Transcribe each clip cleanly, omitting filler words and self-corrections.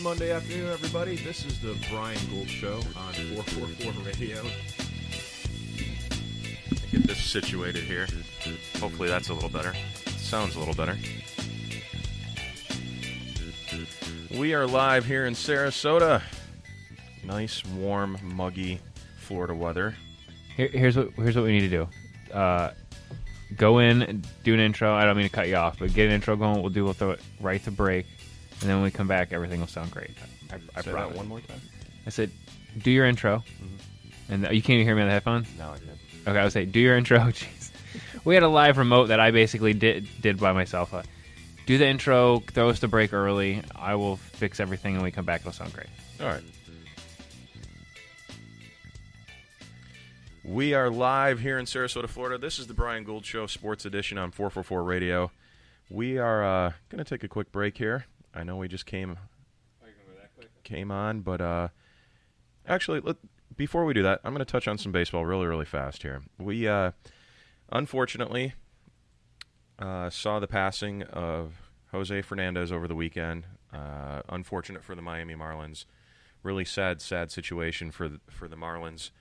Monday afternoon, everybody. This is the Brian Gould Show on 444 Radio. Get this situated here. Hopefully that's a little better. Sounds a little better. We are live here in Sarasota. Nice, warm, muggy Florida weather. Here's what we need to do. Go in, do an intro. I don't mean to cut you off, but get an intro going. We'll throw it right to break, and then when we come back, everything will sound great. I Say that one more time. I said, do your intro, and you can't even hear me on the headphones. No, I did. Okay, I would say, do your intro. Jeez, we had a live remote that I basically did by myself. Do the intro, throw us to break early. I will fix everything, and when we come back, it'll sound great. All right. We are live here in Sarasota, Florida. This is the Brian Gould Show, Sports Edition on 444 Radio. We are going to take a quick break here. I know we just came on, but actually, before we do that, I'm going to touch on some baseball really, really fast here. We, unfortunately, saw the passing of Jose Fernandez over the weekend. Unfortunate for the Miami Marlins. Really sad situation for the Marlins.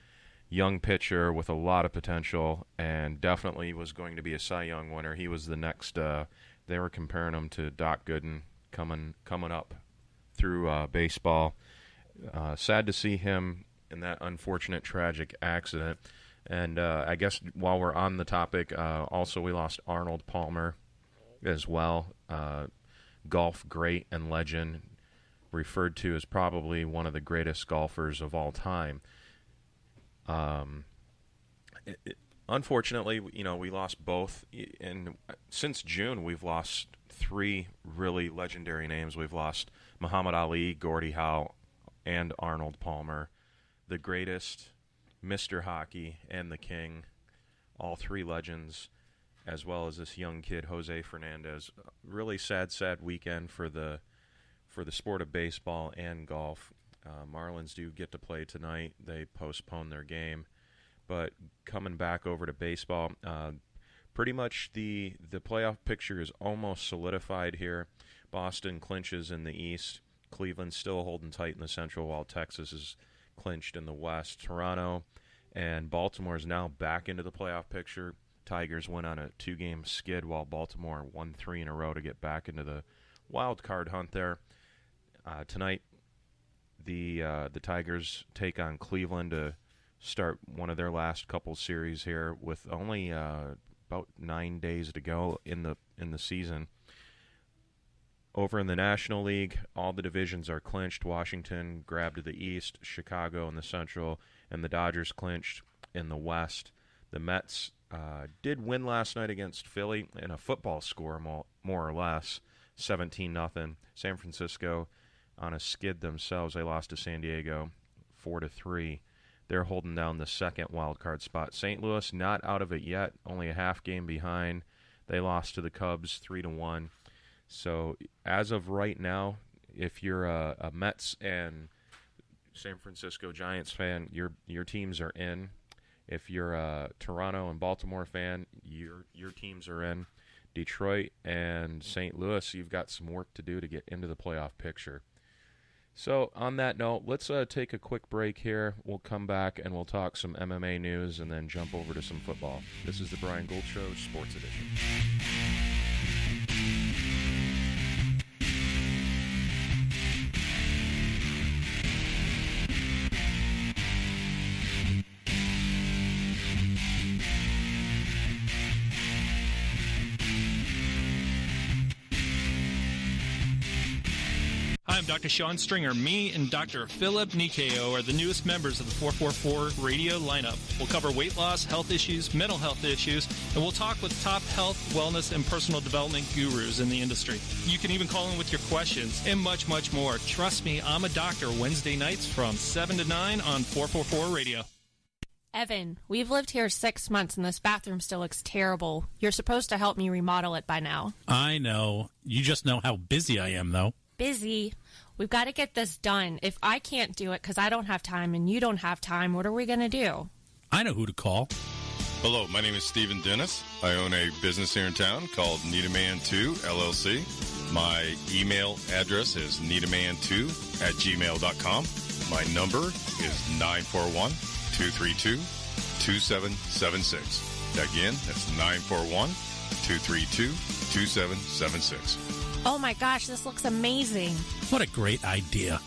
Young pitcher with a lot of potential, and definitely was going to be a Cy Young winner. He was the next. They were comparing him to Doc Gooden coming up through baseball. Sad to see him in that unfortunate, tragic accident. And I guess while we're on the topic, also we lost Arnold Palmer as well. Golf great and legend, referred to as probably one of the greatest golfers of all time. Unfortunately, we lost both, and since June, we've lost three really legendary names. We've lost Muhammad Ali, Gordie Howe, and Arnold Palmer, the greatest, Mr. Hockey, and the King, all three legends, as well as this young kid, Jose Fernandez. Really sad weekend for the sport of baseball and golf. Marlins do get to play tonight. They postponed their game. But coming back over to baseball, pretty much the playoff picture is almost solidified here. Boston clinches in the East. Cleveland's still holding tight in the Central, while Texas is clinched in the West. Toronto and Baltimore is now back into the playoff picture. Tigers went on a 2-game skid, while Baltimore won 3 in a row to get back into the wild card hunt there. Tonight, the Tigers take on Cleveland to start one of their last couple series here, with only about 9 days to go in the season. Over in the National League, all the divisions are clinched. Washington grabbed the East, Chicago in the Central, and the Dodgers clinched in the West. The Mets did win last night against Philly in a football score, more or less, 17-0. San Francisco on a skid themselves. They lost to San Diego 4-3. They're holding down the second wild card spot. St. Louis not out of it yet, only a half game behind. They lost to the Cubs 3-1. So as of right now, if you're a Mets and San Francisco Giants fan, your teams are in. If you're a Toronto and Baltimore fan, your teams are in. Detroit and St. Louis, you've got some work to do to get into the playoff picture. So on that note, let's take a quick break here. We'll come back and we'll talk some MMA news and then jump over to some football. This is the Brian Gould Show, Sports Edition. I'm Dr. Sean Stringer. Me and Dr. Philip Nikeo are the newest members of the 444 radio lineup. We'll cover weight loss, health issues, mental health issues, and we'll talk with top health, wellness, and personal development gurus in the industry. You can even call in with your questions and much, much more. Trust me, I'm a doctor. Wednesday nights from 7 to 9 on 444 Radio. Evan, we've lived here 6 months and this bathroom still looks terrible. You're supposed to help me remodel it by now. I know. You just know how busy I am, though. Busy? We've got to get this done. If I can't do it because I don't have time and you don't have time, what are we going to do? I know who to call. Hello, my name is Stephen Dennis. I own a business here in town called Need a Man 2 LLC. My email address is needaman2@gmail.com. My number is 941-232-2776. Again, that's 941-232-2776. Oh my gosh, this looks amazing. What a great idea.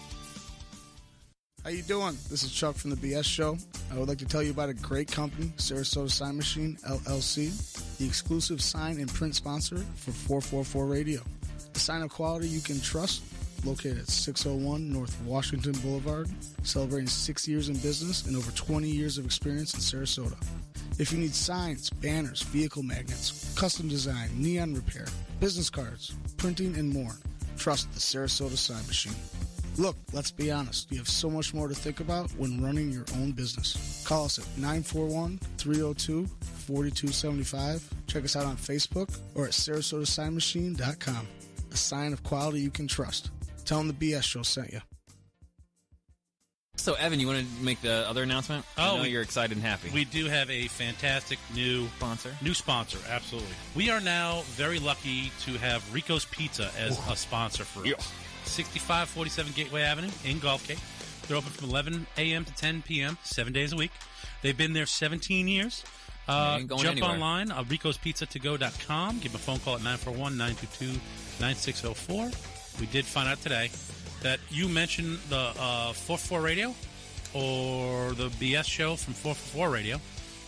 How you doing? This is Chuck from the BS Show. I would like to tell you about a great company, Sarasota Sign Machine, LLC, the exclusive sign and print sponsor for 444 Radio. A sign of quality you can trust, located at 601 North Washington Boulevard, celebrating 6 years in business and over 20 years of experience in Sarasota. If you need signs, banners, vehicle magnets, custom design, neon repair, business cards, printing, and more, trust the Sarasota Sign Machine. Look, let's be honest, you have so much more to think about when running your own business. Call us at 941-302-4275. Check us out on Facebook or at sarasotasignmachine.com. A sign of quality you can trust. Tell them the BS Show sent you. So, Evan, you want to make the other announcement? I know you're excited and happy. We do have a fantastic new sponsor, absolutely. We are now very lucky to have Rico's Pizza as a sponsor for us. Yeah. 6547 Gateway Avenue in Gulf Cape. They're open from 11 a.m. to 10 p.m., 7 days a week. They've been there 17 years. Jump anywhere. Online, ricospizza2go.com. Give them a phone call at 941-922-9604. We did find out today that you mentioned the 444 Radio or the BS Show from 444 Radio.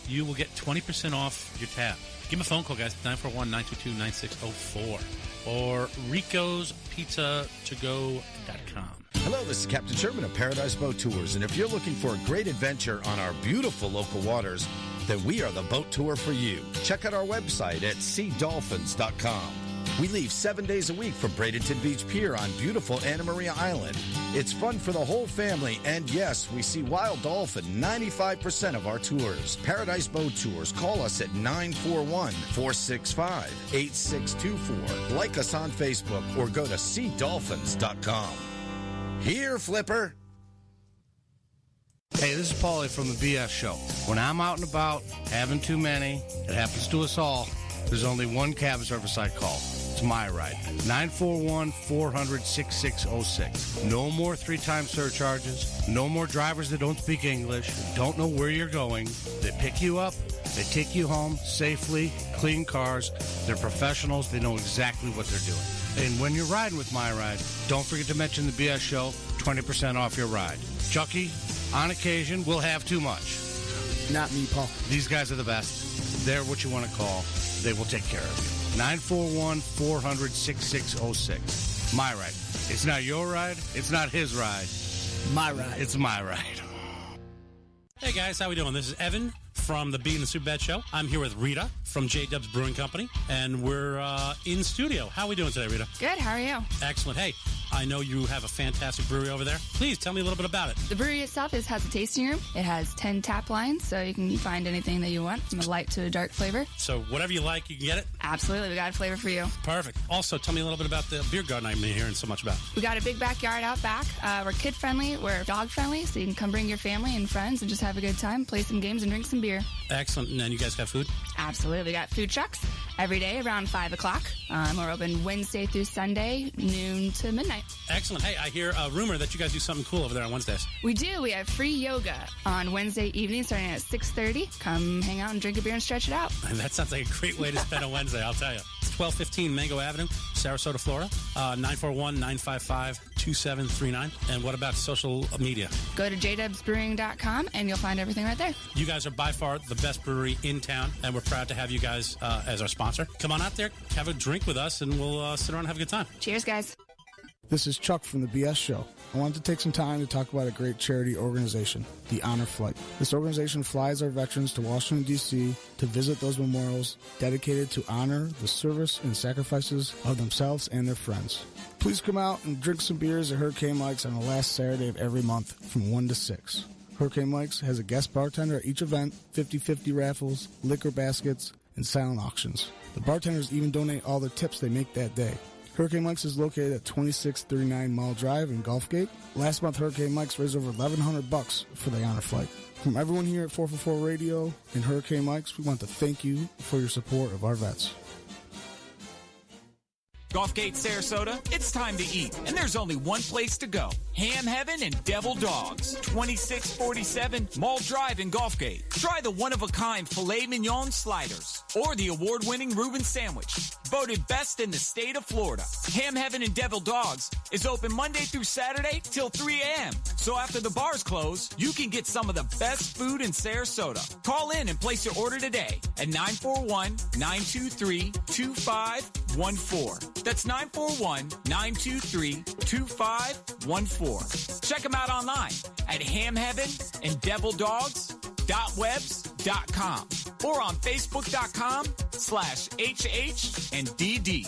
You will get 20% off your tab. Give them a phone call, guys, 941-922-9604. Or ricospizza2go.com. Hello, this is Captain Sherman of Paradise Boat Tours, and if you're looking for a great adventure on our beautiful local waters, then we are the boat tour for you. Check out our website at seadolphins.com. We leave 7 days a week from Bradenton Beach Pier on beautiful Anna Maria Island. It's fun for the whole family, and yes, we see wild dolphin 95% of our tours. Paradise Boat Tours. Call us at 941-465-8624. Like us on Facebook or go to seadolphins.com. Here, Flipper. Hey, this is Paulie from the BS Show. When I'm out and about, having too many, it happens to us all, there's only one cab service I call. It's my ride. 941-400-6606. No more three-time surcharges. No more drivers that don't speak English, don't know where you're going. They pick you up. They take you home safely, clean cars. They're professionals. They know exactly what they're doing. And when you're riding with My Ride, don't forget to mention the BS Show, 20% off your ride. Chucky, on occasion, will have too much. Not me, Paul. These guys are the best. They're what you want to call. They will take care of you. 941-400-6606. My Ride. It's not your ride. It's not his ride. My ride. It's my ride. Hey, guys. How we doing? This is Evan from the Bee and the Soup Bed Show. I'm here with Rita from J Dub's Brewing Company, and we're in studio. How are we doing today, Rita? Good. How are you? Excellent. Hey, I know you have a fantastic brewery over there. Please tell me a little bit about it. The brewery itself has a tasting room. It has 10 tap lines, so you can find anything that you want, from a light to a dark flavor. So whatever you like, you can get it? Absolutely. We got a flavor for you. Perfect. Also, tell me a little bit about the beer garden I've been hearing so much about. We got a big backyard out back. We're kid-friendly. We're dog-friendly, so you can come bring your family and friends and just have a good time, play some games, and drink some beer. Excellent. And then you guys have food? Absolutely. We got food trucks every day around 5 o'clock. We're open Wednesday through Sunday, noon to midnight. Excellent. Hey, I hear a rumor that you guys do something cool over there on Wednesdays. We do. We have free yoga on Wednesday evening starting at 6:30. Come hang out and drink a beer and stretch it out. And that sounds like a great way to spend a Wednesday, I'll tell you. It's 1215 Mango Avenue, Sarasota, Florida. 941-955-2739. And what about social media? Go to jdubsbrewing.com and you'll find everything right there. You guys are by far the best brewery in town, and we're proud to have you guys as our sponsor. Come on out there, have a drink with us, and we'll sit around and have a good time. Cheers, guys. This is Chuck from the BS Show. I wanted to take some time to talk about a great charity organization, the Honor Flight. This organization flies our veterans to Washington, D.C. to visit those memorials dedicated to honor the service and sacrifices of themselves and their friends. Please come out and drink some beers at Hurricane Mike's on the last Saturday of every month from 1 to 6. Hurricane Mike's has a guest bartender at each event, 50-50 raffles, liquor baskets, and silent auctions. The bartenders even donate all the tips they make that day. Hurricane Mike's is located at 2639 Mall Drive in Gulfgate. Last month, Hurricane Mike's raised over $1,100 for the Honor Flight. From everyone here at 444 Radio and Hurricane Mike's, we want to thank you for your support of our vets. Gulfgate, Sarasota, it's time to eat, and there's only one place to go. Ham Heaven and Devil Dogs, 2647 Mall Drive in Gulfgate. Try the one-of-a-kind filet mignon sliders or the award-winning Reuben sandwich, voted best in the state of Florida. Ham Heaven and Devil Dogs is open Monday through Saturday till 3 a.m. So after the bars close, you can get some of the best food in Sarasota. Call in and place your order today at 941-923-2514. That's 941-923-2514. Check them out online at hamheavenanddevildogs.webs.com or on facebook.com/HH&DD.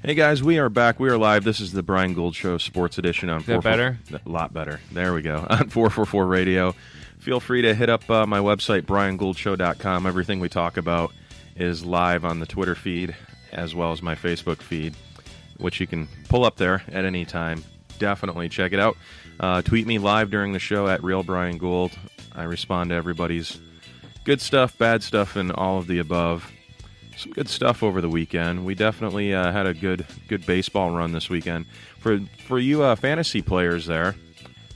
Hey guys, we are back. We are live. This is the Brian Gould Show, Sports Edition on 444. Better? A lot better. There we go. On 444 Radio. Feel free to hit up my website, briangouldshow.com. Everything we talk about is live on the Twitter feed as well as my Facebook feed, which you can pull up there at any time. Definitely check it out. Tweet me live during the show at RealBrianGould. I respond to everybody's good stuff, bad stuff, and all of the above. Some good stuff over the weekend. We definitely had a good baseball run this weekend. For you fantasy players there,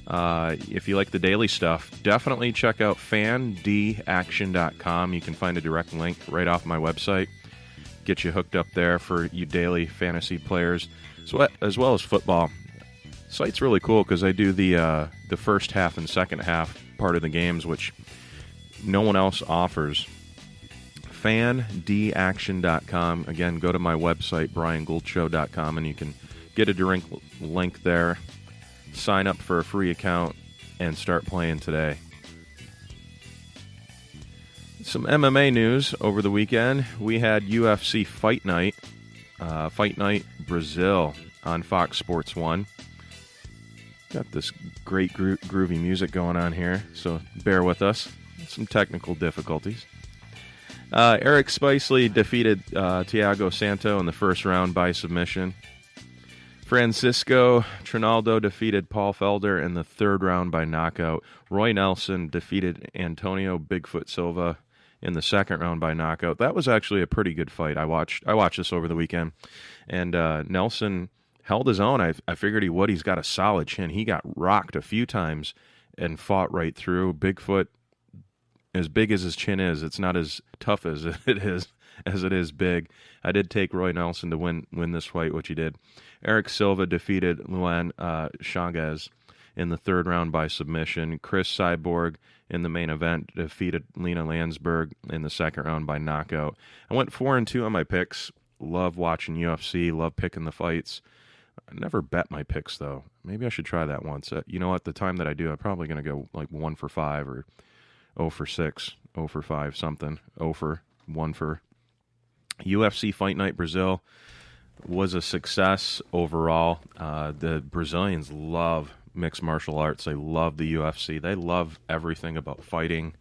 if you like the daily stuff, definitely check out fandaction.com. You can find a direct link right off my website. Get you hooked up there for you daily fantasy players, as well as football. The site's really cool because I do the first half and second half part of the games, which no one else offers. fandaction.com. Again, go to my website, briangouldshow.com, and you can get a direct link there. Sign up for a free account and start playing today. Some MMA news over the weekend. We had UFC Fight Night Brazil on Fox Sports 1. Got this great groovy music going on here, so bear with us. Some technical difficulties. Eric Spicely defeated Thiago Santos in the first round by submission. Francisco Trinaldo defeated Paul Felder in the third round by knockout. Roy Nelson defeated Antonio Bigfoot Silva in the second round by knockout. That was actually a pretty good fight. I watched this over the weekend, and Nelson held his own. I figured he would. He's got a solid chin. He got rocked a few times and fought right through. Bigfoot, as big as his chin is, it's not as tough as it is big. I did take Roy Nelson to win this fight, which he did. Eric Silva defeated Luan Chagas in the third round by submission. Chris Cyborg in the main event defeated Lena Landsberg in the second round by knockout. I went 4-2 on my picks. Love watching UFC. Love picking the fights. I never bet my picks, though. Maybe I should try that once. You know what? The time that I do, I'm probably going to go like 1 for 5 or 0 for 6, 0 for 5, something. 0 for 1 for. UFC Fight Night Brazil was a success overall. The Brazilians love mixed martial arts. They love the UFC. They love everything about fighting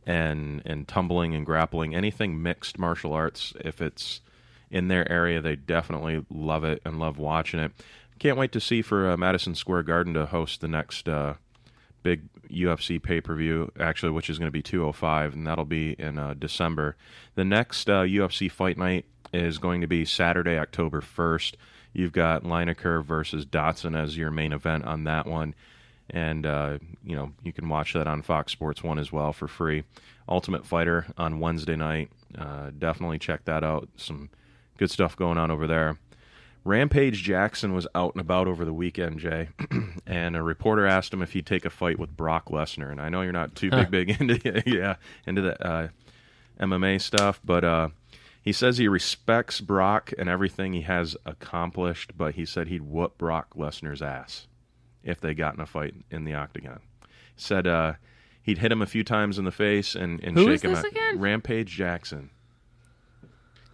and tumbling and grappling. Anything mixed martial arts, if it's in their area, they definitely love it and love watching it. Can't wait to see for Madison Square Garden to host the next big UFC pay-per-view, actually, which is going to be 205, and that'll be in December. The next UFC Fight Night is going to be Saturday, October 1st. You've got Lineker versus Dotson as your main event on that one. And, you can watch that on Fox Sports 1 as well for free. Ultimate Fighter on Wednesday night. Definitely check that out. Some good stuff going on over there. Rampage Jackson was out and about over the weekend, Jay, and a reporter asked him if he'd take a fight with Brock Lesnar. And I know you're not too big into the MMA stuff, but he says he respects Brock and everything he has accomplished, but he said he'd whoop Brock Lesnar's ass if they got in a fight in the octagon. He said he'd hit him a few times in the face and shake him out. Again? Rampage Jackson.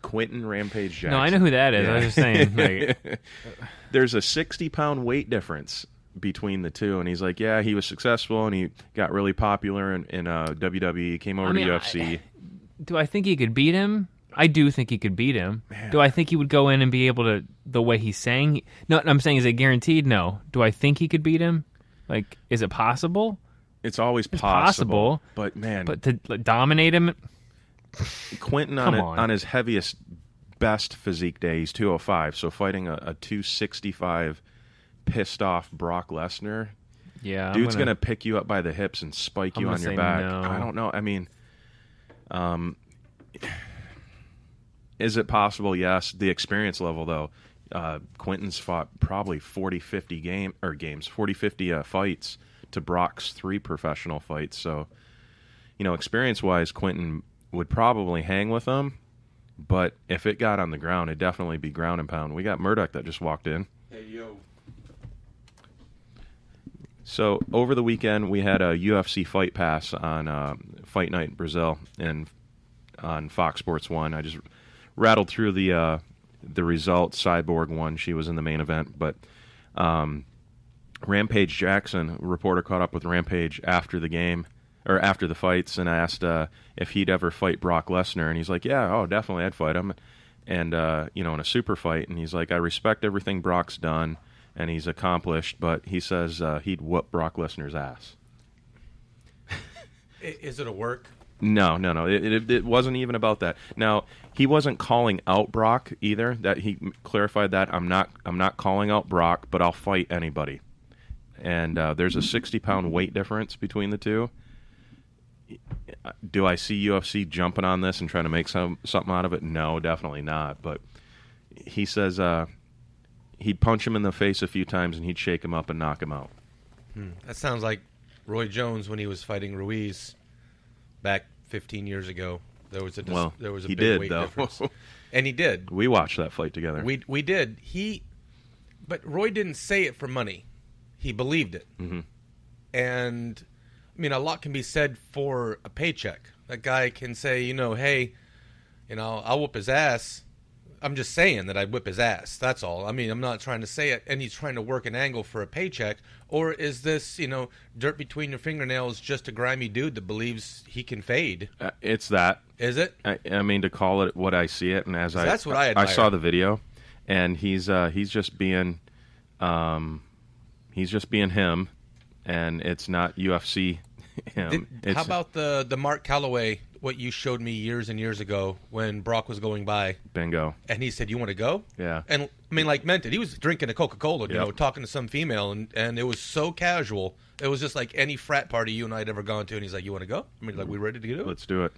Quentin Rampage Jackson. No, I know who that is. Yeah. I was just saying. There's a 60-pound weight difference between the two, and he's like, yeah, he was successful, and he got really popular in WWE, came over to UFC. Do I think he could beat him? I do think he could beat him. Man. Do I think he would go in and be able to, the way he's saying? No, I'm saying, is it guaranteed? No. Do I think he could beat him? Like, is it possible? It's always possible. But, man. But to dominate him? Quentin, on his heaviest, best physique day, he's 205. So fighting a 265 pissed off Brock Lesnar. Yeah. Dude's going to pick you up by the hips and spike you on your back. No. I don't know. I mean, is it possible? Yes. The experience level, though, Quentin's fought probably 40-50 fights to Brock's 3 professional fights. So, experience-wise, Quentin would probably hang with him. But if it got on the ground, it'd definitely be ground and pound. We got Murdoch that just walked in. Hey, yo. So over the weekend, we had a UFC Fight Pass on Fight Night in Brazil and on Fox Sports 1. I just rattled through the results. Cyborg won. She was in the main event. But Rampage Jackson, a reporter, caught up with Rampage after the game, or after the fights, and asked if he'd ever fight Brock Lesnar. And he's like, yeah, definitely, I'd fight him. And, in a super fight. And he's like, I respect everything Brock's done and he's accomplished, but he says he'd whoop Brock Lesnar's ass. Is it a work? No. It wasn't even about that. Now, he wasn't calling out Brock either. That he clarified that I'm not calling out Brock, but I'll fight anybody. And there's a 60-pound weight difference between the two. Do I see UFC jumping on this and trying to make something out of it? No, definitely not. But he says he'd punch him in the face a few times and he'd shake him up and knock him out. That sounds like Roy Jones when he was fighting Ruiz back 15 years ago. There was a big weight difference. And he did. We watched that fight together. We did. But Roy didn't say it for money. He believed it. Mm-hmm. And a lot can be said for a paycheck. That guy can say, hey, I'll whoop his ass. I'm just saying that I'd whip his ass. That's all. I'm not trying to say it. And he's trying to work an angle for a paycheck. Or is this, dirt between your fingernails, just a grimy dude that believes he can fade? It's that. Is it? To call it what I see it, and that's what I admire. I saw the video, and he's just being him, and it's not UFC him. How about the Mark Calloway? What you showed me years and years ago when Brock was going by. Bingo. And he said, you want to go? Yeah. And, meant it. He was drinking a Coca-Cola, talking to some female, and it was so casual. It was just like any frat party you and I had ever gone to, and he's like, you want to go? We ready to do it? Let's do it.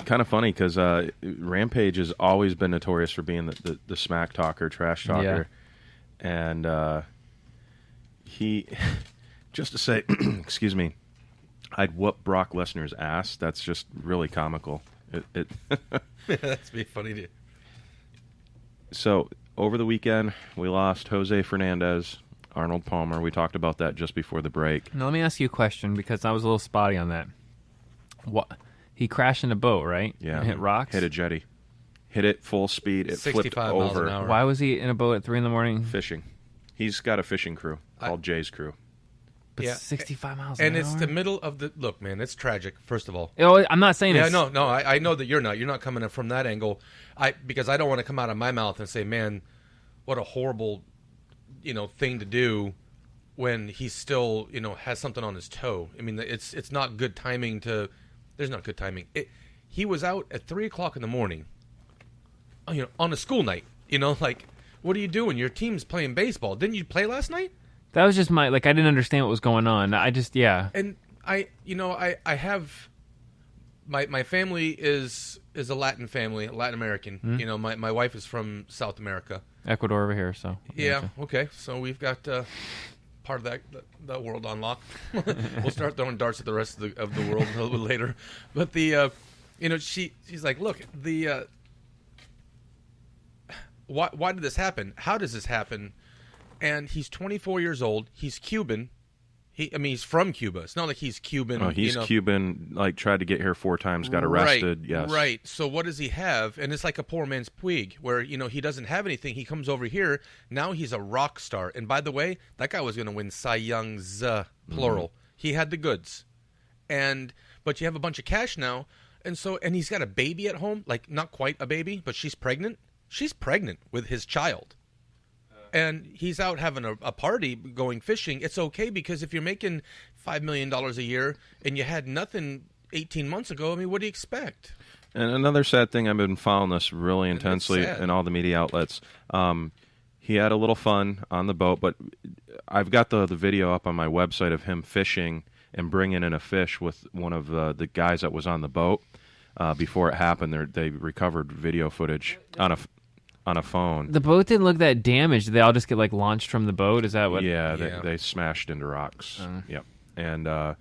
Kind of funny, because Rampage has always been notorious for being the smack talker, trash talker. Yeah. And he, just to say, excuse me, I'd whoop Brock Lesnar's ass. That's just really comical. That's be funny, dude. So, over the weekend, we lost Jose Fernandez, Arnold Palmer. We talked about that just before the break. Now, let me ask you a question, because I was a little spotty on that. What? He crashed in a boat, right? Yeah. And hit rocks? Hit a jetty. Hit it full speed. It flipped miles over. an hour. Why was he in a boat at 3 in? Fishing. He's got a fishing crew called Jay's Crew. But 65 miles an hour? And it's the middle of the... Look, man, it's tragic, first of all. I'm not saying it's... No, I know that you're not. You're not coming from that angle. Because I don't want to come out of my mouth and say, man, what a horrible, thing to do when he's still, has something on his toe. It's not good timing to... There's not good timing. He was out at 3 o'clock in the morning, on a school night. What are you doing? Your team's playing baseball. Didn't you play last night? That was just I didn't understand what was going on. And I have, my family is a Latin family, Latin American. Mm-hmm. My wife is from South America. Ecuador over here, so. Yeah, okay. So we've got part of that world on lock. We'll start throwing darts at the rest of the world a little bit later. But she's like, look, why did this happen? How does this happen? And he's 24 years old. He's Cuban. He's from Cuba. It's not like he's Cuban. Oh, he's Cuban, like tried to get here 4 times, got arrested. Yes. Right. So what does he have? And it's like a poor man's Puig, where, he doesn't have anything. He comes over here. Now he's a rock star. And by the way, that guy was going to win Cy Young's, plural. Mm-hmm. He had the goods. But you have a bunch of cash now. And he's got a baby at home, like not quite a baby, but she's pregnant. She's pregnant with his child. And he's out having a party, going fishing. It's okay, because if you're making $5 million a year and you had nothing 18 months ago, what do you expect? And another sad thing, I've been following this really intensely in all the media outlets. He had a little fun on the boat, but I've got the video up on my website of him fishing and bringing in a fish with one of the guys that was on the boat. Before it happened, they recovered video footage on a phone. The boat didn't look that damaged. Did they all just get launched from the boat? Is that what? Yeah, they smashed into rocks. Yep. And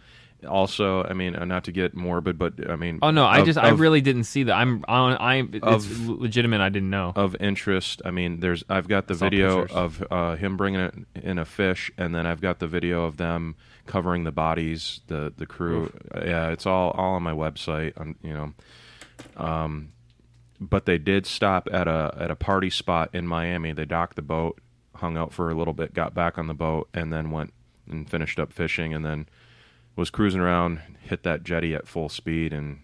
also, not to get morbid, but Oh no, I really didn't see that. It's legitimate. I didn't know. Of interest, I've got the video of him bringing in a fish, and then I've got the video of them covering the bodies, the crew. Oof. Yeah, it's all on my website. But they did stop at a party spot in Miami. They docked the boat, hung out for a little bit, got back on the boat, and then went and finished up fishing, and then was cruising around, hit that jetty at full speed, and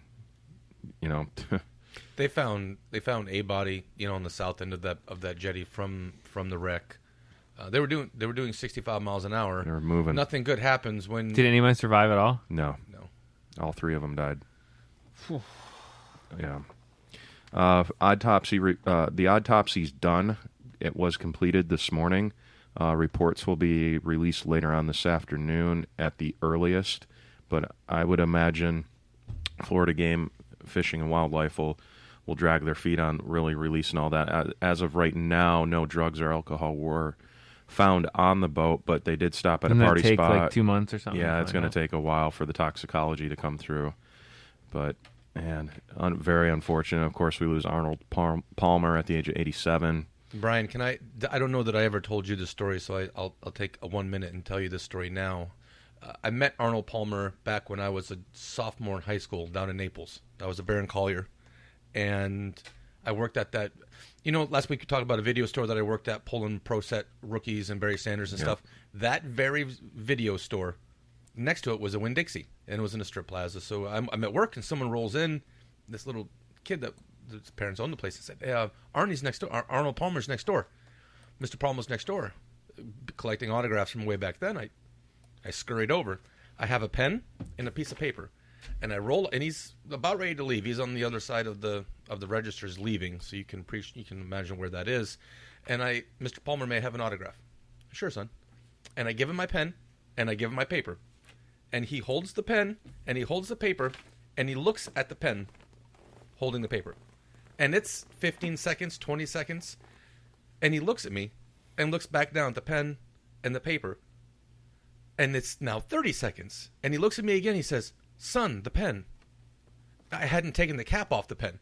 they found a body, on the south end of that jetty from the wreck. They were doing 65 miles an hour. They were moving. Nothing good happens when. Did anyone survive at all? No. All 3 of them died. Yeah. The autopsy's done. It was completed this morning. Reports will be released later on this afternoon at the earliest, but I would imagine Florida Game Fishing and Wildlife will drag their feet on really releasing all that. As of right now, no drugs or alcohol were found on the boat, but they did stop at a party spot. It'll take like 2 months or something. Yeah, it's going to take a while for the toxicology to come through, but. And very unfortunate. Of course, we lose Arnold Palmer at the age of 87. Brian, I don't know that I ever told you this story, so I'll take 1 minute and tell you this story now. I met Arnold Palmer back when I was a sophomore in high school down in Naples. I was a Baron Collier, and I worked at that. Last week we talked about a video store that I worked at, pulling Pro Set rookies and Barry Sanders and stuff. That very video store, next to it was a Winn-Dixie, and it was in a strip plaza. So I'm at work, and someone rolls in, this little kid that his parents owned the place, and said, "Hey, Arnie's next door. Arnold Palmer's next door. Mr. Palmer's next door," collecting autographs from way back then. I scurried over. I have a pen and a piece of paper, and I roll, and he's about ready to leave. He's on the other side of the registers leaving, so you can imagine where that is. And Mr. Palmer may have an autograph. Sure, son. And I give him my pen, and I give him my paper. And he holds the pen, and he holds the paper, and he looks at the pen, holding the paper. And it's 15 seconds, 20 seconds, and he looks at me, and looks back down at the pen and the paper, and it's now 30 seconds. And he looks at me again, he says, "Son, the pen." I hadn't taken the cap off the pen,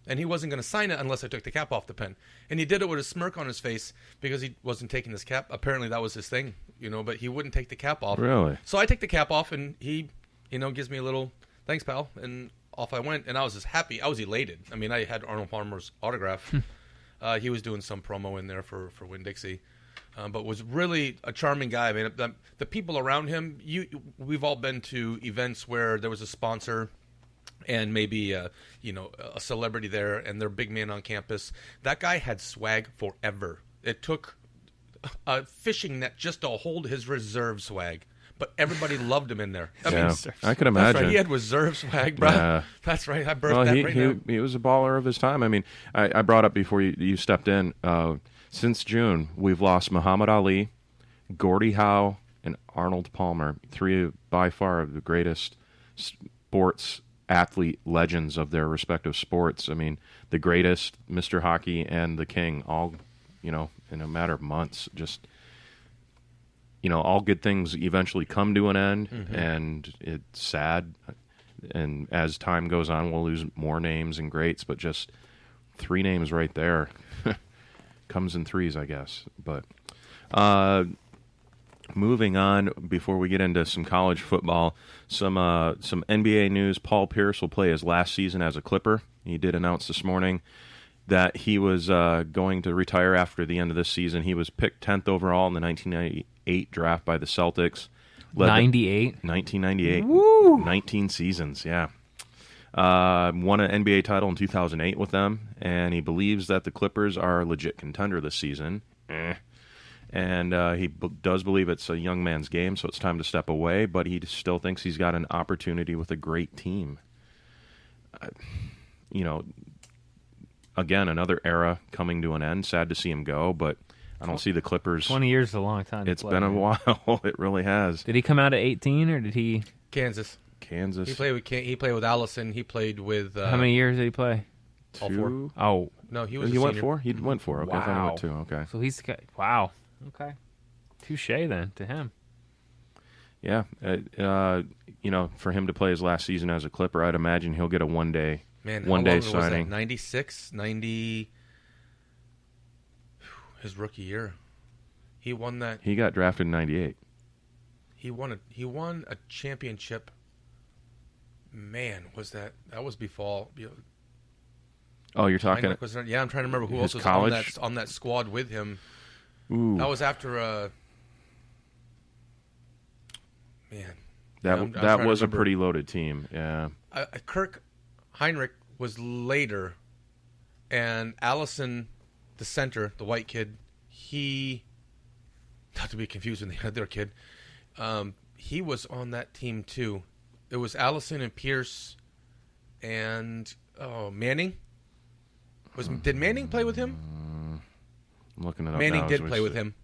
and he wasn't going to sign it unless I took the cap off the pen. And he did it with a smirk on his face because he wasn't taking this cap. Apparently that was his thing, but he wouldn't take the cap off. Really? So I take the cap off, and he, gives me a little, "Thanks, pal," and off I went. And I was just happy. I was elated. I had Arnold Palmer's autograph. He was doing some promo in there for Winn-Dixie, but was really a charming guy. The people around him, we've all been to events where there was a sponsor and maybe a celebrity there, and their big man on campus. That guy had swag forever. It took a fishing net just to hold his reserve swag, but everybody loved him in there. I could imagine. That's right. He had reserve swag, bro. Yeah. That's right. I birthed that right now. He was a baller of his time. I brought up before you stepped in. Since June, we've lost Muhammad Ali, Gordie Howe, and Arnold Palmer. 3 by far of the greatest sports athlete legends of their respective sports. The greatest, Mr. Hockey, and the King, all, in a matter of months. Just, all good things eventually come to an end, and it's sad. And as time goes on, we'll lose more names and greats, but just 3 names right there. Comes in threes, I guess. But Moving on, before we get into some college football, some NBA news. Paul Pierce will play his last season as a Clipper. He did announce this morning that he was going to retire after the end of this season. He was picked 10th overall in the 1998 draft by the Celtics. 1998. Woo! 19 seasons, yeah. Won an NBA title in 2008 with them, and he believes that the Clippers are a legit contender this season. And he does believe it's a young man's game, so it's time to step away, but he still thinks he's got an opportunity with a great team. Again, another era coming to an end. Sad to see him go, but I don't see the Clippers. 20 years is a long time. It's been a while. It really has. Did he come out at 18, or did he? Kansas. He played with Allison. He played with. How many years did he play? All 4. Oh, no, he was. He a went senior. 4. He went 4. Okay, I thought he went 2. Okay. So he's wow. Okay. Touche then to him. Yeah, for him to play his last season as a Clipper, I'd imagine he'll get a one-day signing. 96, 90. His rookie year, he won that. He got drafted in 98. He won a championship. Man, was that was before? Oh, you're talking. I'm trying to remember who else was on that squad with him. Ooh. That was after. Man, that was a pretty loaded team. Yeah. Kirk Heinrich was later, and Allison, the center, the white kid, he, not to be confused with the other kid, he was on that team too. It was Allison and Pierce, and Manning. Did Manning play with him? I'm looking it up. Manning now did play with him.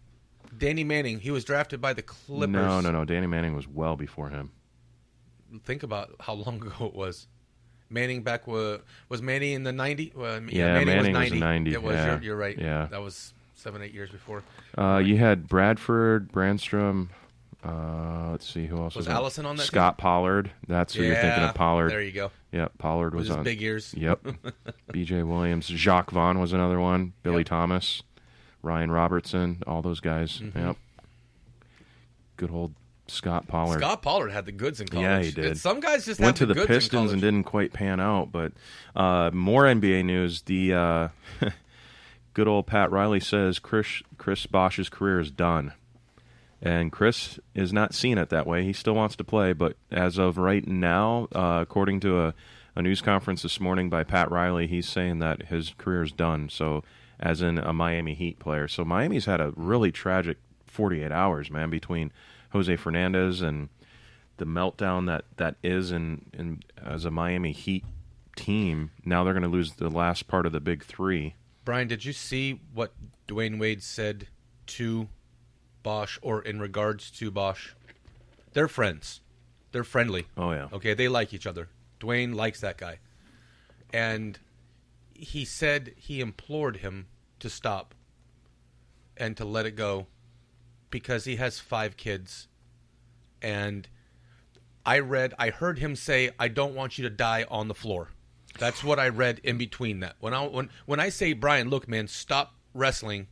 Danny Manning. He was drafted by the Clippers. No. Danny Manning was well before him. Think about how long ago it was. Manning was Manning in the 90s? Manning was 90. 90. It was. Yeah. You're right. Yeah. That was 7-8 years before. You had Bradford, Brandstrom. Let's see who else was Allison on that Scott team? Pollard. That's who you're thinking of. Pollard. There you go. Yep, Pollard was his on. Big ears. Yep. B.J. Williams, Jacques Vaughn was another one. Billy Thomas, Ryan Robertson, all those guys. Mm-hmm. Yep. Good old Scott Pollard. Scott Pollard had the goods in college. Yeah, he did. Some guys just went have to the the goods Pistons in and didn't quite pan out. But more NBA news. The good old Pat Riley says Chris Bosh's career is done. And Chris is not seeing it that way. He still wants to play, but as of right now, according to a news conference this morning by Pat Riley, he's saying that his career is done, so as in a Miami Heat player. So Miami's had a really tragic 48 hours, man, between Jose Fernandez and the meltdown that is in as a Miami Heat team. Now they're going to lose the last part of the big three. Brian, did you see what Dwayne Wade said to Bosh, or in regards to Bosh? They're friends. They're friendly. Oh, yeah. Okay, they like each other. Dwayne likes that guy. And he said he implored him to stop and to let it go because he has 5 kids. And I heard him say, "I don't want you to die on the floor." That's what I read in between that. When I say, Brian, look, man, stop wrestling.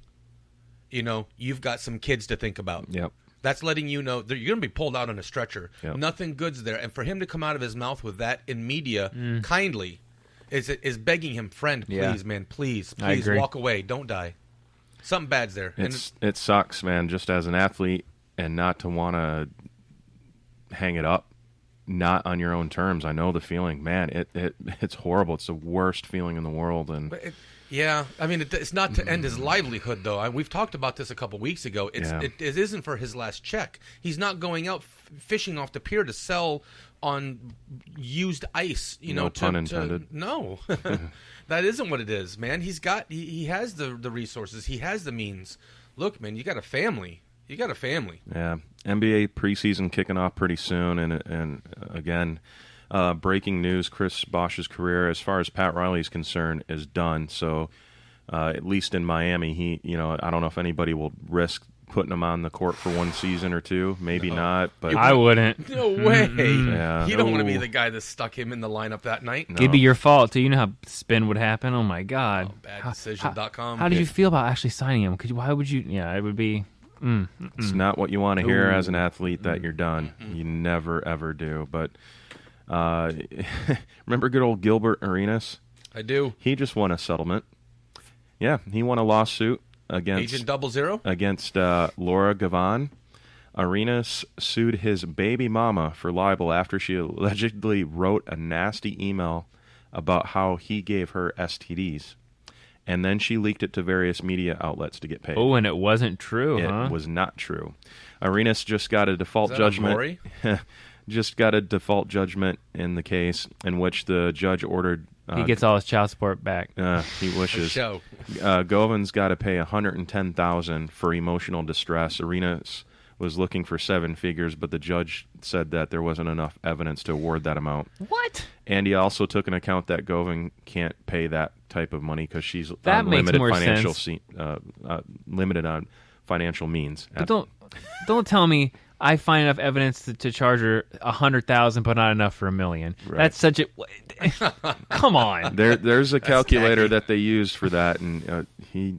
You've got some kids to think about. Yep. That's letting you know that you're going to be pulled out on a stretcher. Yep. Nothing good's there. And for him to come out of his mouth with that in media, kindly, is begging him, friend, please, man, please walk away. Don't die. Something bad's there. It sucks, man, just as an athlete, and not to want to hang it up, not on your own terms. I know the feeling. Man, it's horrible. It's the worst feeling in the world. Yeah, I mean, it's not to end his livelihood, though. We've talked about this a couple weeks ago. It isn't for his last check. He's not going out fishing off the pier to sell on used ice. No pun intended. No, that isn't what it is, man. He has the resources. He has the means. Look, man, you got a family. Yeah, NBA preseason kicking off pretty soon, and again. Breaking news, Chris Bosh's career, as far as Pat Riley's concerned, is done. So, at least in Miami, he, I don't know if anybody will risk putting him on the court for one season or two. Maybe not, but I wouldn't. No way. Yeah. You don't want to be the guy that stuck him in the lineup that night. It'd be your fault, too. You know how spin would happen? Oh, my God. Baddecision.com. How did you feel about actually signing him? Why would you? Yeah, it would be... It's not what you want to hear as an athlete that you're done. You never, ever do. But remember good old Gilbert Arenas? I do. He just won a settlement. Yeah, he won a lawsuit against Agent 00 against Laura Gavon. Arenas sued his baby mama for libel after she allegedly wrote a nasty email about how he gave her STDs. And then she leaked it to various media outlets to get paid. Oh, and it wasn't true, huh? It was not true. Arenas just got a default Is that judgment. Just got a default judgment in the case in which the judge ordered... he gets all his child support back. He wishes. Show. Govan's got to pay $110,000 for emotional distress. Arenas was looking for 7 figures, but the judge said that there wasn't enough evidence to award that amount. What? And he also took into account that Govan can't pay that type of money because she's that makes limited more financial sense. Limited on financial means. But don't tell me I find enough evidence to charge her $100,000, but not enough for $1 million. Right. That's such a come on. There's a calculator that they used for that, and he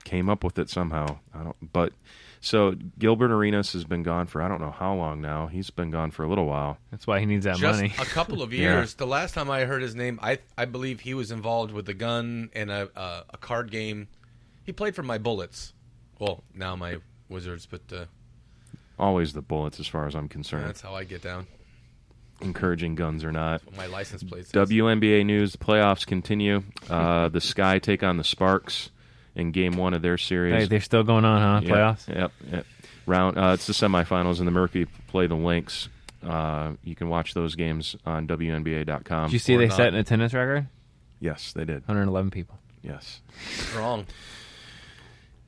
came up with it somehow. So Gilbert Arenas has been gone for I don't know how long now. He's been gone for a little while. That's why he needs that Just money. a couple of years. The last time I heard his name, I believe he was involved with a gun and a card game. He played for my Bullets. Well, now my Wizards, but always the Bullets as far as I'm concerned. That's how I get down. Encouraging guns or not. That's what my license plate says. WNBA news: the playoffs continue. The Sky take on the Sparks in Game 1 of their series. Hey, they're still going on, huh? Playoffs? Yep. Round. It's the semifinals, and the Mercury play the Lynx. You can watch those games on WNBA.com. Did you see they set an attendance record? Yes, they did. 111 people. Yes. Strong.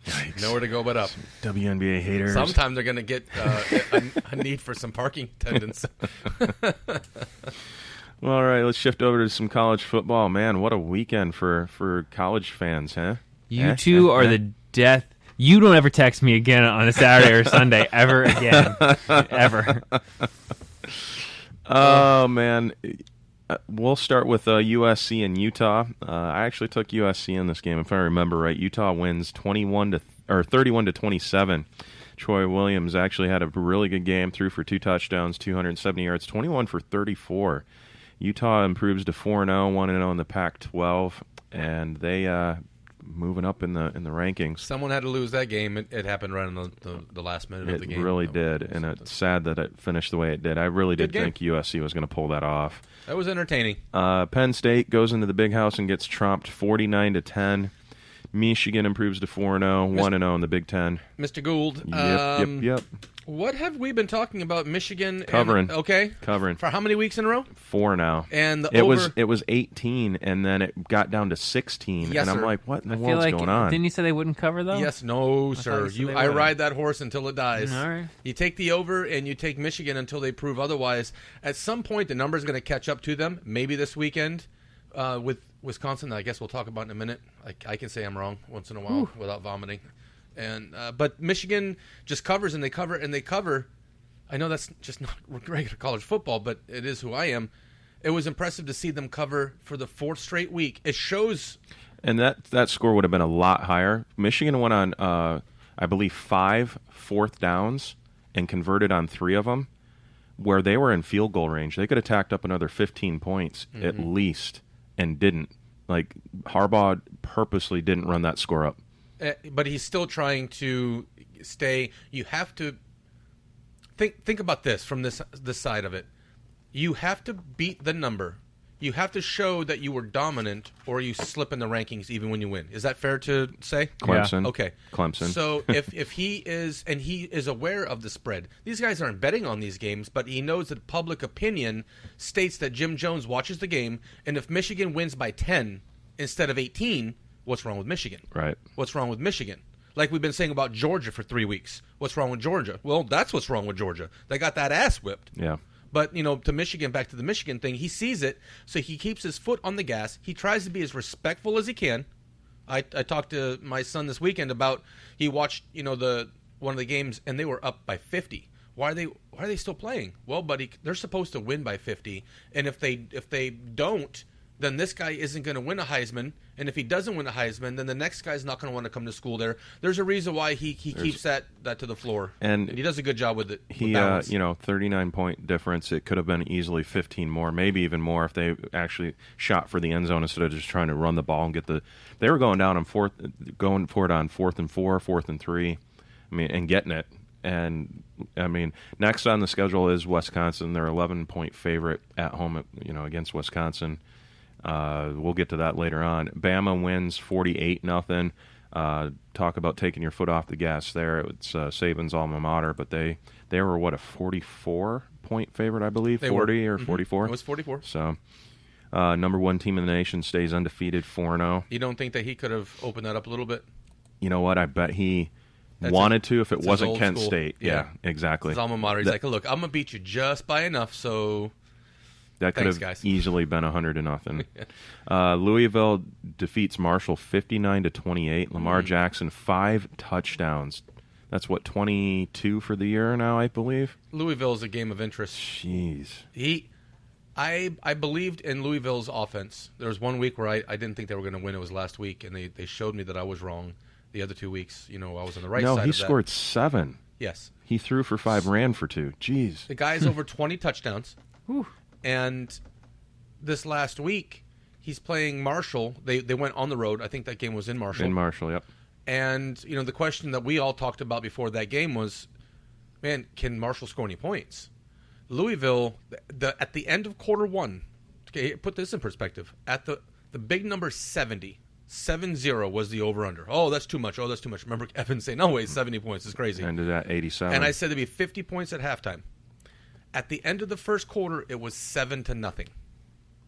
Yikes. Nowhere to go but up. WNBA haters. Sometimes they're going to get a need for some parking attendants. Well, all right, let's shift over to some college football. Man, what a weekend for college fans, huh? You two are the death. You don't ever text me again on a Saturday or Sunday ever again. Ever. Oh, man. We'll start with USC and Utah. I actually took USC in this game, if I remember right. Utah wins 31-27. Troy Williams actually had a really good game, threw for 2 touchdowns, 270 yards, 21 for 34. Utah improves to 4-0, 1-0 in the Pac-12, and they moving up in the rankings. Someone had to lose that game. It happened right in the last minute of the game. It really did, and it's sad that it finished the way it did. I really did think USC was going to pull that off. That was entertaining. Penn State goes into the Big House and gets tromped 49-10. Michigan improves to 4-0, 1-0 in the Big Ten. Mr. Gould. Yep. What have we been talking about Michigan? Covering. Covering. For how many weeks in a row? 4 now. And it was 18, and then it got down to 16. Yes, and I'm sir. like, what in the world's going on? Didn't you say they wouldn't cover, though? Yes, no, sir. I ride that horse until it dies. All right. You take the over, and you take Michigan until they prove otherwise. At some point, the number's going to catch up to them, maybe this weekend with Wisconsin. I guess we'll talk about in a minute. I can say I'm wrong once in a while without vomiting. But Michigan just covers and they cover and they cover. I know that's just not regular college football, but it is who I am. It was impressive to see them cover for the 4th straight week. It shows. And that score would have been a lot higher. Michigan went on, I believe, 5 fourth downs and converted on 3 of them, where they were in field goal range. They could have tacked up another 15 points at least and didn't. Like, Harbaugh purposely didn't run that score up. But he's still trying to stay. You have to think about this from this side of it. You have to beat the number. You have to show that you were dominant, or you slip in the rankings even when you win. Is that fair to say? Clemson. Yeah. Okay. Clemson. So if he is, and he is aware of the spread, these guys aren't betting on these games, but he knows that public opinion states that Jim Jones watches the game, and if Michigan wins by 10 instead of 18, what's wrong with Michigan? Right. What's wrong with Michigan? Like we've been saying about Georgia for 3 weeks. What's wrong with Georgia? Well, that's what's wrong with Georgia. They got that ass whipped. Yeah. But, to Michigan, back to the Michigan thing, he sees it, so he keeps his foot on the gas. He tries to be as respectful as he can. I talked to my son this weekend about, he watched, one of the games, and they were up by 50. Why are they still playing? Well, buddy, they're supposed to win by 50, and if they don't, then this guy isn't going to win a Heisman. And if he doesn't win a Heisman, then the next guy's not going to want to come to school there. There's a reason why he keeps that to the floor. And he does a good job with it. He, 39-point difference. It could have been easily 15 more, maybe even more if they actually shot for the end zone instead of just trying to run the ball and get the. They were going for it on 4th and 4, 4th and 3. I mean, and getting it. And I mean, next on the schedule is Wisconsin. They're 11-point favorite at home, against Wisconsin. We'll get to that later on. Bama wins 48-0. Talk about taking your foot off the gas there. It's Saban's alma mater, but they were a 44-point favorite, I believe, 40 or 44. It was 44. So, number one team in the nation stays undefeated, 4-0. You don't think that he could have opened that up a little bit? You know what? I bet he wanted to if it wasn't Kent school. State. Yeah, exactly. His alma mater. He's like, look, I'm gonna beat you just by enough, so. That could have easily been 100-0. Louisville defeats Marshall 59-28. Lamar Jackson 5 touchdowns. That's 22 for the year now, I believe. Louisville is a game of interest. Jeez. I believed in Louisville's offense. There was 1 week where I didn't think they were going to win. It was last week, and they showed me that I was wrong. The other 2 weeks, I was on the right side of that. No, he scored 7. Yes. He threw for 5, ran for 2. Jeez. The guy's over 20 touchdowns. Whew. And this last week, he's playing Marshall. They went on the road. I think that game was in Marshall. In Marshall, yep. And, the question that we all talked about before that game was, man, can Marshall score any points? Louisville, at the end of quarter one, okay, put this in perspective. At the big number 70 was the over-under. Oh, that's too much. Remember Evan saying, no, wait, 70 points is crazy. Ended at 87. And I said there'd be 50 points at halftime. At the end of the first quarter, it was 7-0.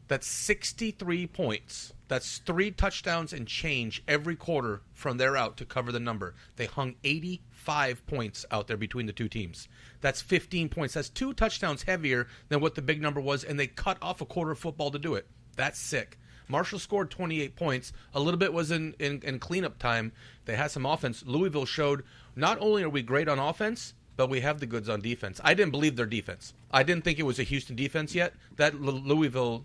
That's 63 points. That's 3 touchdowns and change every quarter from there out to cover the number. They hung 85 points out there between the two teams. That's 15 points. That's 2 touchdowns heavier than what the big number was, and they cut off a quarter of football to do it. That's sick. Marshall scored 28 points. A little bit was in cleanup time. They had some offense. Louisville showed not only are we great on offense, but we have the goods on defense. I didn't believe their defense. I didn't think it was a Houston defense yet. That Louisville.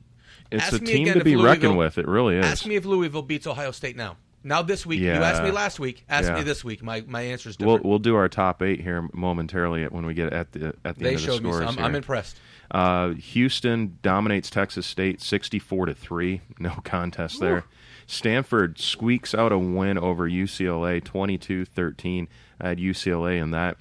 It's a team to be reckoned with. It really is. Ask me if Louisville beats Ohio State now. Now this week. Yeah. You asked me last week. Ask me this week. My answer is different. We'll do our top 8 here momentarily when we get at the end of the scores. They showed me. I'm impressed. Houston dominates Texas State 64-3. No contest there. Stanford squeaks out a win over UCLA 22-13. I had UCLA in that.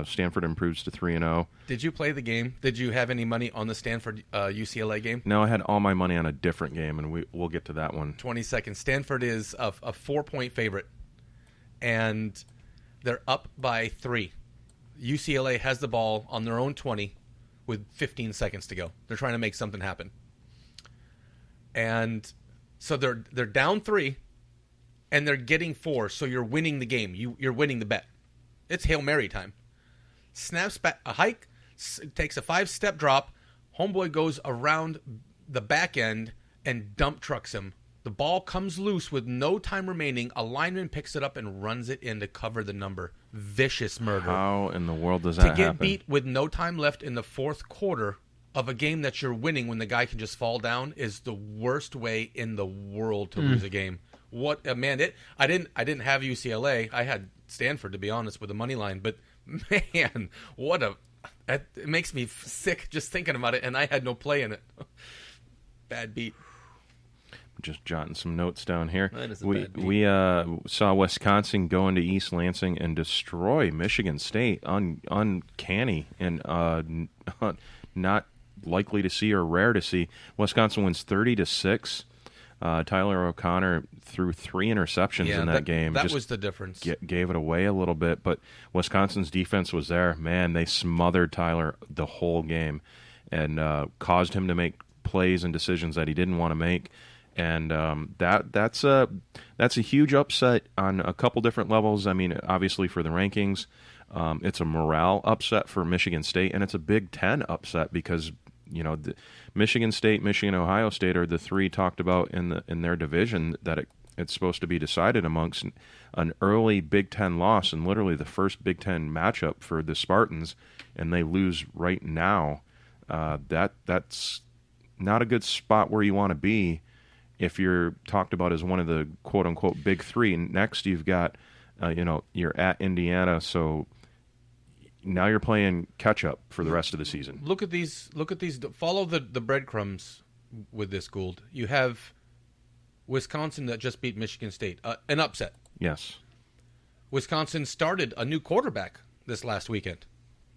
Stanford improves to 3-0. Did you play the game? Did you have any money on the Stanford UCLA game? No, I had all my money on a different game, and we'll get to that one. 20 seconds. Stanford is a 4-point favorite, and they're up by 3. UCLA has the ball on their own 20 with 15 seconds to go. They're trying to make something happen. And so they're down 3, and they're getting 4, so you're winning the game. You're winning the bet. It's Hail Mary time. Snaps back a hike, takes a 5-step drop. Homeboy goes around the back end and dump trucks him. The ball comes loose with no time remaining. A lineman picks it up and runs it in to cover the number. Vicious murder. How in the world does that happen? To get beat with no time left in the fourth quarter of a game that you're winning when the guy can just fall down is the worst way in the world to lose a game. What a man! I didn't have UCLA. I had Stanford, to be honest, with the money line. But man, it makes me sick just thinking about it. And I had no play in it. Bad beat. Just jotting some notes down here. That is a bad beat. We saw Wisconsin go into East Lansing and destroy Michigan State. Uncanny and not likely to see or rare to see. Wisconsin wins 30-6. Tyler O'Connor threw 3 interceptions in that game. That was the difference. Gave it away a little bit, but Wisconsin's defense was there. Man, they smothered Tyler the whole game and caused him to make plays and decisions that he didn't want to make. And that's a huge upset on a couple different levels. I mean, obviously for the rankings, it's a morale upset for Michigan State, and it's a Big Ten upset because Michigan State, Michigan, Ohio State are the 3 talked about in their division that it's supposed to be decided amongst. An early Big Ten loss and literally the first Big Ten matchup for the Spartans, and they lose right now. That's not a good spot where you want to be. if you're talked about as one of the quote-unquote big three, next you've got, you're at Indiana, so now you're playing catch-up for the rest of the season. Look at these. Follow the breadcrumbs with this, Gould. You have Wisconsin that just beat Michigan State. An upset. Yes. Wisconsin started a new quarterback this last weekend.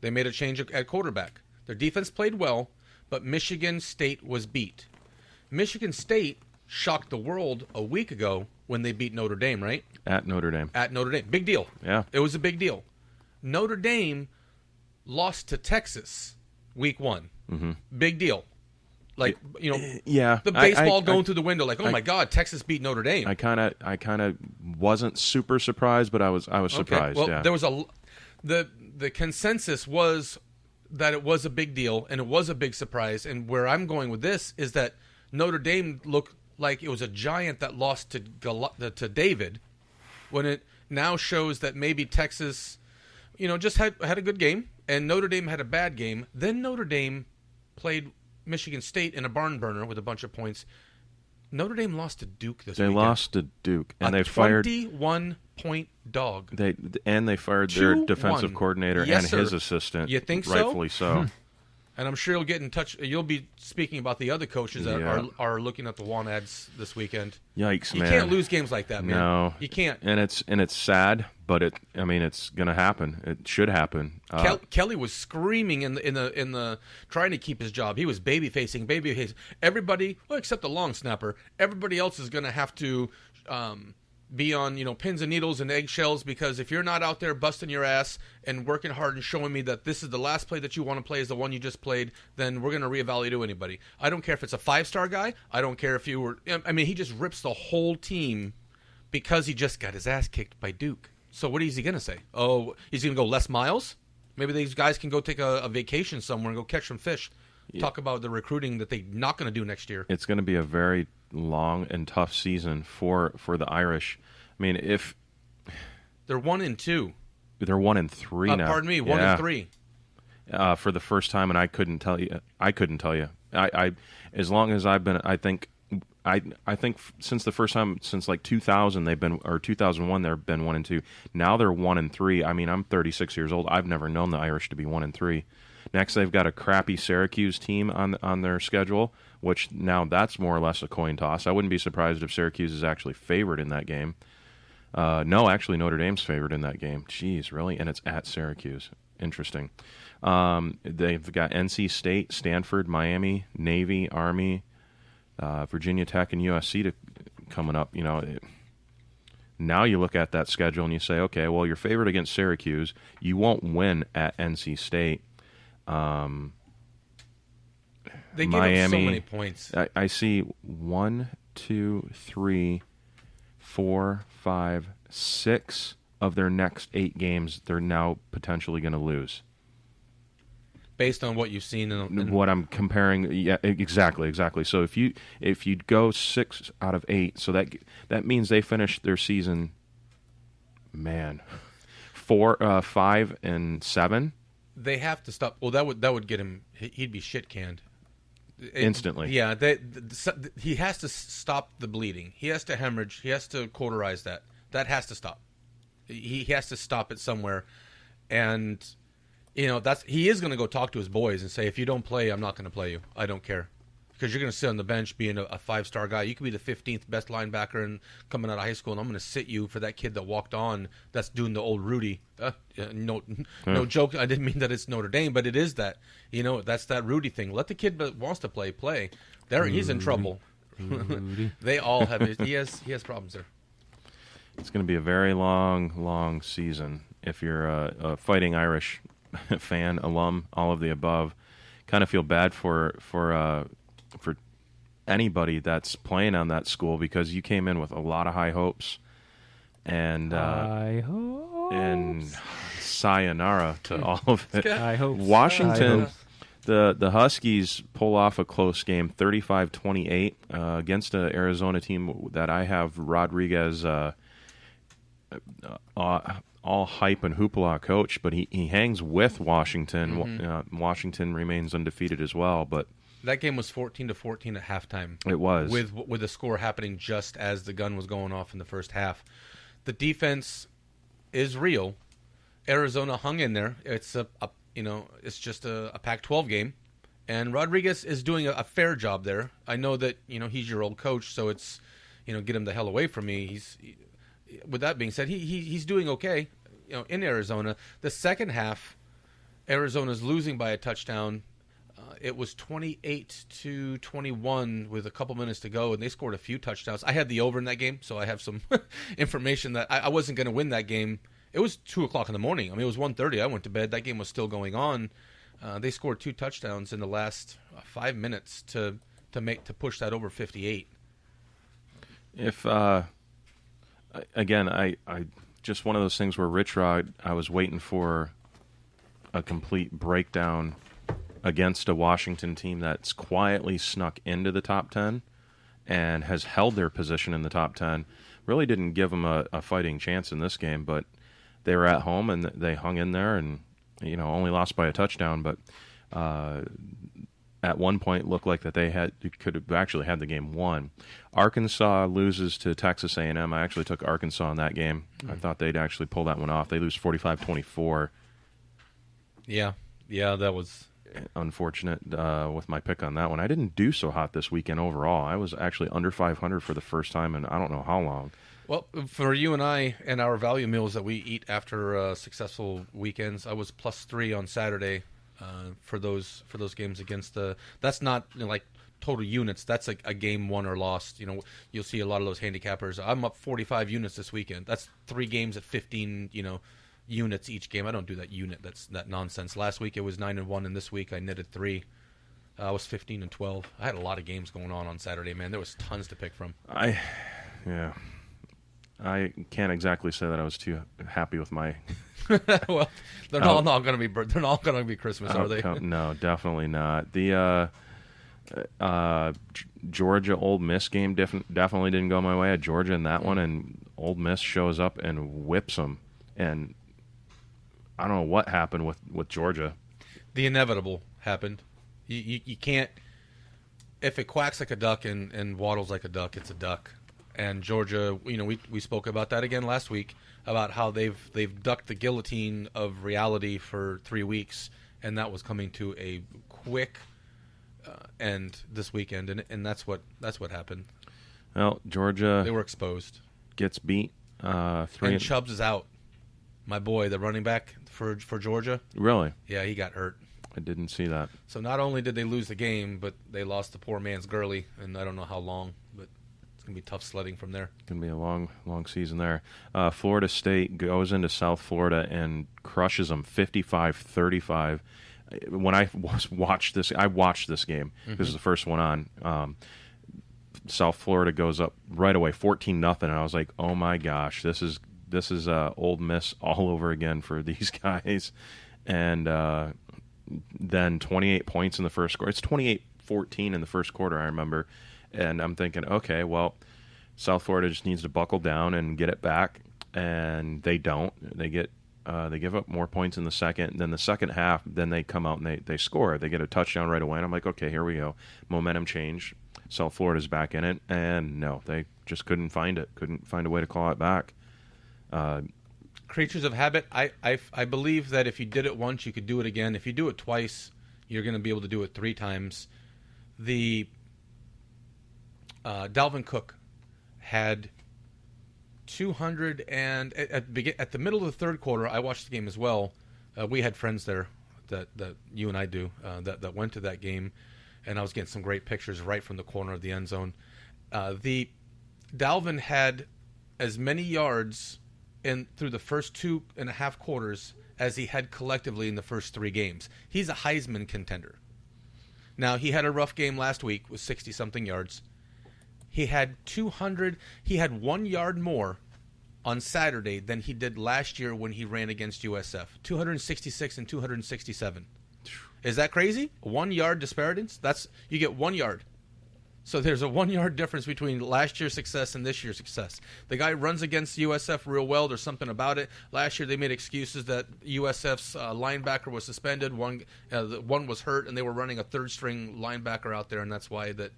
They made a change at quarterback. Their defense played well, but Michigan State was beat. Michigan State shocked the world a week ago when they beat Notre Dame, right? At Notre Dame. Big deal. Yeah. It was a big deal. Notre Dame lost to Texas week 1. Mm-hmm. Big deal. Like, yeah, the baseball going through the window, like, my God, Texas beat Notre Dame. I kind of wasn't super surprised, but I was surprised. Well, yeah. There was the consensus was that it was a big deal and it was a big surprise. And where I'm going with this is that Notre Dame looked like it was a giant that lost to David, when it now shows that maybe Texas, just had a good game and Notre Dame had a bad game. Then Notre Dame played Michigan State in a barn burner with a bunch of points. Notre Dame lost to Duke this weekend. They lost to Duke, and they fired 21-point dog. They fired their defensive coordinator and his assistant. You think so? Rightfully so. And I'm sure you'll get in touch. You'll be speaking about the other coaches that are looking at the want ads this weekend. Yikes, man! You can't lose games like that, man. No, you can't. And it's sad, but it's going to happen. It should happen. Kelly was screaming in the trying to keep his job. He was baby facing. Everybody, well, except the long snapper. Everybody else is going to have to be on pins and needles and eggshells, because if you're not out there busting your ass and working hard and showing me that this is the last play that you want to play is the one you just played, then we're going to reevaluate anybody. I don't care if it's a 5-star guy. I don't care if you were. He just rips the whole team because he just got his ass kicked by Duke. So what is he going to say? Oh, he's going to go Les Miles? Maybe these guys can go take a vacation somewhere and go catch some fish. Yeah. Talk about the recruiting that they're not going to do next year. It's going to be a very long and tough season for the Irish. I mean, if they're 1-2, they're 1-3 now. Pardon me, 1-3 for the first time, and I couldn't tell you. I as long as I've been, I think since the first time since like 2000 they've been, or 2001 they've been 1-2. Now they're 1-3. I mean, I'm 36 years old. I've never known the Irish to be 1-3. Next, they've got a crappy Syracuse team on their schedule, which now that's more or less a coin toss. I wouldn't be surprised if Syracuse is actually favored in that game. No, actually, Notre Dame's favored in that game. Jeez, really? And it's at Syracuse. Interesting. They've got NC State, Stanford, Miami, Navy, Army, Virginia Tech, and USC coming up. Now you look at that schedule and you say, okay, well, you're favored against Syracuse. You won't win at NC State. They Miami, give up so many points. I see 1, 2, 3, 4, 5, 6 of their next 8 games they're now potentially going to lose. Based on what you've seen in what I'm comparing, yeah, exactly. So if you go 6 out of 8, so that means they finished their season, 5 and 7. They have to stop. Well, that would get him. He'd be shit canned instantly. Yeah, he has to stop the bleeding. He has to hemorrhage. He has to cauterize that. That has to stop. He has to stop it somewhere, and he is going to go talk to his boys and say, if you don't play, I'm not going to play you. I don't care, because you're going to sit on the bench being a 5-star guy. You could be the 15th best linebacker and coming out of high school, and I'm going to sit you for that kid that walked on that's doing the old Rudy. No joke. I didn't mean that it's Notre Dame, but it is that. That's that Rudy thing. Let the kid that wants to play. He's in trouble. They all have it. He has problems there. It's going to be a very long season if you're a Fighting Irish fan, alum, all of the above. Kind of feel bad for anybody that's playing on that school, because you came in with a lot of high hopes, and and sayonara to all of it. High hopes. Washington, the Huskies pull off a close game, 35-28 against an Arizona team that I have Rodriguez all hype and hoopla coach, but he hangs with Washington. Mm-hmm. Washington remains undefeated as well, but That game was 14-14 at halftime. It was. With the score happening just as the gun was going off in the first half. The defense is real. Arizona hung in there. It's it's just a Pac-12 game, and Rodriguez is doing a fair job there. I know that he's your old coach, so it's get him the hell away from me. With that being said, he's doing okay. In Arizona, the second half, Arizona's losing by a touchdown. It was 28-21 with a couple minutes to go, and they scored a few touchdowns. I had the over in that game, so I have some information that I wasn't going to win that game. It was 2 o'clock in the morning. I mean, it was 1:30. I went to bed. That game was still going on. They scored 2 touchdowns in the last 5 minutes to push that over 58. If again, I just one of those things where Rich Rod, I was waiting for a complete breakdown against a Washington team that's quietly snuck into the top 10 and has held their position in the top 10. Really didn't give them a fighting chance in this game, but they were at home and they hung in there and only lost by a touchdown, but at one point looked like that they could have actually had the game won. Arkansas loses to Texas A&M. I actually took Arkansas in that game. I thought they'd actually pull that one off. They lose 45-24. Yeah, that was unfortunate with my pick on that one. I didn't do so hot this weekend overall. I was actually under 500 for the first time in I don't know how long. Well, for you and I and our value meals that we eat after successful weekends, I was +3 on Saturday for those games against the. That's not like total units. That's like a game won or lost. You'll see a lot of those handicappers. I'm up 45 units this weekend. That's 3 games at 15. Units each game. I don't do that unit. That's that nonsense. Last week it was 9-1, and this week I netted 3. I was 15-12. I had a lot of games going on Saturday, man. There was tons to pick from. I can't exactly say that I was too happy with my. Well, they're not going to be. They're not going to be Christmas, are they? No, definitely not. The Georgia Ole Miss game definitely didn't go my way. I had Georgia in that one, and Ole Miss shows up and whips them. And I don't know what happened with Georgia. The inevitable happened. You can't. If it quacks like a duck and waddles like a duck, it's a duck. And Georgia, we spoke about that again last week about how they've ducked the guillotine of reality for 3 weeks, and that was coming to a quick end this weekend, and that's what happened. Well, Georgia, they were exposed. Gets beat. 3 and Chubbs is out. My boy, the running back for Georgia. Really? Yeah, he got hurt. I didn't see that. So not only did they lose the game, but they lost the poor man's Gurley, and I don't know how long, but it's going to be tough sledding from there. It's going to be a long season there. Florida State goes into South Florida and crushes them 55-35. When I watched this game. This is the first one on. South Florida goes up right away, 14-0, and I was like, oh my gosh, this is Ole Miss all over again for these guys. And then 28 points in the first quarter. It's 28-14 in the first quarter, I remember. And I'm thinking, okay, well, South Florida just needs to buckle down and get it back. And they don't. They give up more points in the second. Then the second half, then they come out and they score. They get a touchdown right away. And I'm like, okay, here we go. Momentum change. South Florida's back in it. And no, they just couldn't find it. Couldn't find a way to claw it back. Creatures of habit. I believe that if you did it once, you could do it again. If you do it twice, you're going to be able to do it 3 times. The Dalvin Cook had 200 and at the middle of the third quarter, I watched the game as well. We had friends there that you and I do that went to that game, and I was getting some great pictures right from the corner of the end zone. The Dalvin had as many yards through the first 2.5 quarters as he had collectively in the first 3 games. He's a Heisman contender. Now, he had a rough game last week with 60-something yards. He had 1 yard more on Saturday than he did last year when he ran against USF. 266 and 267. Is that crazy? 1 yard disparity? You get 1 yard. So there's a 1 yard difference between last year's success and this year's success. The guy runs against USF real well. There's something about it. Last year they made excuses that USF's linebacker was suspended. One was hurt, and they were running a third-string linebacker out there, and that's why that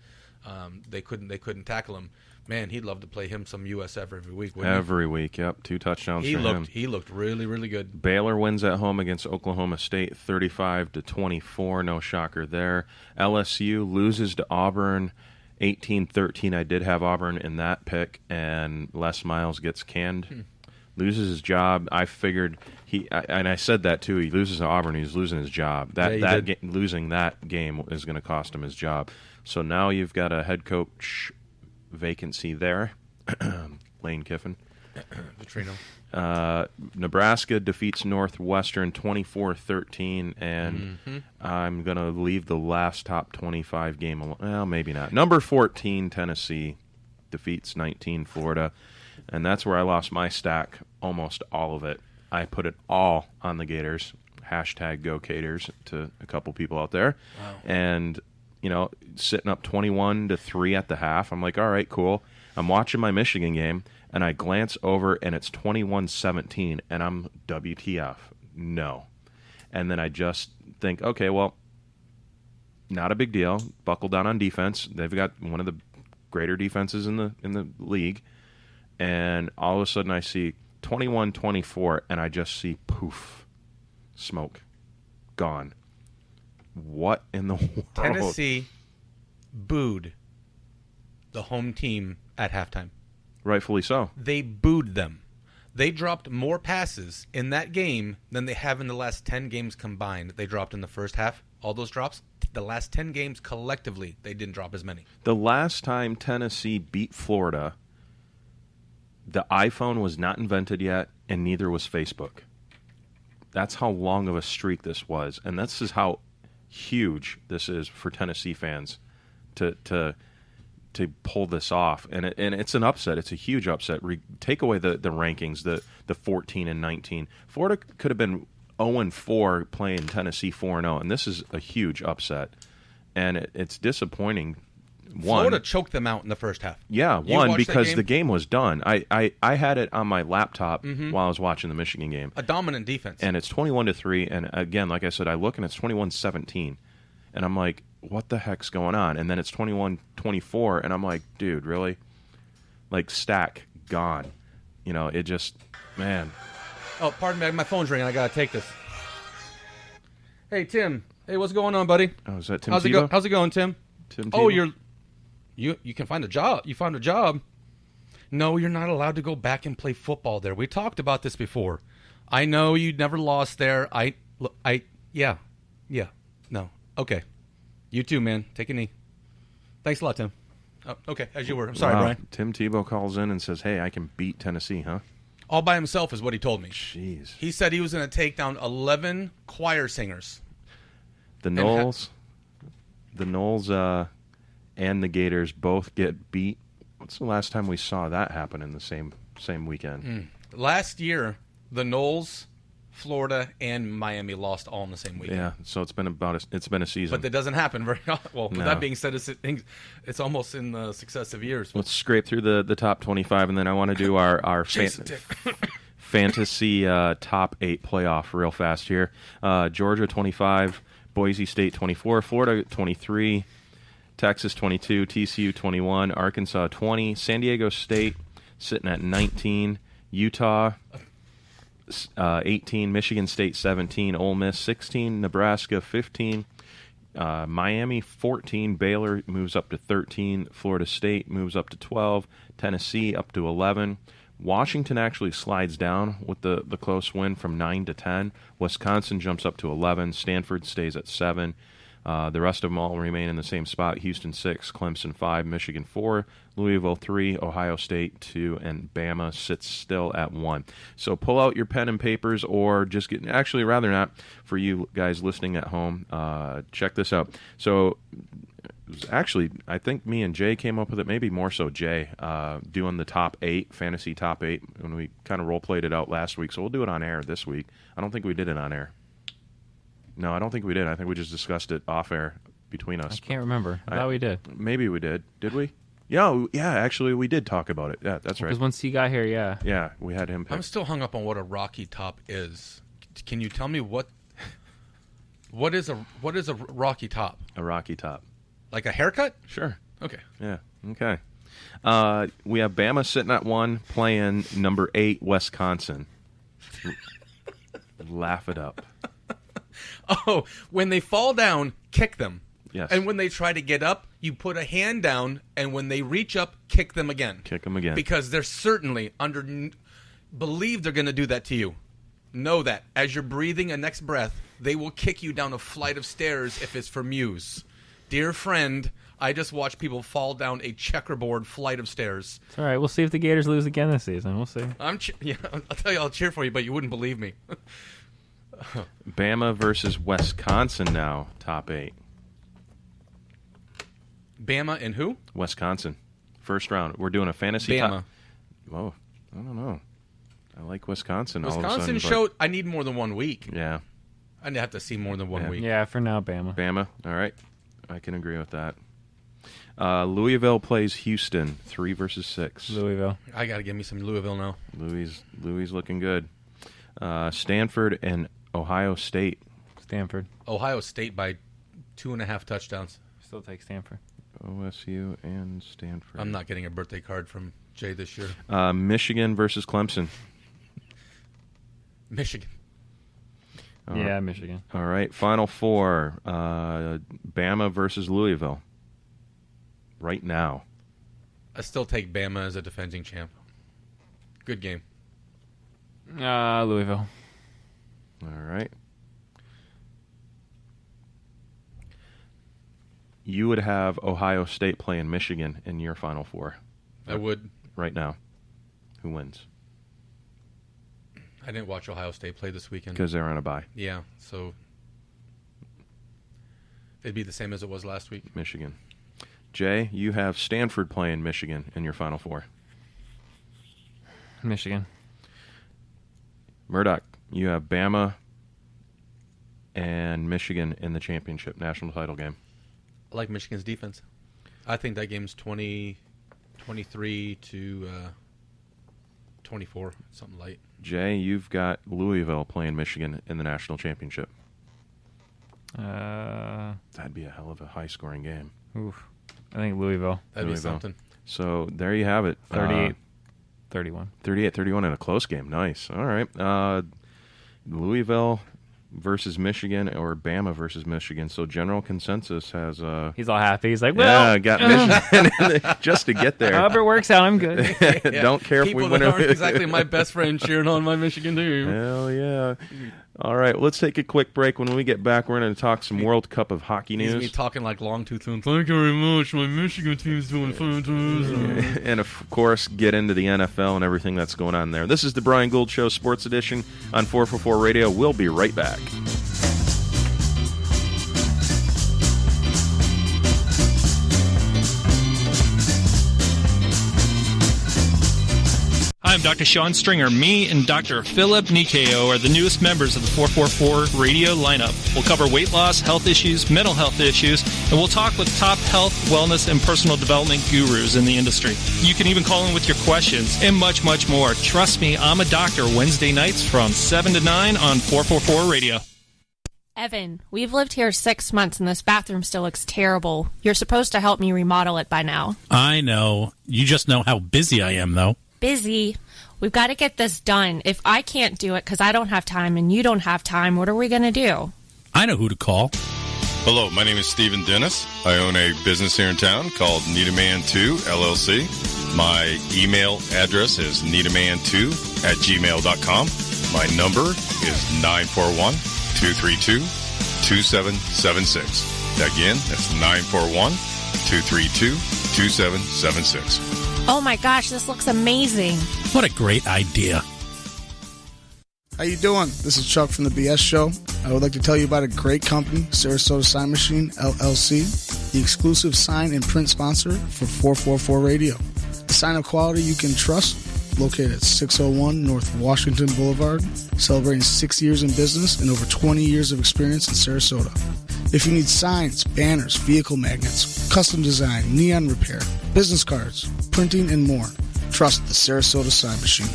they couldn't tackle him. Man, he'd love to play him some USF every week. Every week, yep. 2 touchdowns for him. He looked really, really good. Baylor wins at home against Oklahoma State, 35-24. No shocker there. LSU loses to Auburn, 18-13. I did have Auburn in that pick, and Les Miles gets canned. Loses his job. I figured and I said that too. He loses to Auburn. He's losing his job. Losing that game is going to cost him his job. So now you've got a head coach vacancy there. Lane Kiffin. Petrino. Nebraska defeats Northwestern 24-13, and I'm going to leave the last top 25 game alone. Well, maybe not. Number 14, Tennessee, defeats 19, Florida, and that's where I lost my stack, almost all of it. I put it all on the Gators. Hashtag Go Gators to a couple people out there. Wow. And, sitting up 21-3 at the half, I'm like, all right, cool. I'm watching my Michigan game, and I glance over, and it's 21-17, and I'm WTF. No. And then I just think, okay, well, not a big deal. Buckle down on defense. They've got one of the greater defenses in the league. And all of a sudden I see 21-24, and I just see poof, smoke, gone. What in the world? Tennessee booed the home team at halftime. Rightfully so. They booed them. They dropped more passes in that game than they have in the last 10 games combined. They dropped in the first half. All those drops, the last 10 games collectively, they didn't drop as many. The last time Tennessee beat Florida, the iPhone was not invented yet, and neither was Facebook. That's how long of a streak this was, and this is how huge this is for Tennessee fans to pull this off. And it's an upset. It's a huge upset. Take away the rankings, the 14 and 19. Florida could have been 0-4 playing Tennessee 4-0, and this is a huge upset. And it's disappointing. Florida choked them out in the first half. Yeah, because the game was done. I had it on my laptop while I was watching the Michigan game. A dominant defense. And it's 21-3, and again, like I said, I look and it's 21-17. And I'm like, what the heck's going on? And then it's 21-24, and I'm like, dude, really? Like, stack, gone. It just, man. Oh, pardon me, my phone's ringing. I got to take this. Hey, Tim. Hey, what's going on, buddy? Oh, is that Tim How's it going, Tim? Tim Oh, Tebow? You can find a job. You found a job. No, you're not allowed to go back and play football there. We talked about this before. I know you never lost there. Yeah. No. Okay. You too, man. Take a knee. Thanks a lot, Tim. Oh, okay, as you were. I'm sorry, Brian. Tim Tebow calls in and says, hey, I can beat Tennessee, huh? All by himself is what he told me. Jeez. He said he was going to take down 11 choir singers. The Noles and the Gators both get beat. What's the last time we saw that happen in the same weekend? Last year, the Noles, Florida, and Miami lost all in the same weekend. Yeah, so it's been a season. But that doesn't happen very often. Well, with that being said, it's almost in successive years. Let's scrape through the top 25, and then I want to do our fantasy top 8 playoff real fast here. Georgia 25, Boise State 24, Florida 23, Texas 22, TCU 21, Arkansas 20, San Diego State sitting at 19, Utah 18, Michigan State 17, Ole Miss 16, Nebraska 15, Miami 14, Baylor moves up to 13, Florida State moves up to 12, Tennessee up to 11. Washington actually slides down with the close win from 9 to 10. Wisconsin jumps up to 11. Stanford stays at 7. The rest of them all remain in the same spot. Houston 6, Clemson 5, Michigan 4, Louisville 3, Ohio State 2, and Bama sits still at 1. So pull out your pen and papers, or just rather not, for you guys listening at home, check this out. So actually, I think me and Jay came up with it, maybe more so Jay, doing the top 8, fantasy top 8, when we kind of role-played it out last week. So we'll do it on air this week. I don't think we did it on air. No, I don't think we did. I think we just discussed it off air between us. I can't remember. I thought we did. Maybe we did. Did we? Yeah, actually, we did talk about it. Yeah, that's right. Because once he got here, yeah. Yeah, we had him pick. I'm still hung up on what a Rocky Top is. Can you tell me what is a Rocky Top? A Rocky Top. Like a haircut? Sure. Okay. Yeah. Okay. We have Bama sitting at 1, playing number 8, Wisconsin. Laugh it up. Oh, when they fall down, kick them. Yes. And when they try to get up, you put a hand down, and when they reach up, kick them again. Kick them again. Because they're certainly believe they're going to do that to you. Know that. As you're breathing a next breath, they will kick you down a flight of stairs if it's for Muse. Dear friend, I just watched people fall down a checkerboard flight of stairs. It's all right. We'll see if the Gators lose again this season. We'll see. I'll tell you, I'll cheer for you, but you wouldn't believe me. Bama versus Wisconsin now, top 8. Bama and who? Wisconsin. First round. We're doing a fantasy Bama. top. Whoa. I don't know. I like Wisconsin. Wisconsin all of a sudden, showed I need more than 1 week. Yeah. I'd have to see more than 1 week. Yeah, for now, Bama. Bama. All right. I can agree with that. Louisville plays Houston, 3 versus 6. Louisville. I got to give me some Louisville now. Louis looking good. Stanford and Ohio State. Stanford. Ohio State by 2.5 touchdowns. Still take Stanford. OSU and Stanford. I'm not getting a birthday card from Jay this year. Michigan versus Clemson. Michigan. Yeah, Michigan. All right, Final Four. Bama versus Louisville. Right now. I still take Bama as a defending champ. Good game. Louisville. All right. You would have Ohio State playing Michigan in your Final Four. I would. Right now. Who wins? I didn't watch Ohio State play this weekend. Because they're on a bye. Yeah, so it'd be the same as it was last week. Michigan. Jay, you have Stanford playing Michigan in your Final Four. Michigan. Murdoch, you have Bama and Michigan in the championship national title game. I like Michigan's defense. I think that game's 23 to 24, something light. Jay, you've got Louisville playing Michigan in the national championship. That'd be a hell of a high-scoring game. Oof. I think Louisville. That'd be something. So there you have it. 38-31. 38-31 in a close game. Nice. All right. Louisville versus Michigan or Bama versus Michigan. So general consensus has... He's all happy. He's like, well... Yeah, got Michigan just to get there. However it works out, I'm good. Yeah. Don't care if we win. People aren't exactly my best friend cheering on my Michigan team. Hell yeah. All right, let's take a quick break. When we get back, we're going to talk some World Cup of hockey news. He's me talking like Longtooth. Thank you very much. My Michigan team's doing fantastic. And, of course, get into the NFL and everything that's going on there. This is the Brian Gould Show Sports Edition on 444 Radio. We'll be right back. I'm Dr. Sean Stringer. Me and Dr. Philip Nikeo are the newest members of the 444 radio lineup. We'll cover weight loss, health issues, mental health issues, and we'll talk with top health, wellness, and personal development gurus in the industry. You can even call in with your questions and much, much more. Trust me, I'm a doctor. Wednesday nights from 7 to 9 on 444 Radio. Evan, we've lived here 6 months and this bathroom still looks terrible. You're supposed to help me remodel it by now. I know. You just know how busy I am, though. Busy. We've got to get this done. If I can't do it because I don't have time and you don't have time, what are we going to do? I know who to call. Hello, my name is Stephen Dennis. I own a business here in town called Needaman2 LLC. My email address is needaman2@gmail.com. My number is 941-232-2776. Again, that's 941-232-2776. Oh my gosh, this looks amazing. What a great idea. How you doing? This is Chuck from the BS Show. I would like to tell you about a great company, Sarasota Sign Machine, LLC, the exclusive sign and print sponsor for 444 Radio. A sign of quality you can trust, located at 601 North Washington Boulevard, celebrating 6 years in business and over 20 years of experience in Sarasota. If you need signs, banners, vehicle magnets, custom design, neon repair, business cards, printing, and more, trust the Sarasota Sign Machine.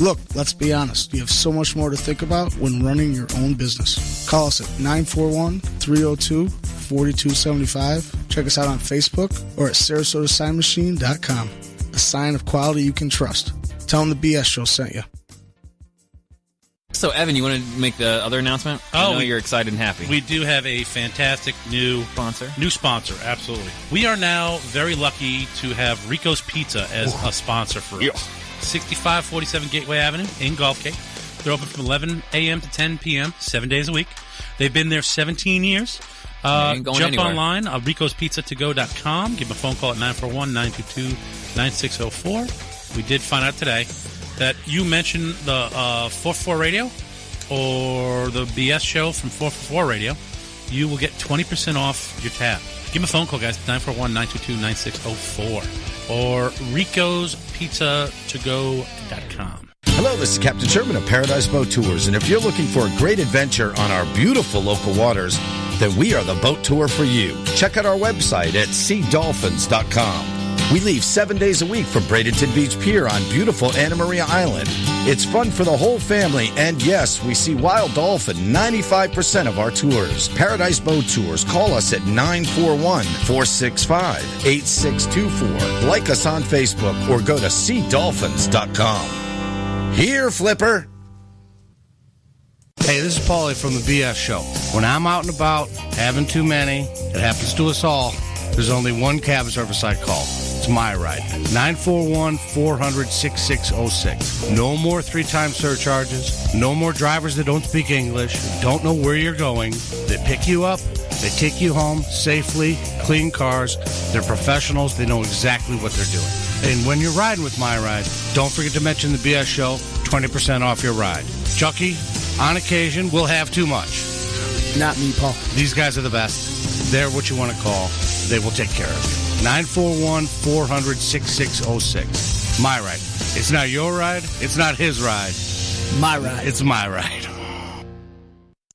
Look, let's be honest, you have so much more to think about when running your own business. Call us at 941-302-4275. Check us out on Facebook or at sarasotasignmachine.com. A sign of quality you can trust. Tell them the BS Show sent you. So, Evan, you want to make the other announcement? I know you're excited and happy. We do have a fantastic new sponsor, absolutely. We are now very lucky to have Rico's Pizza as a sponsor for us. 6547 Gateway Avenue in Gulfgate. They're open from 11 a.m. to 10 p.m., 7 days a week. They've been there 17 years. Jump online, ricospizza2go.com. Give them a phone call at 941-922-9604. We did find out today that you mentioned the 444 Radio or the BS show from 444 Radio. You will get 20% off your tab. Give them a phone call, guys, 941-922-9604 or ricospizza2go.com. Hello, this is Captain Sherman of Paradise Boat Tours, and if you're looking for a great adventure on our beautiful local waters, then we are the boat tour for you. Check out our website at seadolphins.com. We leave 7 days a week from Bradenton Beach Pier on beautiful Anna Maria Island. It's fun for the whole family, and yes, we see wild dolphin 95% of our tours. Paradise Boat Tours. Call us at 941-465-8624. Like us on Facebook or go to seadolphins.com. Here, Flipper. Hey, this is Paulie from the BS Show. When I'm out and about, having too many, it happens to us all, there's only one cab service I call. It's my ride. 941-400-6606. No more 3-time surcharges. No more drivers that don't speak English, don't know where you're going. They pick you up. They take you home safely, clean cars. They're professionals. They know exactly what they're doing. And when you're riding with My Ride, don't forget to mention the BS Show, 20% off your ride. Chucky, on occasion, will have too much. Not me, Paul. These guys are the best. They're what you want to call. They will take care of you. 941-400-6606. My Ride. It's not your ride. It's not his ride. My ride. It's my ride.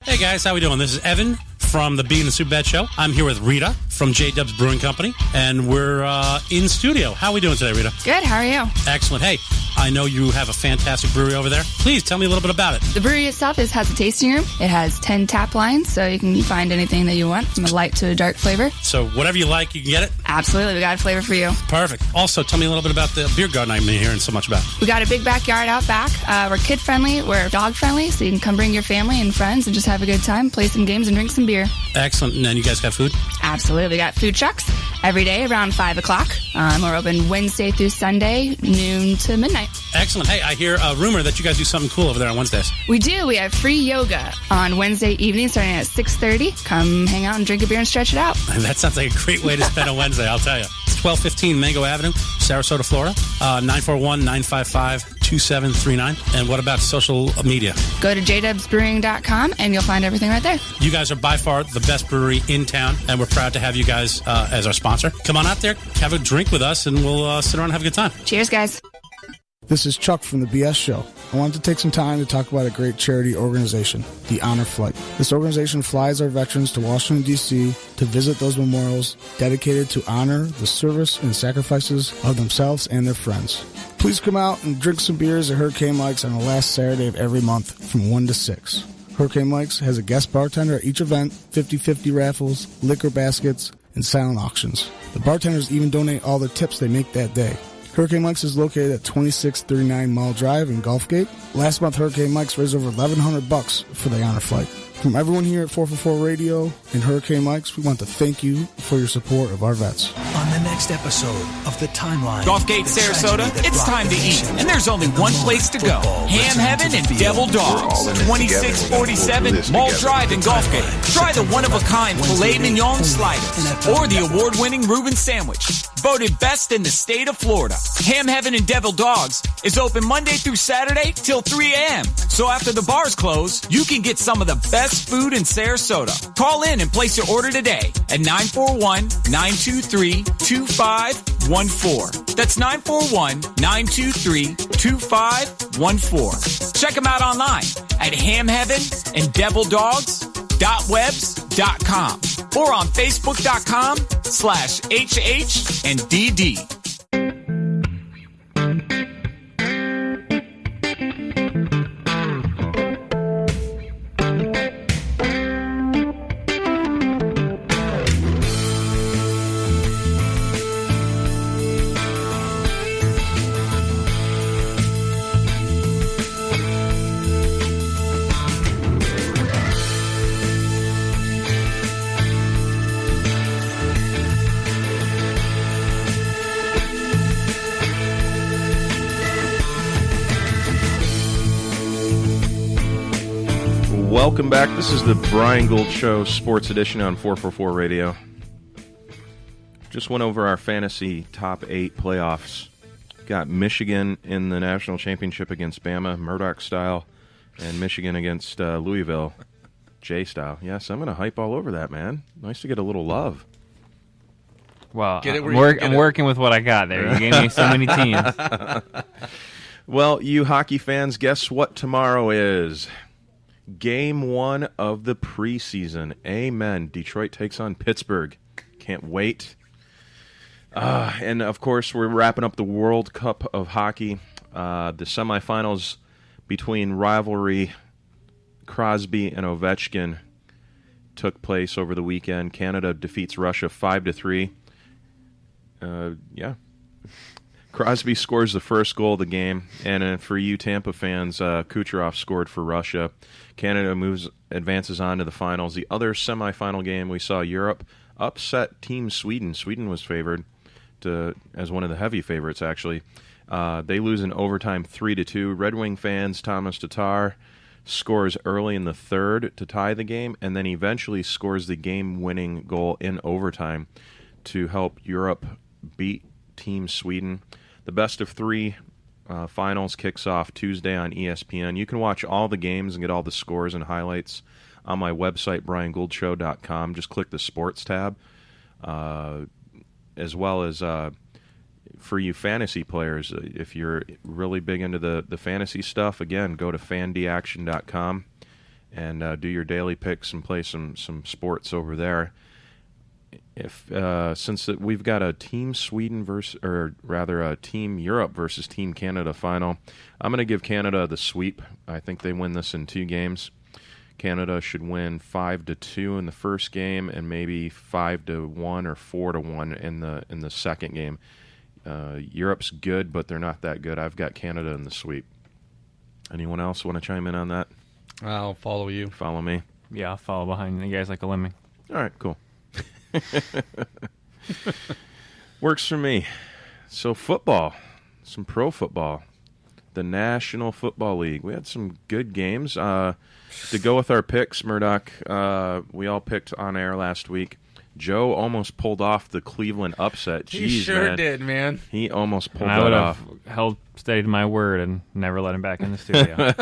Hey, guys. How we doing? This is Evan from the Bee and the Soup Bed Show. I'm here with Rita from J-Dub's Brewing Company, and we're in studio. How are we doing today, Rita? Good. How are you? Excellent. Hey, I know you have a fantastic brewery over there. Please tell me a little bit about it. The brewery itself has a tasting room. It has 10 tap lines, so you can find anything that you want, from a light to a dark flavor. So whatever you like, you can get it? Absolutely. We got a flavor for you. Perfect. Also, tell me a little bit about the beer garden I've been hearing so much about. We got a big backyard out back. We're kid-friendly. We're dog-friendly, so you can come bring your family and friends and just have a good time, play some games, and drink some beer. Excellent. And then you guys got food? Absolutely. We got food trucks every day around 5 o'clock. We're open Wednesday through Sunday, noon to midnight. Excellent. Hey, I hear a rumor that you guys do something cool over there on Wednesdays. We do. We have free yoga on Wednesday evening starting at 6:30. Come hang out and drink a beer and stretch it out. That sounds like a great way to spend a Wednesday, I'll tell you. It's 1215 Mango Avenue, Sarasota, Florida. 941-955-2739. And what about social media? Go to jdubsbrewing.com and you'll find everything right there. You guys are by far the best brewery in town, and we're proud to have you guys as our sponsor. Come on out there, have a drink with us, and we'll sit around and have a good time. Cheers, guys. This is Chuck from the BS Show. I wanted to take some time to talk about a great charity organization, the Honor Flight. This organization flies our veterans to Washington, D.C. to visit those memorials dedicated to honor the service and sacrifices of themselves and their friends. Please come out and drink some beers at Hurricane Mike's on the last Saturday of every month from 1 to 6. Hurricane Mike's has a guest bartender at each event, 50-50 raffles, liquor baskets, and silent auctions. The bartenders even donate all the tips they make that day. Hurricane Mike's is located at 2639 Mall Drive in Gulfgate. Last month, Hurricane Mike's raised over $1,100 for the Honor Flight. From everyone here at 444 Radio and Hurricane Mike's, we want to thank you for your support of our vets. On the next episode of The Timeline. Gulfgate, Sarasota, it's time to eat. And there's only one place to go. Ham Heaven and Devil Dogs. 2647 Mall Drive in Gulfgate. Try the one-of-a-kind filet mignon slider or the award-winning Reuben sandwich. Voted best in the state of Florida. Ham Heaven and Devil Dogs is open Monday through Saturday till 3 a.m. So after the bars close, you can get some of the best food in Sarasota. Call in and place your order today at 941-923-2514. That's 941-923-2514. Check them out online at hamheavenanddevildogs.webs.com. or on Facebook.com/HH&DD. Welcome back. This is the Brian Gould Show, Sports Edition on 444 Radio. Just went over our fantasy top 8 playoffs. Got Michigan in the national championship against Bama, Murdoch style, and Michigan against Louisville, J style. Yes, I'm going to hype all over that, man. Nice to get a little love. Well, I'm working with what I got there. You gave me so many teams. Well, you hockey fans, guess what tomorrow is? Game 1 of the preseason. Amen. Detroit takes on Pittsburgh. Can't wait. And, of course, we're wrapping up the World Cup of Hockey. The semifinals between rivalry Crosby and Ovechkin took place over the weekend. Canada defeats Russia 5-3. Yeah. Crosby scores the first goal of the game, and for you Tampa fans, Kucherov scored for Russia. Canada advances on to the finals. The other semifinal game, we saw Europe upset Team Sweden. Sweden was favored as one of the heavy favorites, actually. They lose in overtime 3-2. Red Wing fans, Thomas Tatar scores early in the third to tie the game, and then eventually scores the game-winning goal in overtime to help Europe beat Team Sweden. The best of 3 finals kicks off Tuesday on ESPN. You can watch all the games and get all the scores and highlights on my website, briangouldshow.com. Just click the sports tab. As well as for you fantasy players, if you're really big into the fantasy stuff, again, go to fandaction.com and do your daily picks and play some sports over there. Since we've got a Team Sweden a Team Europe versus Team Canada final, I'm going to give Canada the sweep. I think they win this in 2 games. Canada should win 5-2 in the first game, and maybe 5-1 or 4-1 in the second game. Europe's good, but they're not that good. I've got Canada in the sweep. Anyone else want to chime in on that? I'll follow you. Follow me. Yeah, I'll follow behind you guys like a lemming. All right, cool. Works for me. So football, some pro football, the National Football League. We had some good games. To go with our picks, Murdoch, we all picked on air last week. Joe almost pulled off the Cleveland upset. Jeez, he sure did, man. He almost pulled that off. I would have held steady to my word and never let him back in the studio.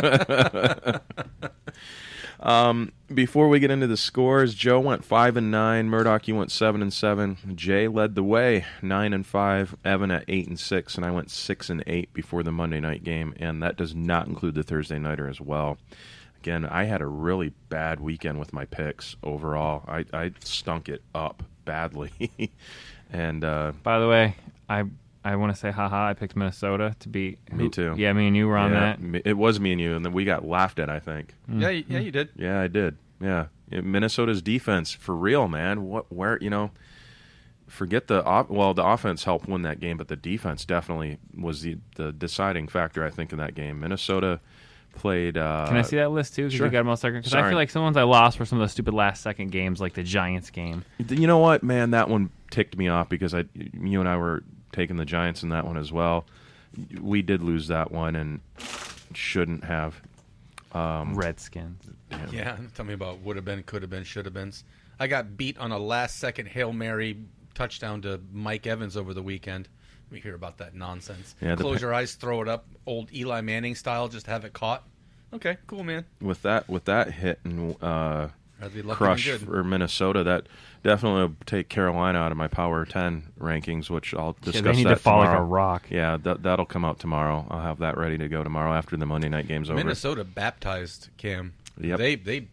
Before we get into the scores, Joe went 5-9. Murdoch, you went 7-7. Jay led the way, 9-5. Evan at 8-6, and I went 6-8 before the Monday night game, and that does not include the Thursday nighter as well. Again, I had a really bad weekend with my picks overall. I stunk it up badly. And by the way, I want to say, haha, I picked Minnesota to beat. Me too. Yeah, me and you were on that. It was me and you, and then we got laughed at, I think. Yeah, you did. Yeah, I did. Yeah. Minnesota's defense, for real, man. Forget the offense helped win that game, but the defense definitely was the deciding factor, I think, in that game. Minnesota played... Can I see that list, too? Because sure. you got them all second. Because I feel like some ones I lost were some of the stupid last-second games, like the Giants game. You know what, man? That one ticked me off because you and I were taking the Giants in that one as well. We did lose that one and shouldn't have. Redskins. Yeah, tell me about would have been, could have been, should have been. I got beat on a last-second Hail Mary touchdown to Mike Evans over the weekend. We hear about that nonsense. Yeah, Close your eyes, throw it up, old Eli Manning style, just have it caught. Okay, cool, man. With that hit and crush good. for Minnesota, that definitely will take Carolina out of my Power 10 rankings, which I'll discuss. They need that to fall tomorrow. like a rock. Yeah, that'll come out tomorrow. I'll have that ready to go tomorrow after the Monday night game's over. Minnesota baptized Cam. Yep. They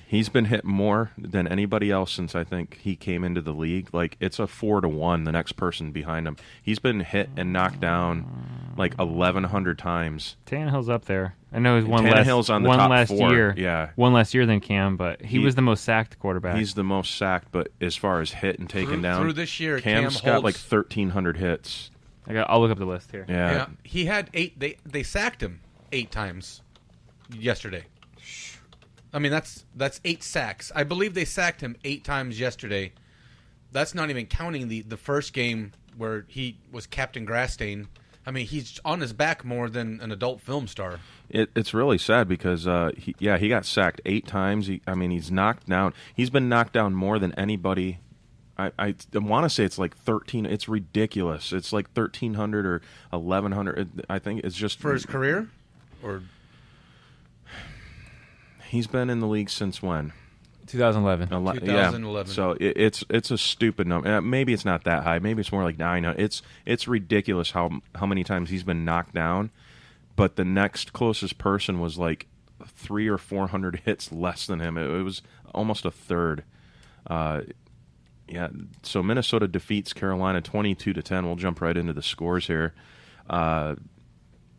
He's been hit more than anybody else since I think he came into the league. Like, it's a 4-1, the next person behind him. He's been hit and knocked down like 1,100 times. Tannehill's up there. I know he's Tannehill's on the top last 4. year. Yeah. One less year than Cam, but he was the most sacked quarterback. He's the most sacked, but as far as hit and taken down, through this year, Cam's got like 1,300 hits. I'll look up the list here. Yeah. He had 8. They sacked him 8 times yesterday. I mean, that's 8 sacks. I believe they sacked him 8 times yesterday. That's not even counting the first game where he was Captain Grasstein. I mean, he's on his back more than an adult film star. It's really sad because he got sacked 8 times. He's knocked down. He's been knocked down more than anybody. I want to say it's like 13. It's ridiculous. It's like 1,300 or 1,100. I think it's just for his career, or he's been in the league since when? 2011. 2011. Yeah. So it's a stupid number. Maybe it's not that high. Maybe it's more like 9. It's ridiculous how many times he's been knocked down. But the next closest person was like 300 or 400 hits less than him. It was almost a third. So Minnesota defeats Carolina 22-10. We'll jump right into the scores here.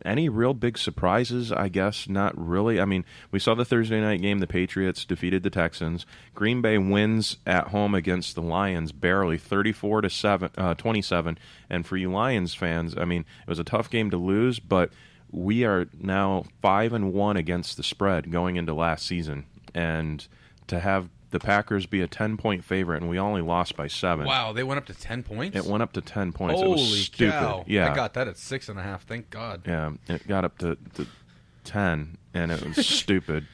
Any real big surprises? I guess not really. I mean, we saw the Thursday night game. The Patriots defeated the Texans. Green Bay wins at home against the Lions barely, 34-27. And for you Lions fans, I mean, it was a tough game to lose, but we are now 5-1 against the spread going into last season. And to have the Packers be a 10-point favorite, and we only lost by 7. Wow, they went up to 10 points? It went up to 10 points. Holy it was stupid. Cow. Yeah. I got that at 6.5, thank God. Yeah, it got up to 10, and it was stupid.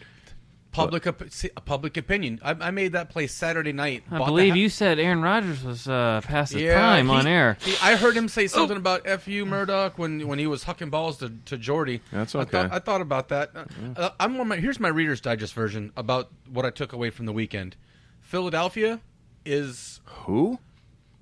Public opinion. I made that play Saturday night. I believe you said Aaron Rodgers was past his prime on air. I heard him say something about F.U. Murdoch when he was hucking balls to Jordy. That's okay. I thought about that. Here's my Reader's Digest version about what I took away from the weekend. Philadelphia is who?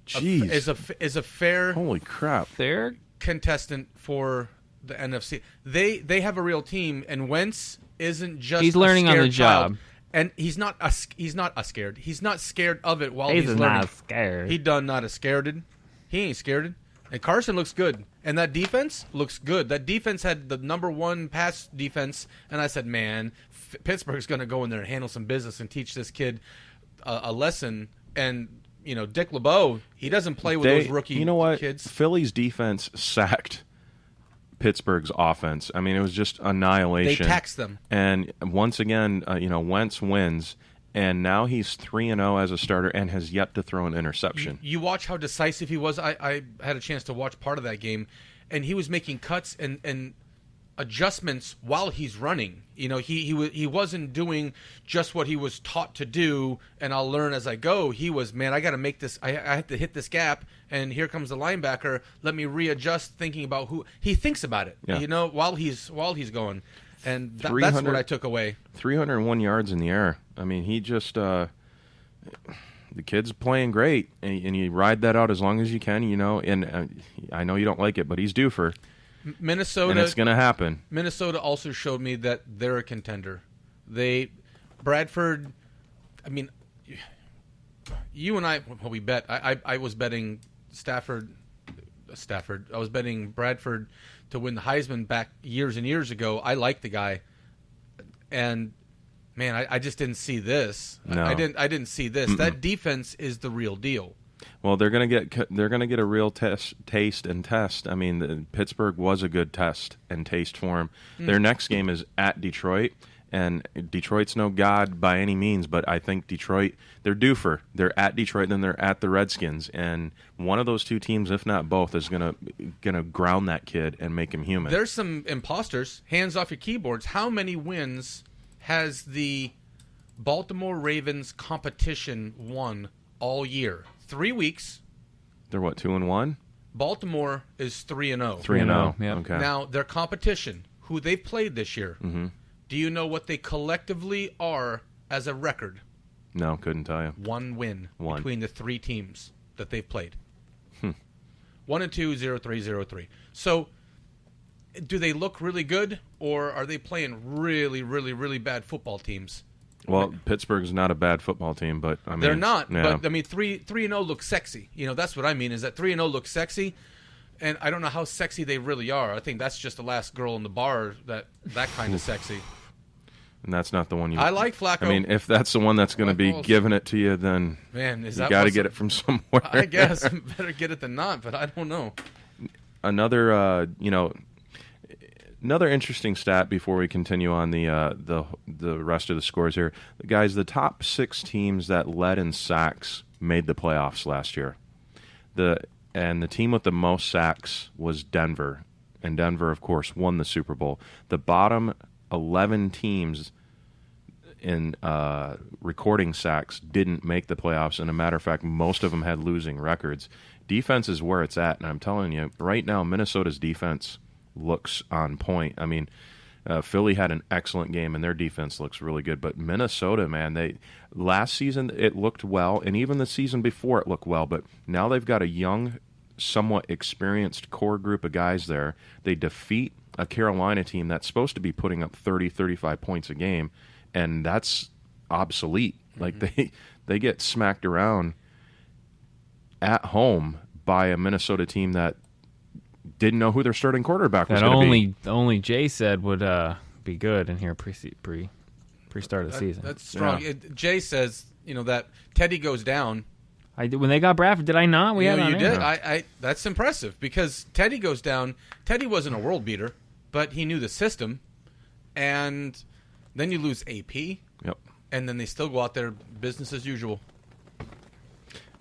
Jeez, is a fair holy crap fair contestant for the NFC. They have a real team, and Wentz isn't just he's learning on the job, and he's not scared. He's not scared of it while he's learning. Not scared. He done not scared. He ain't scared. And Carson looks good, and that defense looks good. That defense had the number 1 pass defense, and I said, man, Pittsburgh's going to go in there and handle some business and teach this kid a lesson. And Dick LeBeau, he doesn't play with those rookie kids. Philly's defense sacked Pittsburgh's offense. I mean, it was just annihilation. They taxed them. And once again, Wentz wins, and now he's 3-0 as a starter and has yet to throw an interception. You watch how decisive he was. I had a chance to watch part of that game, and he was making cuts and adjustments while he's running. He wasn't doing just what he was taught to do, and I'll learn as I go. He was, man, I got to make this. I have to hit this gap, and here comes the linebacker. Let me readjust, thinking about who he thinks about it. Yeah. While he's going, and that's what I took away. 301 yards in the air. I mean, he just the kid's playing great, and you ride that out as long as you can. And I know you don't like it, but he's due for. Minnesota, and it's going to happen. Minnesota also showed me that they're a contender. Bradford, I mean, you and I, we bet. I was betting Stafford. I was betting Bradford to win the Heisman back years and years ago. I like the guy, and man, I just didn't see this. No. I didn't see this. Mm-mm. That defense is the real deal. Well, they're gonna get a real taste and test. I mean, Pittsburgh was a good test and taste for them. Their next game is at Detroit, and Detroit's no god by any means, but I think Detroit, they're they're at Detroit, then they're at the Redskins, and one of those two teams, if not both, is gonna ground that kid and make him human. There's some imposters. Hands off your keyboards. How many wins has the Baltimore Ravens competition won all year? 3 weeks. They're what, 2-1? Baltimore is 3-0. 3-0. Yeah. Okay. Now their competition, who they've played this year. Mm-hmm. Do you know what they collectively are as a record? No, couldn't tell you. 1 win between the 3 teams that they've played. 1-2, 0-3, 0-3. So, do they look really good, or are they playing really, really, really bad football teams? Well, Pittsburgh's not a bad football team, but I mean they're not. Yeah. But I mean, 3-0 looks sexy. That's what I mean. Is that 3-0 looks sexy, and I don't know how sexy they really are. I think that's just the last girl in the bar that kind of sexy. And that's not the one you. I like Flacco. I mean, if that's the one that's going to be giving it to you, then man, is you that got to get it from somewhere. I guess better get it than not, but I don't know. Another, another interesting stat before we continue on the rest of the scores here, guys. The top 6 teams that led in sacks made the playoffs last year. The team with the most sacks was Denver, and Denver, of course, won the Super Bowl. The bottom 11 teams in recording sacks didn't make the playoffs, and a matter of fact, most of them had losing records. Defense is where it's at, and I'm telling you, right now, Minnesota's defense looks on point. I mean, Philly had an excellent game, and their defense looks really good. But Minnesota, man, last season it looked well, and even the season before it looked well. But now they've got a young, somewhat experienced core group of guys there. They defeat a Carolina team that's supposed to be putting up 30, 35 points a game, and that's obsolete. Like they get smacked around at home by a Minnesota team that didn't know who their starting quarterback was going to be. Only Jay said would be good in here pre-start of the season. That's strong. Yeah. Jay says that Teddy goes down. When they got Bradford, did I not? You did. I that's impressive because Teddy goes down. Teddy wasn't a world beater, but he knew the system. And then you lose AP. Yep. And then they still go out there business as usual.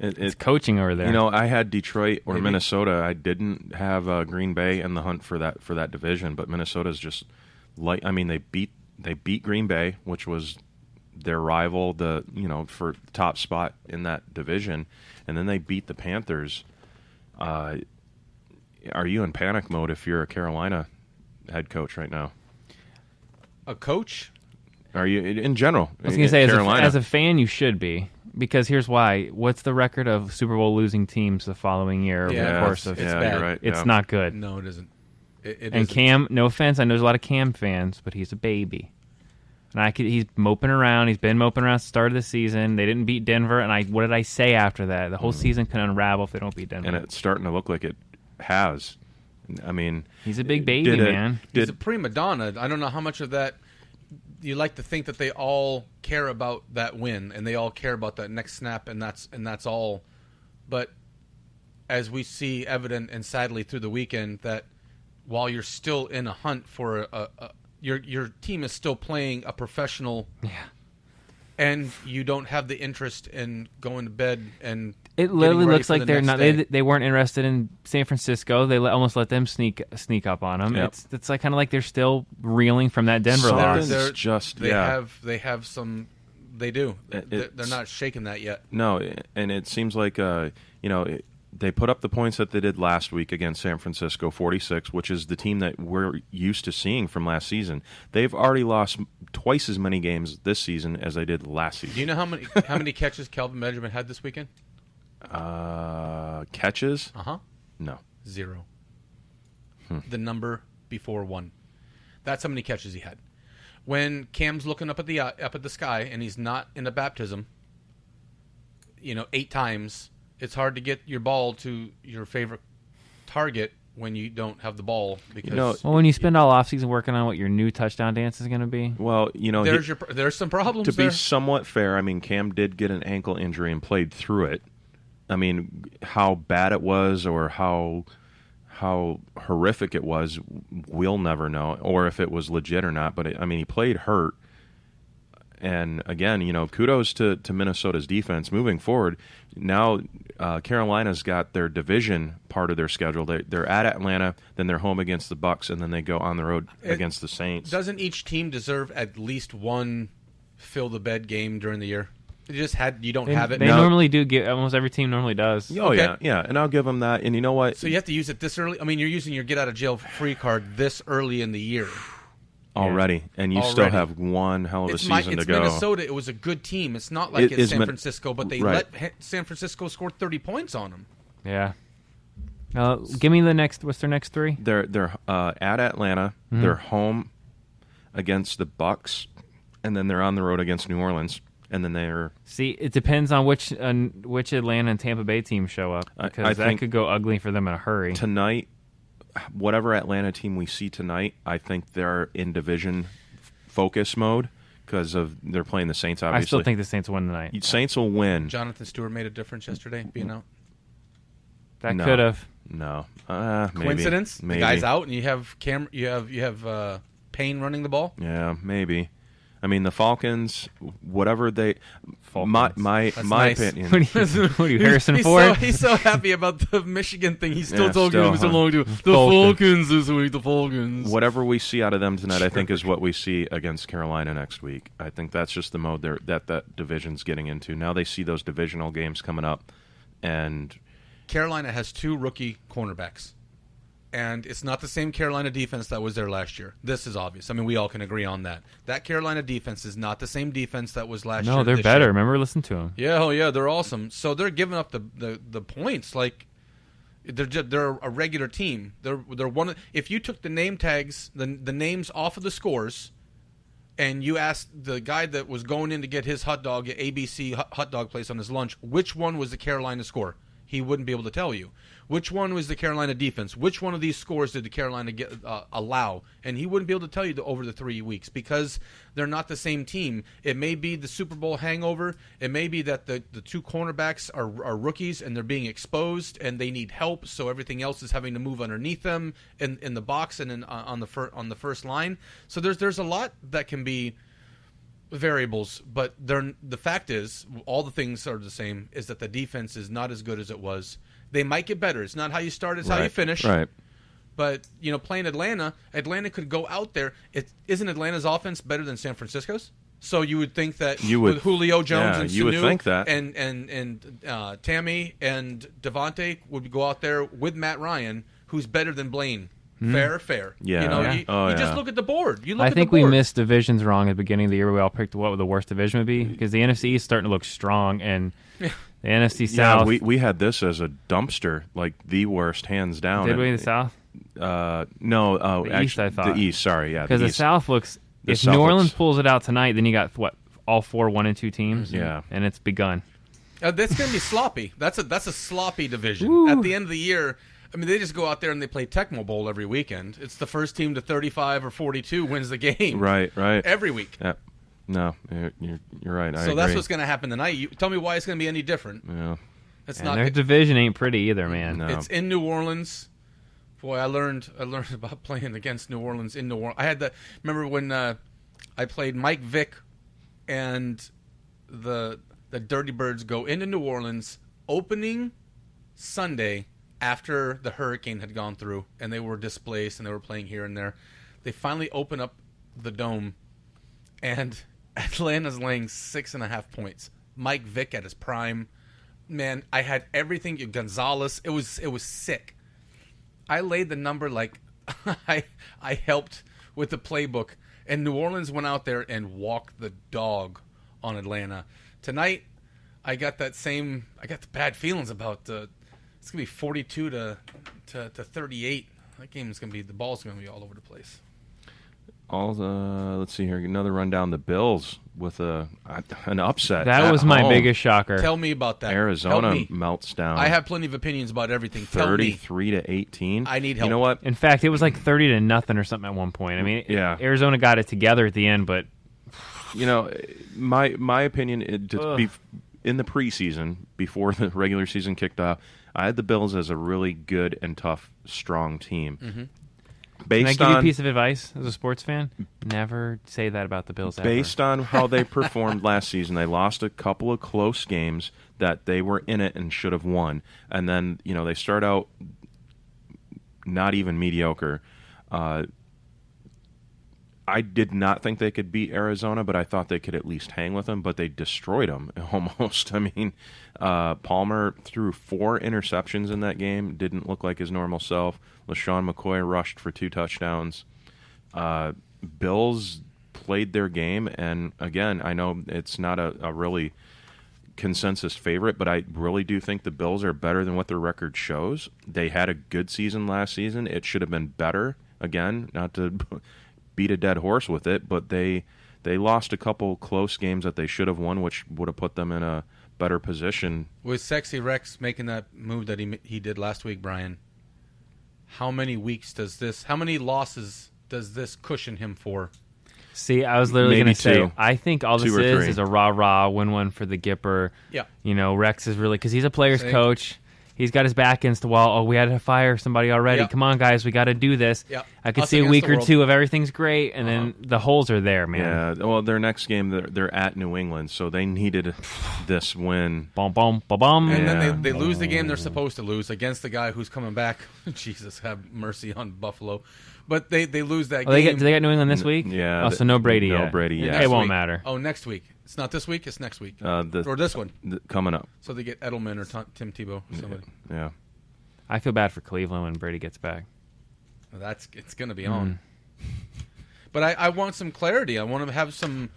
It's coaching over there. I had Detroit or Minnesota. I didn't have Green Bay in the hunt for that division, but Minnesota's just like. I mean, they beat Green Bay, which was their rival, for the top spot in that division, and then they beat the Panthers. Are you in panic mode if you're a Carolina head coach right now? A coach? Are you in general? I was going to say, as a fan, you should be. Because here's why. What's the record of Super Bowl losing teams the following year? Over the course of it's bad. You're right. It's not good. No, it isn't. It and isn't. Cam, no offense, I know there's a lot of Cam fans, but he's a baby. And he's moping around. He's been moping around at the start of the season. They didn't beat Denver, and what did I say after that? The whole season can unravel if they don't beat Denver. And it's starting to look like it has. I mean, he's a big baby, man. He's a prima donna. I don't know how much of that you like to think that they all care about that win and they all care about that next snap, and that's all. But as we see evident and sadly through the weekend, that while you're still in a hunt for your team is still playing a professional, and you don't have the interest in going to bed and it literally looks like they're not. They weren't interested in San Francisco. They almost let them sneak up on them. Yep. It's like kind of like they're still reeling from that Denver loss. They have some. They do. They're not shaking that yet. No, and it seems like they put up the points that they did last week against San Francisco, 46, which is the team that we're used to seeing from last season. They've already lost twice as many games this season as they did last season. Do you know how many catches Kelvin Benjamin had this weekend? Catches? No. 0. The number before 1. That's how many catches he had. When Cam's looking up at the sky and he's not in a baptism, 8 times, it's hard to get your ball to your favorite target when you don't have the ball. Because when you spend all offseason working on what your new touchdown dance is going to be. Well, there's some problems to there. Be somewhat fair, I mean, Cam did get an ankle injury and played through it. I mean, how bad it was or how horrific it was, we'll never know, or if it was legit or not. But he played hurt. And again, kudos to Minnesota's defense moving forward. Now, Carolina's got their division part of their schedule. They're at Atlanta, then they're home against the Bucs, and then they go on the road against the Saints. Doesn't each team deserve at least one fill the bed game during the year? You don't have it. They normally do. Almost every team normally does. Oh, okay. yeah, and I'll give them that. And you know what? So you have to use it this early. I mean, you're using your get out of jail free card this early in the year. Already, and you still have one hell of a season to go. It's Minnesota. It was a good team. It's not like it's San Francisco, but they let San Francisco score 30 points on them. Yeah. Give me the next. What's their next 3? They're at Atlanta. Mm-hmm. They're home against the Bucs, and then they're on the road against New Orleans, and then they're... See, it depends on which Atlanta and Tampa Bay teams show up, because that could go ugly for them in a hurry. Tonight, whatever Atlanta team we see tonight, I think they're in division focus mode because they're playing the Saints, obviously. I still think the Saints will win tonight. Saints will win. Jonathan Stewart made a difference yesterday, being out. That could have. No. Coincidence? Maybe. The guy's out, and you have Payne running the ball? Yeah, maybe. I mean, the Falcons, whatever they... My nice. opinion... What are you, Harrison Ford? He's so happy about the Michigan thing. He's still talking to Mr. Long. The Falcons this week, the Falcons. Whatever we see out of them tonight, I think, is what we see against Carolina next week. I think that's just the mode that division's getting into. Now they see those divisional games coming up, and... Carolina has 2 rookie cornerbacks. And it's not the same Carolina defense that was there last year. This is obvious. I mean, we all can agree on that. That Carolina defense is not the same defense that was last year. No, they're better. Remember, listen to them. Yeah, they're awesome. So they're giving up the points. Like they're a regular team. They're one. If you took the name tags, the names off of the scores, and you asked the guy that was going in to get his hot dog at ABC hot dog place on his lunch, which one was the Carolina score, he wouldn't be able to tell you. Which one was the Carolina defense? Which one of these scores did the Carolina allow? And he wouldn't be able to tell you over the 3 weeks because they're not the same team. It may be the Super Bowl hangover. It may be that the 2 cornerbacks are rookies and they're being exposed and they need help, so everything else is having to move underneath them in the box and on the first line. So there's a lot that can be variables, but the fact is, all the things are the same, is that the defense is not as good as it was. They might get better. It's not how you start, it's how you finish. Right. But, playing Atlanta could go out there. Isn't Atlanta's offense better than San Francisco's? So you would think that with Julio Jones and you would think that. and Tammy and Devontae would go out there with Matt Ryan, who's better than Blaine. Fair. Yeah. You just look at the board. I think we missed divisions wrong at the beginning of the year. We all picked what the worst division would be because the NFC is starting to look strong, and the NFC South. Yeah, we had this as a dumpster, like the worst, hands down. Did we in the South? No, the East. I thought the East. Sorry, yeah. Because the South looks. If New Orleans pulls it out tonight, then you got all 4 1 and 2 teams. Yeah, and it's begun. That's going to be sloppy. That's a sloppy division. Woo. At the end of the year. I mean, they just go out there and they play Tecmo Bowl every weekend. It's the first team to 35 or 42 wins the game. Right. Every week. Yeah. No, you're right. So that's what's going to happen tonight. Tell me why it's going to be any different. Yeah. It's not. Their division ain't pretty either, man. No. It's in New Orleans. Boy, I learned about playing against New Orleans in New Orleans. I had remember when I played Mike Vick and the Dirty Birds go into New Orleans opening Sunday. After the hurricane had gone through and they were displaced and they were playing here and there, they finally open up the dome, and Atlanta's laying 6.5 points. Mike Vick at his prime, man. I had everything. Gonzalez, it was sick. I laid the number like I helped with the playbook, and New Orleans went out there and walked the dog on Atlanta. Tonight, I got the bad feelings about it's going to be 42 to 38. That game is going to be, the ball's going to be all over the place. Let's see here. Another rundown. The Bills with an upset. That was my biggest shocker. Tell me about that. Arizona melts down. I have plenty of opinions about everything. 33 to 18. I need help. You know what? In fact, it was like 30 to nothing or something at one point. I mean, Arizona got it together at the end, but my opinion, in the preseason before the regular season kicked off, I had the Bills as a really good and tough, strong team. Mm-hmm. Can I give you a piece of advice as a sports fan? Never say that about the Bills ever. Based on how they performed last season, they lost a couple of close games that they were in it and should have won. And then, they start out not even mediocre. I did not think they could beat Arizona, but I thought they could at least hang with them, but they destroyed them almost. I mean, Palmer threw 4 interceptions in that game, didn't look like his normal self. LaShawn McCoy rushed for 2 touchdowns. Bills played their game, and again, I know it's not a really consensus favorite, but I really do think the Bills are better than what their record shows. They had a good season last season. It should have been better. Again, not to beat a dead horse with it, but they they lost a couple close games that they should have won, which would have put them in a better position. With Sexy Rex making that move that he did last week, Brian, how many losses does this cushion him for? See, I was literally going to say, I think all this is a rah-rah, win one for the Gipper. Yeah. Rex is really, because he's a player's coach. He's got his back against the wall. Oh, we had to fire somebody already. Come on, guys, we got to do this. I could see a week or two of everything's great, and then the holes are there, man. Yeah, well, their next game, they're at New England, so they needed this win. Bum, bum, bum, bum. And then they lose the game they're supposed to lose against the guy who's coming back. Jesus, have mercy on Buffalo. But they lose that game. Do they got New England this week? Yeah. So no Brady yet. No Brady yet. It won't matter. Oh, next week. It's not this week. It's next week. Or this one. Coming up. So they get Edelman or Tim Tebow. Somebody. Yeah. I feel bad for Cleveland when Brady gets back. Well, it's going to be on. But I want some clarity. I want to have some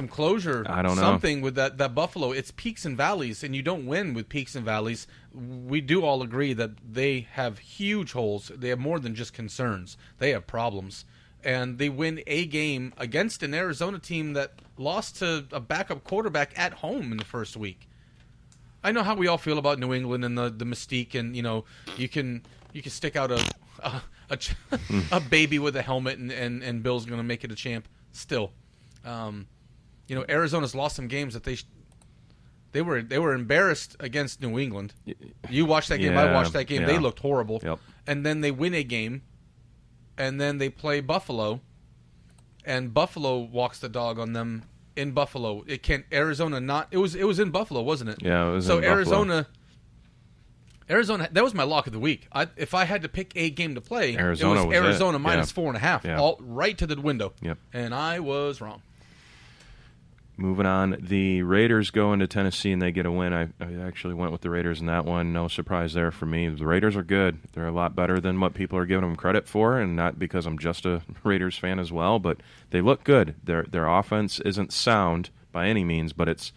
closure. I don't know. Something with that Buffalo. It's peaks and valleys, and you don't win with peaks and valleys. We do all agree that they have huge holes. They have more than just concerns. They have problems. And they win a game against an Arizona team that lost to a backup quarterback at home in the first week. I know how we all feel about New England and the mystique, and you can stick out a baby with a helmet, and Bill's going to make it a champ. Still, Arizona's lost some games that they were embarrassed against New England. You watched that game. I watched that game. Yeah. They looked horrible. Yep. And then they win a game, and then they play Buffalo, and Buffalo walks the dog on them. In Buffalo, Arizona not. It was in Buffalo, wasn't it? Yeah, it was. So in Arizona, that was my lock of the week. If I had to pick a game to play, Arizona it was Arizona minus 4.5, Yeah. all right to the window. Yep. And I was wrong. Moving on, the Raiders go into Tennessee and they get a win. I actually went with the Raiders in that one. No surprise there for me. The Raiders are good. They're a lot better than what people are giving them credit for, and not because I'm just a Raiders fan as well, but they look good. Their offense isn't sound by any means, but it's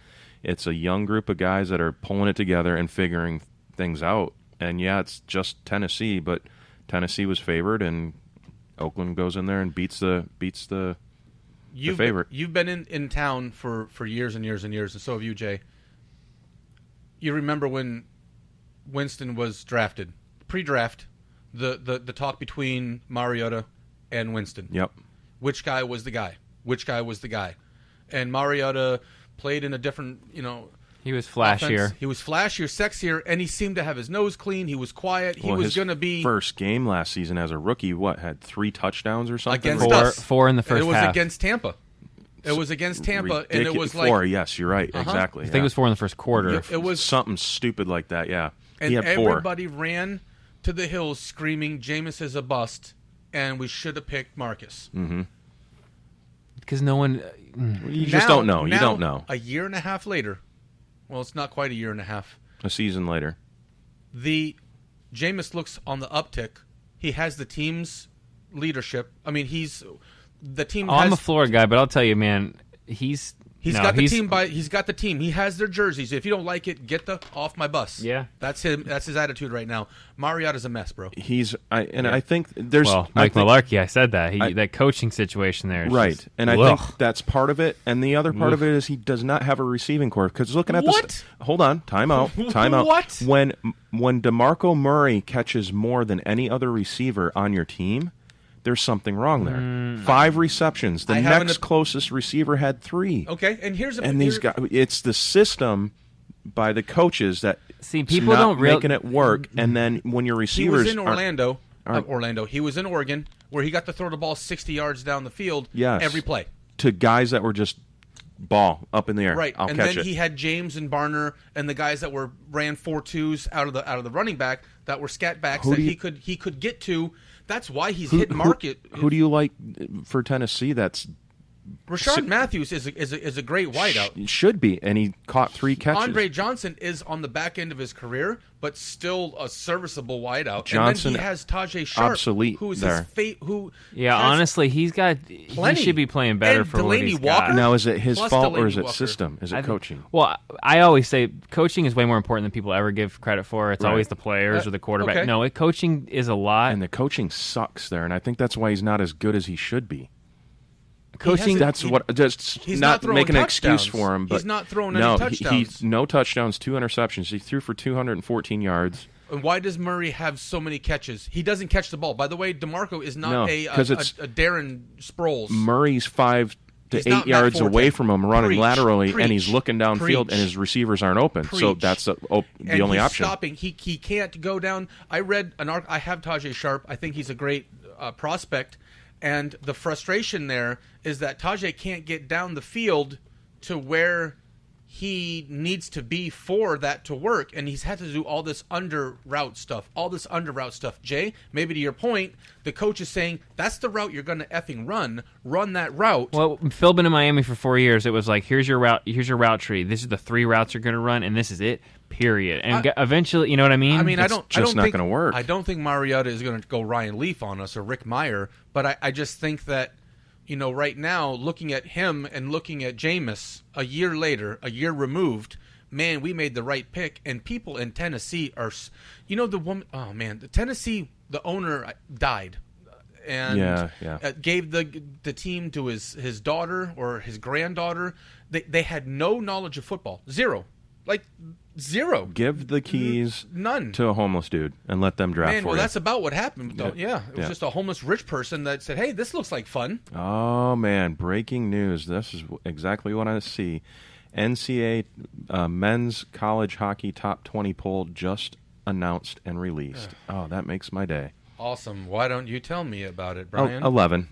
a young group of guys that are pulling it together and figuring things out. And yeah, it's just Tennessee, but Tennessee was favored, and Oakland goes in there and beats the favorite. You've been in town for years and years and years, and so have you, Jay. You remember when Winston was drafted, pre-draft, the talk between Mariota and Winston. Yep. Which guy was the guy? Which guy was the guy? And Mariota played in a different, he was flashier. Offense. He was flashier, sexier, and he seemed to have his nose clean. He was quiet. He was going to be first game last season as a rookie. Had 3 touchdowns or something? Against us. 4 in the first half. It was half. against Tampa. It was against Tampa, and it was 4. Yes, you're right. Exactly. I think it was 4 in the first quarter. It was something stupid like that. Yeah, and he had 4. Everybody ran to the hills screaming, "Jameis is a bust," and we should have picked Marcus. Mm-hmm. Because no one. You just don't know. You don't know. A year and a half later. Well, it's not quite a year and a half. A season later. The Jameis looks on the uptick. He has the team's leadership. I mean, the team. I'm a Florida guy, but I'll tell you, man, he's got the team. He's got the team. He has their jerseys. If you don't like it, get off my bus. Yeah, that's him. That's his attitude right now. Mariota's a mess, bro. I think there's Mike Mularkey. I said that that coaching situation there, is right, just, and I think that's part of it. And the other part of it is he does not have a receiving core. Because looking at this, hold on, time out. What? When DeMarco Murray catches more than any other receiver on your team, there's something wrong there. 5 receptions. The next closest receiver had 3. Okay, and these guys. It's the system by the coaches that people don't making it work. And then when your receivers, he was in Orlando. He was in Oregon, where he got to throw the ball 60 yards down the field every play to guys that were just ball up in the air. Right, I'll and catch then it. he had James and Barner and the guys that ran 4.2s out of the running back that were scat backs he could get to. That's why he's hit market. Who do you like for Tennessee? That's Rashard Matthews is a great wideout. Should be, and he caught 3 catches. Andre Johnson is on the back end of his career, but still a serviceable wideout. Johnson, and then he has Tajay Sharp, obsolete who is there. Honestly, he should be playing better for what he's got. Now, is it his fault or is it system? Is it coaching? Well, I always say coaching is way more important than people ever give credit for. It's always the players or the quarterback. Okay. No, coaching is a lot. And the coaching sucks there, and I think that's why he's not as good as he should be. Coaching. That's what. Just He's not throwing making an excuse touchdowns. for him. But He's not throwing no, any touchdowns. No touchdowns, 2 interceptions. He threw for 214 yards. And why does Murray have so many catches? He doesn't catch the ball. By the way, DeMarco is not a Darren Sproles. Murray's 5 to 8 yards away from him, running laterally, and he's looking downfield, and his receivers aren't open. So that's the only option. Stopping. He can't go down. I read an article. I have Tajay Sharp. I think he's a great prospect. And the frustration there is that Tajay can't get down the field to where he needs to be for that to work, and he's had to do all this under route stuff. Jay, maybe to your point, the coach is saying, that's the route you're going to effing run that route. Well, Phil been in Miami for 4 years. It was like, here's your route tree. This is the 3 routes you're going to run, and this is it, period. And eventually, you know what I mean? I don't not going to work. I don't think Mariota is going to go Ryan Leaf on us or Rick Meyer, but I just think that, right now, looking at him and looking at Jameis a year later, a year removed, man, we made the right pick. And people in Tennessee are, the Tennessee, the owner died and gave the team to his daughter or his granddaughter. They had no knowledge of football. Zero. Give the keys to a homeless dude and let them draft for you. Well, that's about what happened. Yeah. It was just a homeless rich person that said, hey, this looks like fun. Oh, man. Breaking news. This is exactly what I see. NCAA men's college hockey top 20 poll just announced and released. Oh, that makes my day. Awesome. Why don't you tell me about it, Brian? 11.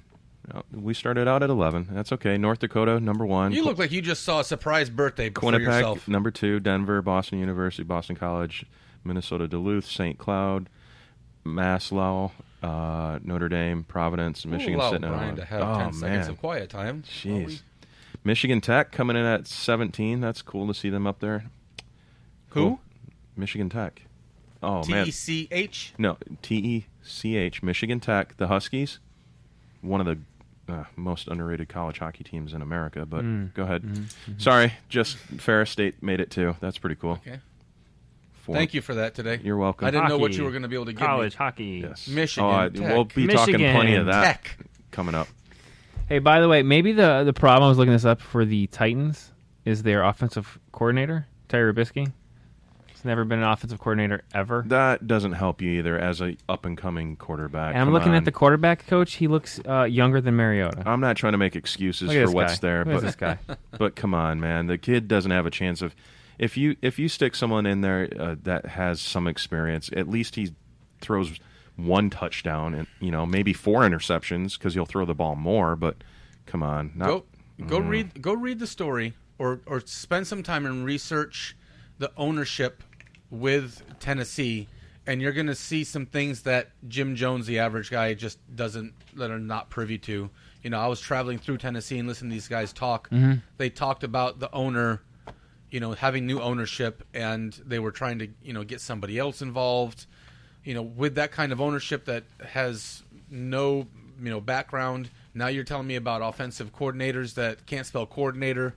We started out at 11. That's okay. North Dakota, number 1. You look like you just saw a surprise birthday for Winnipeg, yourself. number 2. Denver, Boston University, Boston College, Minnesota Duluth, St. Cloud, Mass Lowell, Notre Dame, Providence, Michigan sitting at 11. To have 10 seconds of quiet time. Jeez. Michigan Tech coming in at 17. That's cool to see them up there. Who? Michigan Tech. Oh, man. T-E-C-H? No, T-E-C-H. Michigan Tech. The Huskies. One of the most underrated college hockey teams in America, but go ahead. Sorry, just Ferris State made it too. That's pretty cool. Okay. Thank you for that today. You're welcome. I didn't know what you were going to be able to give college me. hockey. Yes. Michigan Tech. We'll be talking plenty of that coming up. Hey, by the way, maybe the problem, I was looking this up for the Titans, is their offensive coordinator, Terry Robisky. He's never been an offensive coordinator ever. That doesn't help you either as a up-and-coming quarterback. And I'm looking at the quarterback coach. He looks younger than Mariota. I'm not trying to make excuses for what's there. Look at this guy. But come on, man. The kid doesn't have a chance of... If you stick someone in there that has some experience, at least he throws 1 touchdown and maybe 4 interceptions because he'll throw the ball more. But come on, go read the story or spend some time and research the ownership with Tennessee, and you're going to see some things that Jim Jones, the average guy, just doesn't, that are not privy to. I was traveling through Tennessee and listening to these guys talk. Mm-hmm. They talked about the owner, having new ownership, and they were trying to, get somebody else involved. With that kind of ownership that has no, background. Now you're telling me about offensive coordinators that can't spell coordinator.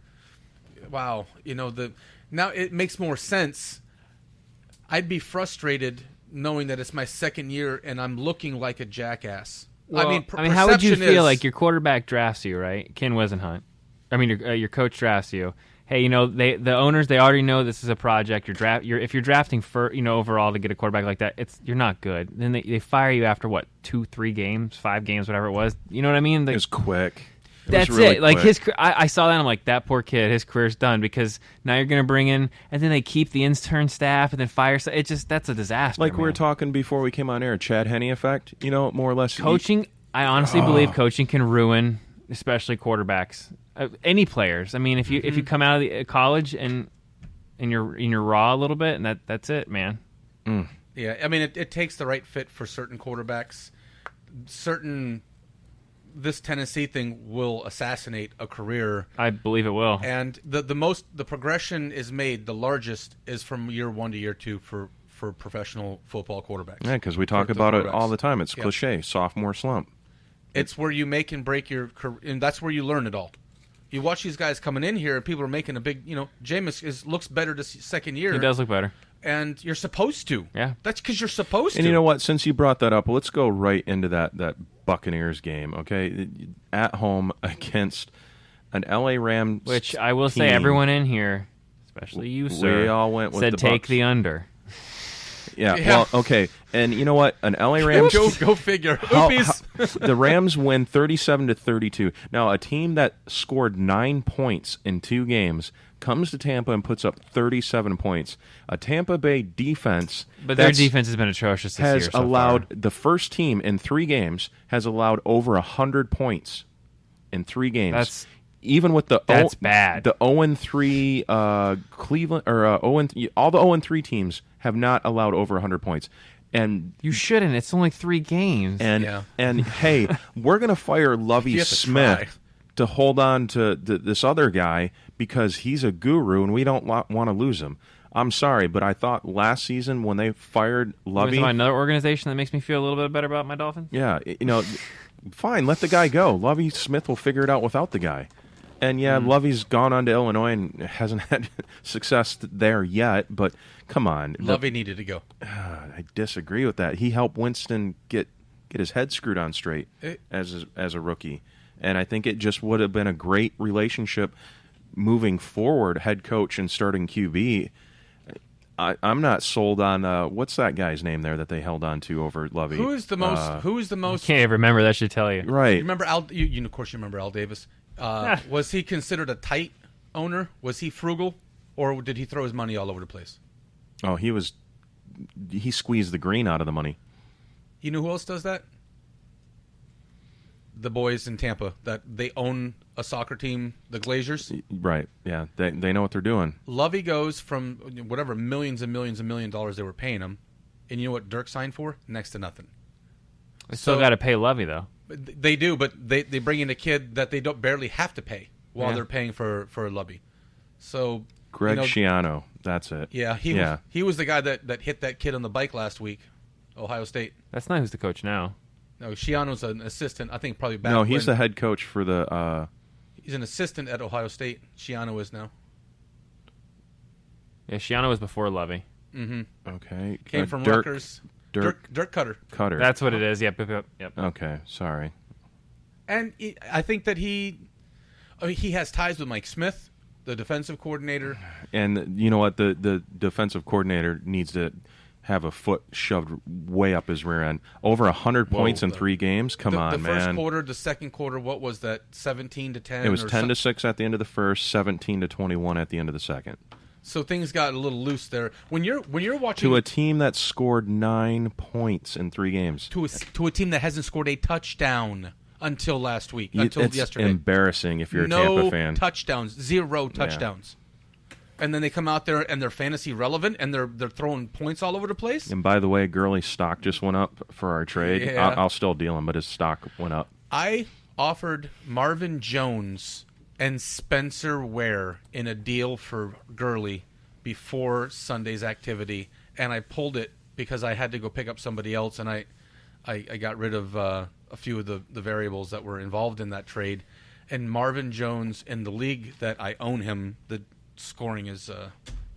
Wow. Now it makes more sense. I'd be frustrated knowing that it's my second year and I'm looking like a jackass. Well, how would you feel like your quarterback drafts you, right? Ken Wisenhunt. Your coach drafts you. Hey, the owners, they already know this is a project. If you're drafting for overall to get a quarterback like that, you're not good. Then they fire you after what, 2-3 games, 5 games, whatever it was. You know what I mean? It was quick. That's really it. Like quick. I saw that. And I'm like, that poor kid. His career's done because now you're going to bring in, and then they keep the intern staff and then fire. That's a disaster. Like we were talking before we came on air, Chad Henne effect. More or less. Coaching. I honestly believe coaching can ruin, especially quarterbacks, any players. If you come out of college and you're raw a little bit, and that's it, man. Yeah, it takes the right fit for certain quarterbacks. This Tennessee thing will assassinate a career. I believe it will. And the progression is made, the largest is from year 1 to year 2 for professional football quarterbacks. Yeah, because we talk about it all the time. It's cliche, sophomore slump. It's where you make and break your career, and that's where you learn it all. You watch these guys coming in here, and people are making a big, Jameis looks better this second year. He does look better. And you're supposed to. Yeah. That's because you're supposed to. And you know what? Since you brought that up, let's go right into that Buccaneers game, okay? At home against an LA Rams Which I will say, team. everyone in here, especially you, sir, we all went with said the take Bucs. the under. Yeah, well, okay. And you know what? An LA Rams... Go figure. Oopies. The Rams win 37-32. Now, a team that scored 9 points in 2 games comes to Tampa and puts up 37 points. A Tampa Bay defense... But their defense has been atrocious this year has so allowed... far. The first team in 3 games has allowed over 100 points in 3 games. Even with the That's bad. The 0-3 Cleveland or all the 0-3 teams have not allowed over 100 points. And you shouldn't. It's only 3 games. And hey, we're going to fire Lovie Smith to hold on to this other guy because he's a guru and we don't want to lose him. I'm sorry, but I thought last season when they fired Lovie, another organization that makes me feel a little bit better about my Dolphins. Yeah, fine, let the guy go. Lovie Smith will figure it out without the guy. And yeah, Lovey's gone on to Illinois and hasn't had success there yet, but come on. Lovey needed to go. I disagree with that. He helped Winston get his head screwed on straight as a rookie. And I think it just would have been a great relationship moving forward, head coach and starting QB. I'm not sold on what's that guy's name there that they held on to over Lovey? Who is the most? I can't even remember. That should tell you. Right. You remember Al? You of course you remember Al Davis. Was he considered a tight owner? Was he frugal, or did he throw his money all over the place? Oh, he squeezed the green out of the money. You know who else does that? The boys in Tampa that they own a soccer team, the Glaziers. Right. Yeah. They know what they're doing. Lovey goes from whatever millions and millions and $1 million they were paying him, and you know what Dirk signed for? Next to nothing. They still got to pay Lovey though. They do, but they bring in a kid that they don't barely have to pay while they're paying for Lovey. So Greg Schiano, that's it. Yeah, he was the guy that hit that kid on the bike last week, Ohio State. That's not who's the coach now. No, Schiano's an assistant. I think probably back. No, he's the head coach for the. He's an assistant at Ohio State. Schiano is now. Yeah, Schiano was before Lovey. Mm-hmm. Okay. Came from Rutgers. Dirk Cutter. That's what it is. Yep. Okay, sorry. And I think that he has ties with Mike Smith, the defensive coordinator. And you know what? The defensive coordinator needs to have a foot shoved way up his rear end. Over 100 points in 3 games? Come on, man. The first quarter, the second quarter, what was that, 17-10? It was 10-6 at the end of the first, 17-21 at the end of the second. So things got a little loose there. When you're watching to a team that scored 9 points in 3 games, to a team that hasn't scored a touchdown until last week, until yesterday. It's embarrassing if you're a Tampa fan. No touchdowns, 0 touchdowns, and then they come out there and they're fantasy relevant and they're throwing points all over the place. And by the way, Gurley's stock just went up for our trade. Yeah. I'll still deal him, but his stock went up. I offered Marvin Jones and Spencer Ware in a deal for Gurley before Sunday's activity, and I pulled it because I had to go pick up somebody else, and I got rid of a few of the variables that were involved in that trade. And Marvin Jones, in the league that I own him, the scoring is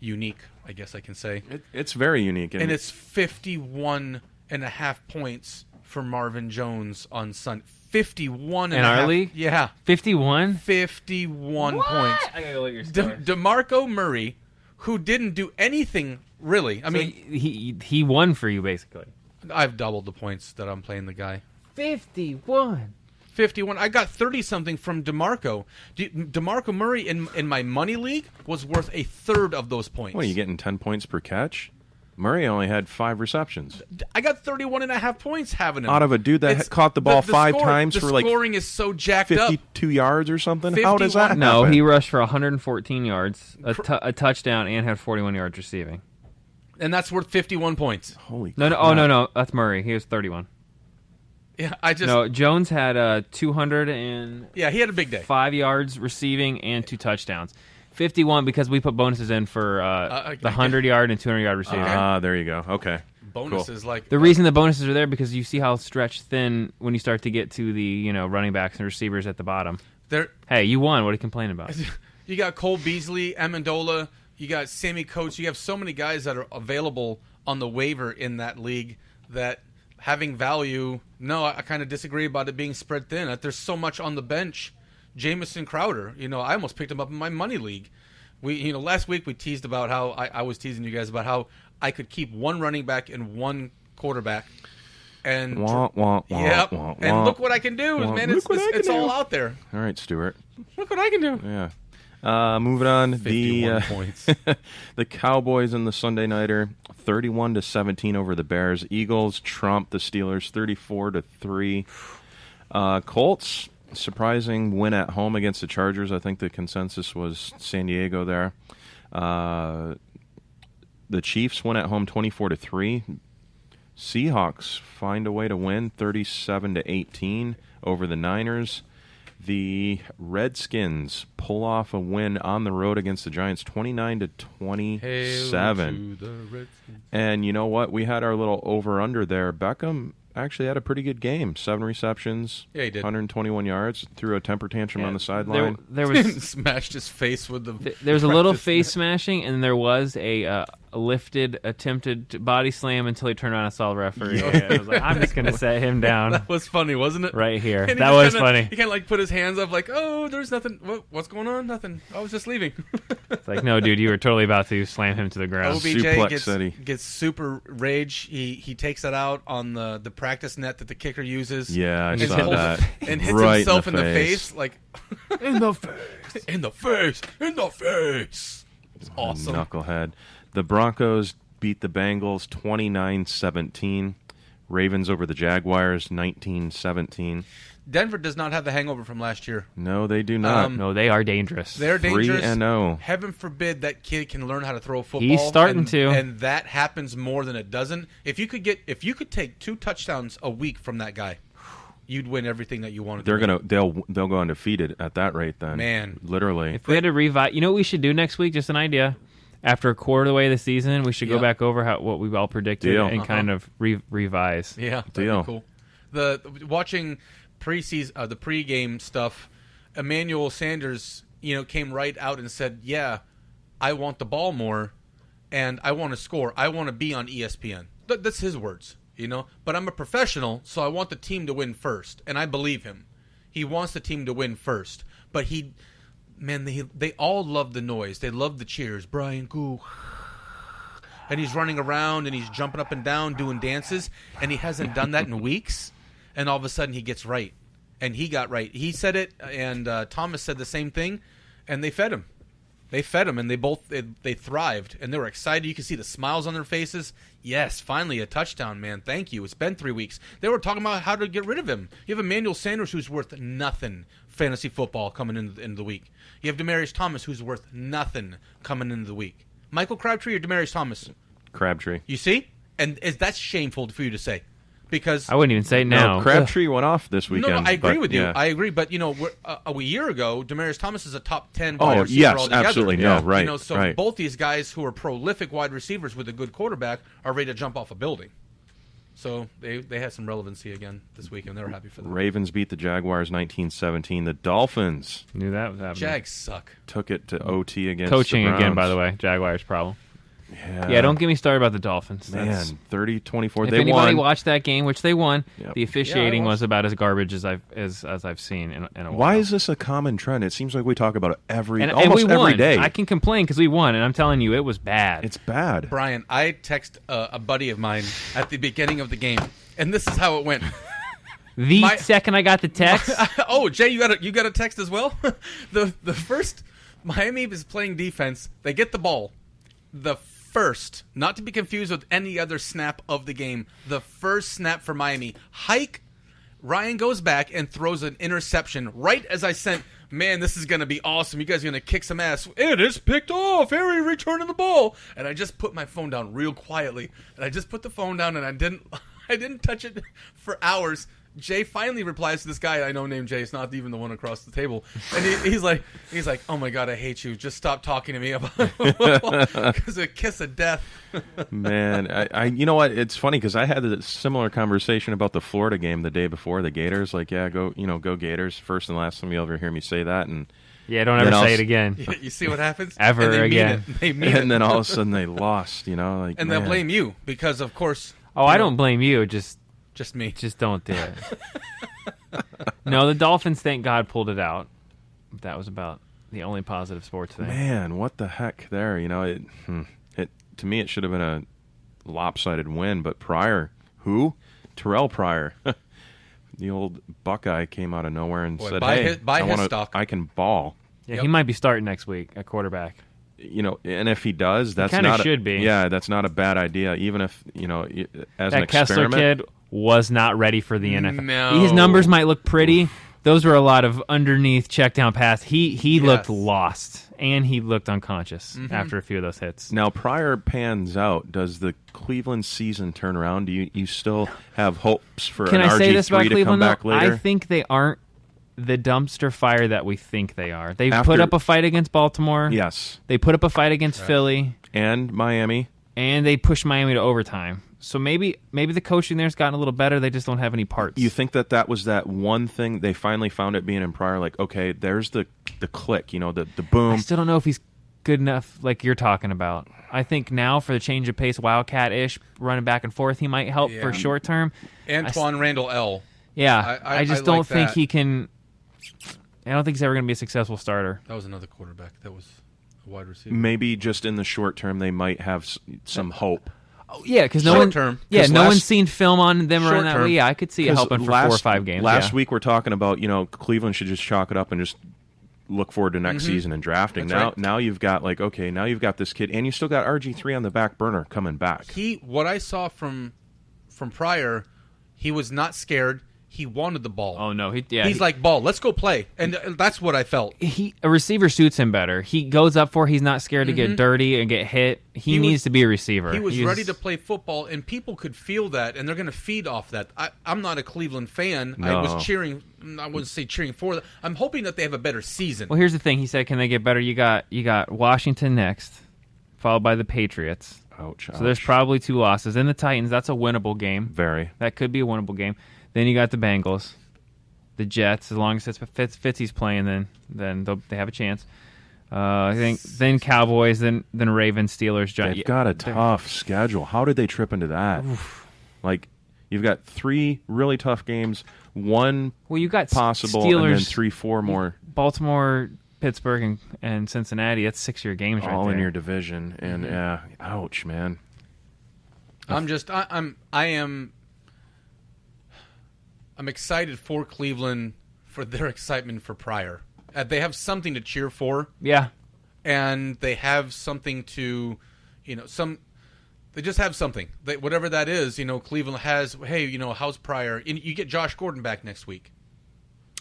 unique, I guess I can say. It's very unique. And it's 51.5 points for Marvin Jones on Sunday. 51 in our league? Yeah. 51? 51 points. I gotta look at your scores. DeMarco Murray, who didn't do anything really. I mean, he won for you basically. I've doubled the points that I'm playing the guy. 51. I got 30-something from DeMarco. DeMarco Murray in my money league was worth a third of those points. What, are you getting 10 points per catch? Murray only had 5 receptions. I got 31.5 points having him. Out of a dude that caught the ball 5 times for like the scoring is so jacked 52 yards or something. How does that happen? No, he rushed for 114 yards, a touchdown, and had 41 yards receiving. And that's worth 51 points. Holy crap. No. That's Murray. He was 31. Yeah, Jones had 200 and he had a big day. 5 yards receiving and 2 touchdowns. 51 because we put bonuses in for the 100-yard and 200-yard receiving. There you go. Okay. Bonuses cool. The reason the bonuses are there because you see how stretched thin when you start to get to the running backs and receivers at the bottom. Hey, you won. What are you complaining about? You got Cole Beasley, Amendola. You got Sammy Coates. You have so many guys that are available on the waiver in that league that having value. No, I kind of disagree about it being spread thin. There's so much on the bench. Jamison Crowder, I almost picked him up in my money league. Last week we teased about how I was teasing you guys about how I could keep one running back and one quarterback. And and look what I can do, man! It's all out there. All right, Stuart. Look what I can do. Yeah. Moving on, 51 points. The Cowboys in the Sunday nighter, 31-17 over the Bears. Eagles trump the Steelers, 34-3. Colts, surprising win at home against the Chargers. I think the consensus was San Diego there. The Chiefs win at home, 24-3. Seahawks find a way to win 37-18 over the Niners. The Redskins pull off a win on the road against the Giants 29-27. And you know what? We had our little over-under there. Beckham actually had a pretty good game. 7 receptions, yeah, he did. 121 yards, threw a temper tantrum on the sideline. There was smashed his face with the. There was a little face smashing, and there was a lifted, attempted body slam until he turned around and saw the referee. Yeah. I was like, I'm just going to set him down. That was funny, wasn't it? Right here. That was funny. He kind of put his hands up like, oh, there's nothing. What's going on? Nothing. I was just leaving. It's like, no, dude, you were totally about to slam him to the ground. OBJ gets super rage. He takes it out on the practice net that the kicker uses. Yeah, I saw that. And hits right himself in the face. Like, in the face. In the face. In the face. It's awesome. Knucklehead. The Broncos beat the Bengals 29-17. Ravens over the Jaguars 19-17. Denver does not have the hangover from last year. No, they do not. No, they are dangerous. They're dangerous. 3-0. Heaven forbid that kid can learn how to throw a football. He's starting to. And that happens more than it doesn't. If you could take 2 touchdowns a week from that guy, you'd win everything that you wanted. They'll go undefeated at that rate then. Man. Literally. If we had to revive, you know what we should do next week? Just an idea. After a quarter of the way of the season, we should go back over what we've all predicted and kind of revise. Yeah, that'd be cool. Watching preseason, the pregame stuff, Emmanuel Sanders, came right out and said, "Yeah, I want the ball more, and I want to score. I want to be on ESPN." That's his words, But I'm a professional, so I want the team to win first, and I believe him. He wants the team to win first, but they all love the noise. They love the cheers. Brian Gould. And he's running around and he's jumping up and down doing dances, and he hasn't done that in weeks. And all of a sudden he gets right. And he got right. He said it, and Thomas said the same thing, and they fed him. They fed him, and they thrived, and they were excited. You could see the smiles on their faces. Yes, finally a touchdown, man. Thank you. It's been 3 weeks. They were talking about how to get rid of him. You have Emmanuel Sanders, who's worth nothing fantasy football coming into the week. You have Demaryius Thomas, who's worth nothing coming into the week. Michael Crabtree or Demaryius Thomas? Crabtree. You see? And that's shameful for you to say. Because I wouldn't even say no. Crabtree went off this weekend. No, I agree with you. Yeah. I agree, but a year ago, Demaryius Thomas is a top 10 wide receiver altogether. Absolutely, no, right. So both these guys who are prolific wide receivers with a good quarterback are ready to jump off a building. So they had some relevancy again this weekend. They were happy for them. Ravens beat the Jaguars 19-17. The Dolphins knew that was happening. Jags suck. Took it to OT against coaching the Browns. again, by the way. Jaguars problem. Yeah, don't get me started about the Dolphins. Man, 30-24. If they anybody won. watched that game, which they won, the officiating was about as garbage as I've seen in a while. Why is this a common trend? It seems like we talk about it almost every day. I can complain because we won, and I'm telling you, it was bad. It's bad. Brian, I text a buddy of mine at the beginning of the game, and this is how it went. Second I got the text. Oh, Jay, you got a text as well? The first Miami is playing defense. They get the ball. The first, not to be confused with any other snap of the game, the first snap for Miami, Ryan goes back and throws an interception right as I sent, man, this is going to be awesome. You guys are going to kick some ass. It is picked off. Harry returning the ball. And I just put my phone down real quietly. And I just put the phone down, and I didn't touch it for hours. Jay finally replies to this guy I know named Jay. It's not even the one across the table. And he's like, oh my God, I hate you. Just stop talking to me about because a kiss of death. Man, I you know what? It's funny because I had a similar conversation about the Florida game the day before. The Gators, go Gators. First and last time you ever hear me say that, and don't ever say it again. You see what happens? Ever again? They mean it. And then all of a sudden they lost. And they'll blame you because, of course. Oh, I don't blame you. Just Just me. Just don't do it. No, the Dolphins, thank God, pulled it out. That was about the only positive sports thing. Man, what the heck there? It to me, it should have been a lopsided win, but Pryor, who? Terrell Pryor. The old Buckeye came out of nowhere and said, "Hey, I can ball." Yeah, he might be starting next week at quarterback. And if he does, that's kind of not should be. Yeah, that's not a bad idea. Even if as that an Kessler experiment, kid was not ready for the NFL. No. His numbers might look pretty. Those were a lot of underneath check down pass. He looked lost, and he looked unconscious after a few of those hits. Now, Pryor pans out. Does the Cleveland season turn around? Do you still have hopes for Can an I say this about RG3 to come Cleveland, back though? later? I think they aren't the dumpster fire that we think they are. They After- put up a fight against Baltimore. Yes. They put up a fight against Philly. And Miami. And they pushed Miami to overtime. So maybe the coaching there's gotten a little better. They just don't have any parts. You think that was that one thing they finally found it being in Pryor? Like, okay, there's the click, the boom. I still don't know if he's good enough like you're talking about. I think now for the change of pace, Wildcat-ish, running back and forth, he might help for short term. Antoine Randall L. Yeah, I just don't like think that. he can. I don't think he's ever going to be a successful starter. That was another quarterback. That was a wide receiver. Maybe just in the short term they might have some hope. Oh, yeah, because no one's seen film on them running that way. Yeah, I could see it helping for 4 or 5 games. Last week we're talking about Cleveland should just chalk it up and just look forward to next season and drafting. Now you've got you've got this kid, and you still got RG3 on the back burner coming back. What I saw from Pryor, he was not scared. He wanted the ball. Oh no, he's like, ball. Let's go play, and that's what I felt. A receiver suits him better. He goes up for. He's not scared to get dirty and get hit. He needs to be a receiver. He was ready to play football, and people could feel that, and they're going to feed off that. I'm not a Cleveland fan. No. I was cheering. I wouldn't say cheering for them. I'm hoping that they have a better season. Well, here's the thing. He said, "Can they get better?" You got Washington next, followed by the Patriots. Ouch. So there's probably 2 losses. Then the Titans. That's a winnable game. Very. That could be a winnable game. Then you got the Bengals, the Jets. As long as Fitzy's playing, then they have a chance. I think then Cowboys, then Ravens, Steelers, Giants. They've got a tough schedule. How did they trip into that? Oof. Like you've got 3 really tough games, 1 you got possible, Steelers, and then 3, 4 more. Baltimore, Pittsburgh, and Cincinnati. That's 6-year games right there. All in your division, and ouch, man. I'm excited for Cleveland for their excitement for Pryor. They have something to cheer for. Yeah. And they have something to, they just have something. Whatever that is, Cleveland has, hey, how's Pryor? You get Josh Gordon back next week.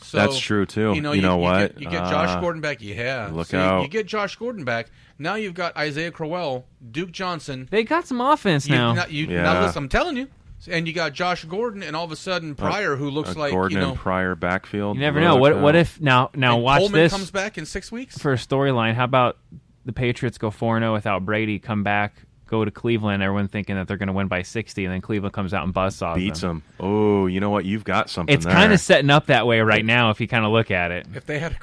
So, that's true, too. You know what? You get Josh Gordon back. Yeah. Look out. You get Josh Gordon back. Now you've got Isaiah Crowell, Duke Johnson. They got some offense now. Now listen, I'm telling you. And you got Josh Gordon, and all of a sudden Pryor, who looks like Gordon and Pryor backfield. You never know. What if now watch Coleman this comes back in 6 weeks for a storyline? How about the Patriots go 4-0 without Brady, come back, go to Cleveland, everyone thinking that they're going to win by 60, and then Cleveland comes out and buzzsaws beats them. Oh, you know what? You've got something. It's kind of setting up that way right now if you kind of look at it. If they had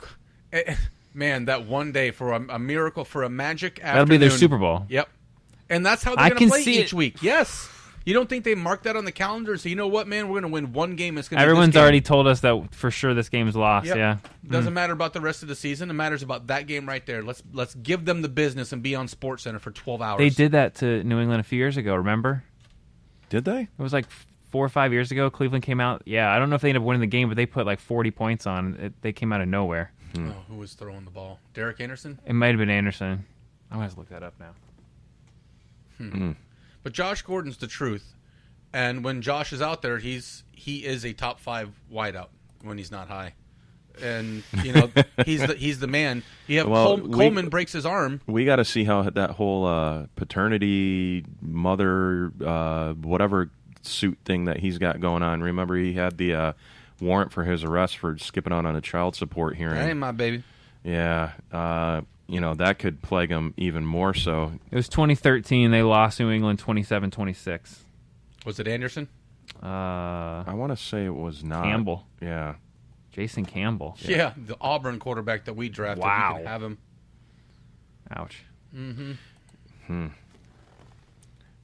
that one day for a miracle, for a magic afternoon. That'll be their Super Bowl. Yep. And that's how they're going to play each week. Yes. You don't think they mark that on the calendar? So you know what, man? We're going to win one game. It's going to Everyone's already told us that for sure this game's lost. Yep. Yeah. Doesn't matter about the rest of the season. It matters about that game right there. Let's give them the business and be on SportsCenter for 12 hours. They did that to New England a few years ago. Remember? Did they? It was like 4 or 5 years ago. Cleveland came out. Yeah, I don't know if they ended up winning the game, but they put like 40 points on. They came out of nowhere. Oh, who was throwing the ball? Derek Anderson? It might have been Anderson. I'm going to look that up now. But Josh Gordon's the truth. And when Josh is out there, he is a top 5 wideout when he's not high. And he's the man. You have Coleman breaks his arm. We got to see how that whole paternity, mother, whatever suit thing that he's got going on. Remember, he had the warrant for his arrest for skipping out on a child support hearing. That ain't my baby. Yeah, that could plague him even more so. It was 2013. They lost New England 27-26. Was it Anderson? I want to say it was not. Campbell. Yeah. Jason Campbell. Yeah, the Auburn quarterback that we drafted. Wow. We can have him. Ouch.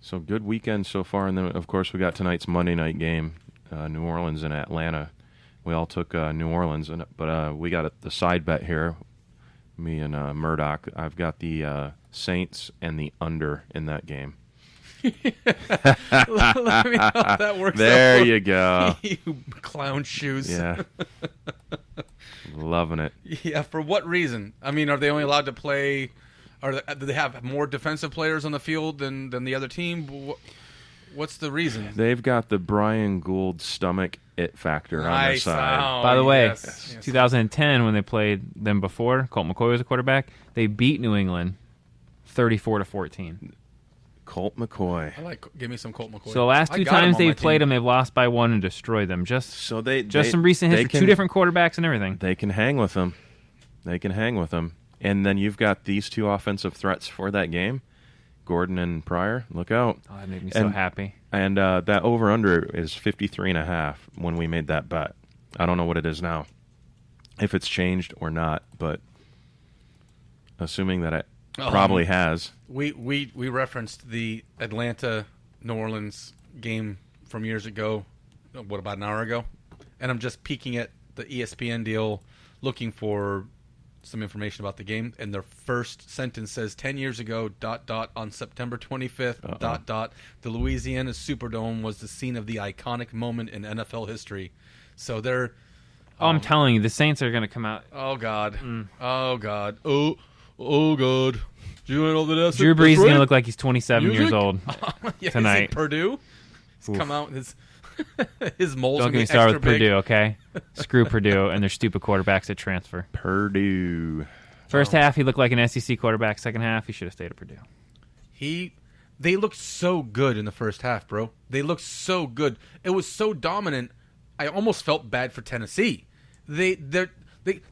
So good weekend so far, and then of course we got tonight's Monday night game. New Orleans and Atlanta. We all took New Orleans, but we got the side bet here. Me and Murdoch. I've got the Saints and the under in that game. Let me know if that works. There you go. You clown shoes. Yeah. Loving it. Yeah. For what reason? I mean, are they only allowed to play? Do they have more defensive players on the field than the other team? What's the reason? They've got the Brian Gould stomach it factor on their side. By the way, 2010 when they played them before, Colt McCoy was a quarterback. They beat New England 34-14. Colt McCoy. Give me some Colt McCoy. So the last two times they've played them, they've lost by 1 and destroyed them. Just some recent history. 2 different quarterbacks and everything. They can hang with them. And then you've got these 2 offensive threats for that game. Gordon and Pryor, look out. Oh, that made me so happy. And that over-under is 53.5 when we made that bet. I don't know what it is now, if it's changed or not, but assuming that it probably has. We referenced the Atlanta-New Orleans game from years ago, about an hour ago? And I'm just peeking at the ESPN deal, looking for some information about the game, and their first sentence says 10 years ago ... on September 25th ... the Louisiana Superdome was the scene of the iconic moment in NFL history. So they're I'm telling you, the Saints are going to come out. Oh God. Oh God. Oh God. Do you know that Drew Brees is going to look like he's 27 years old tonight. Purdue? He's come out his moles. Don't get me started with Purdue, okay? Screw Purdue and their stupid quarterbacks that transfer. Purdue. First half, he looked like an SEC quarterback. Second half, he should have stayed at Purdue. They looked so good in the first half, bro. They looked so good. It was so dominant. I almost felt bad for Tennessee. They